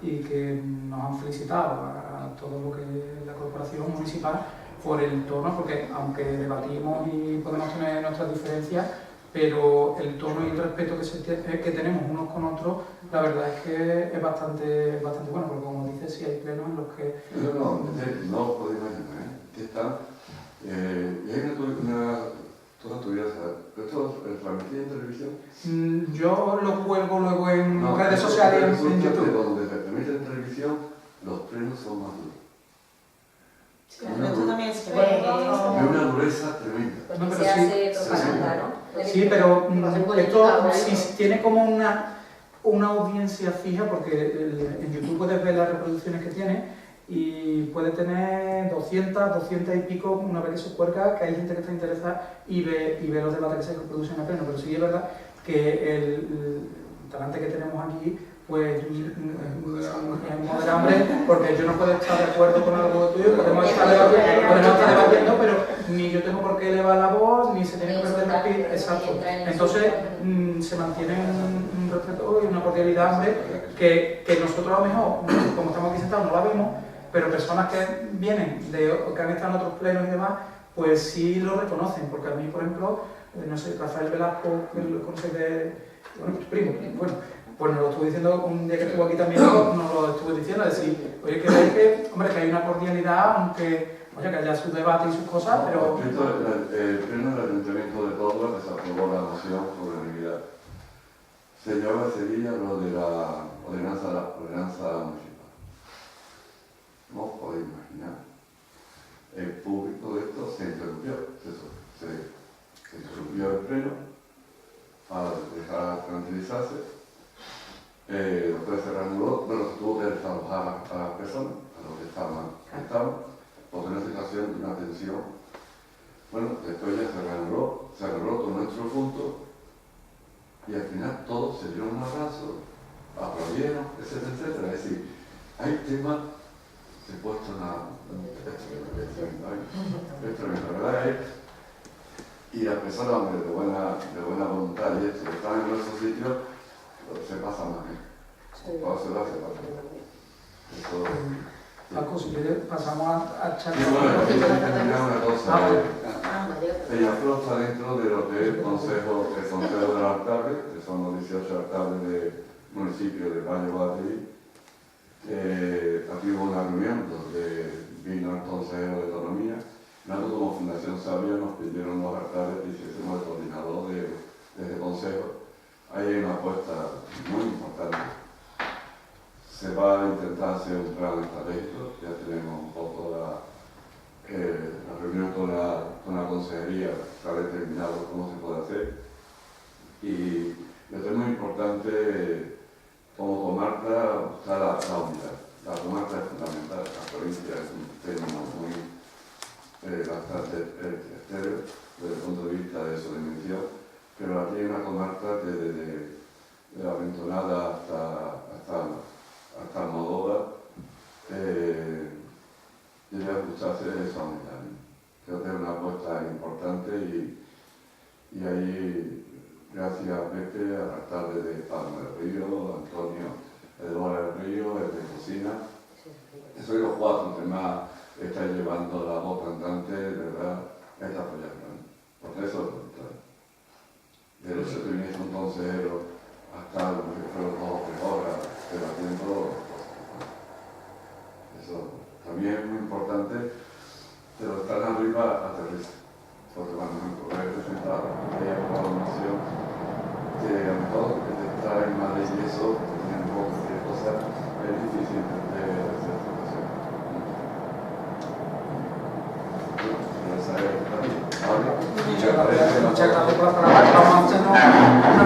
Speaker 1: y que nos han felicitado a todo lo que es la corporación municipal por el tono, porque aunque debatimos y podemos tener nuestras diferencias, pero el tono y el respeto que tenemos unos con otros, la verdad es que es bastante bueno, porque como dices, sí hay plenos en los que...
Speaker 9: No podéis imaginar, que están... y hay toda tu vida, ¿esto es transmitido en televisión?
Speaker 1: Yo lo cuelgo luego en redes sociales, en YouTube.
Speaker 9: Donde se transmite en televisión, los plenos son más duros.
Speaker 5: Esto también se
Speaker 9: ve. Es una dureza tremenda.
Speaker 2: No, pero se hace propaganda, ¿no?
Speaker 1: Sí, pero esto sí tiene como una audiencia fija, porque en YouTube puedes ver las reproducciones que tiene y puede tener 200 y pico una vez que se cuelga, que hay gente que está interesada y ve los debates que se producen en pleno. Pero sí es verdad que el talante que tenemos aquí pues es hambre, porque yo no puedo estar de acuerdo con algo tuyo, podemos estar debatiendo, pero ni yo tengo por qué elevar la voz, ni se tiene que perder el pie, exacto. Entonces se mantiene un respeto y una cordialidad, hombre, que nosotros a lo mejor, como estamos aquí sentados, no la vemos, pero personas que vienen, que han estado en otros plenos y demás, pues sí lo reconocen, porque a mí, por ejemplo, no sé, Rafael Velasco, que lo conoce bueno, pues primo, bueno, pues nos lo estuvo diciendo un día que estuvo aquí también, nos lo estuvo diciendo, decir, oye, que veis que, hombre, que hay una cordialidad, aunque, oye, que haya su debate y sus cosas, pero...
Speaker 9: El pleno del ayuntamiento de Córdoba desarrolló la moción sobre la unidad. se llevaba ese día lo de la ordenanza municipal. No os podéis imaginar. El público de esto se interrumpió, se interrumpió el pleno para dejar tranquilizarse. Después se reanudó, pero se tuvo que desalojar a las personas, a los que estaban, por una situación de una tensión. Bueno, después ya se reanudó todo nuestro punto y al final todos se dieron un abrazo, aplaudieron, etcétera, etcétera. Es decir, hay temas que he puesto una... Es tremendo, ¿verdad? Y las personas de buena voluntad y esto, que están en nuestros sitios, se pasa mal, cuando se lo hace pasar. Eso...
Speaker 1: Paco, si quieres pasamos a
Speaker 9: Y
Speaker 1: charlar.
Speaker 9: bueno, terminar una cosa. Peñaflor está dentro de lo que es el Consejo de los Alcaldes, que son los 18 alcaldes del municipio de Valle Guadalí. Aquí hubo una reunión donde vino el consejero de Economía. Nosotros como Fundación Sabia nos pidieron los alcaldes que hiciésemos el coordinador de este consejo. Ahí hay una apuesta muy importante. Se va a intentar hacer un plan estratégico, ya tenemos un poco la reunión con la consejería, se ha determinado cómo se puede hacer. Y esto es muy importante, como comarca, está la unidad. La comarca es fundamental, la provincia es un término muy bastante estéreo desde el punto de vista de su dimensión, pero aquí hay una comarca que desde la Ventonada hasta Almodóvar debe escucharse esa unidad. Creo que es una apuesta importante y ahí, gracias a Pepe, al alcalde de Palma del Río, Antonio Eduardo del Río, el de Cocina, esos son los cuatro que más están llevando la voz cantante, de verdad, es apoyarlo. Por eso es lo contrario. El hecho que viniese un consejero hasta lo que fueron 2 o 3 horas debatiendo, eso también es muy importante, pero estar arriba aterriza, porque cuando me presentado ella con la moción, que a lo mejor estar en Madrid y eso, tienen un poco de cosas, es difícil de hacer situación.
Speaker 1: Muchas gracias por la palabra. Vamos a hacernos una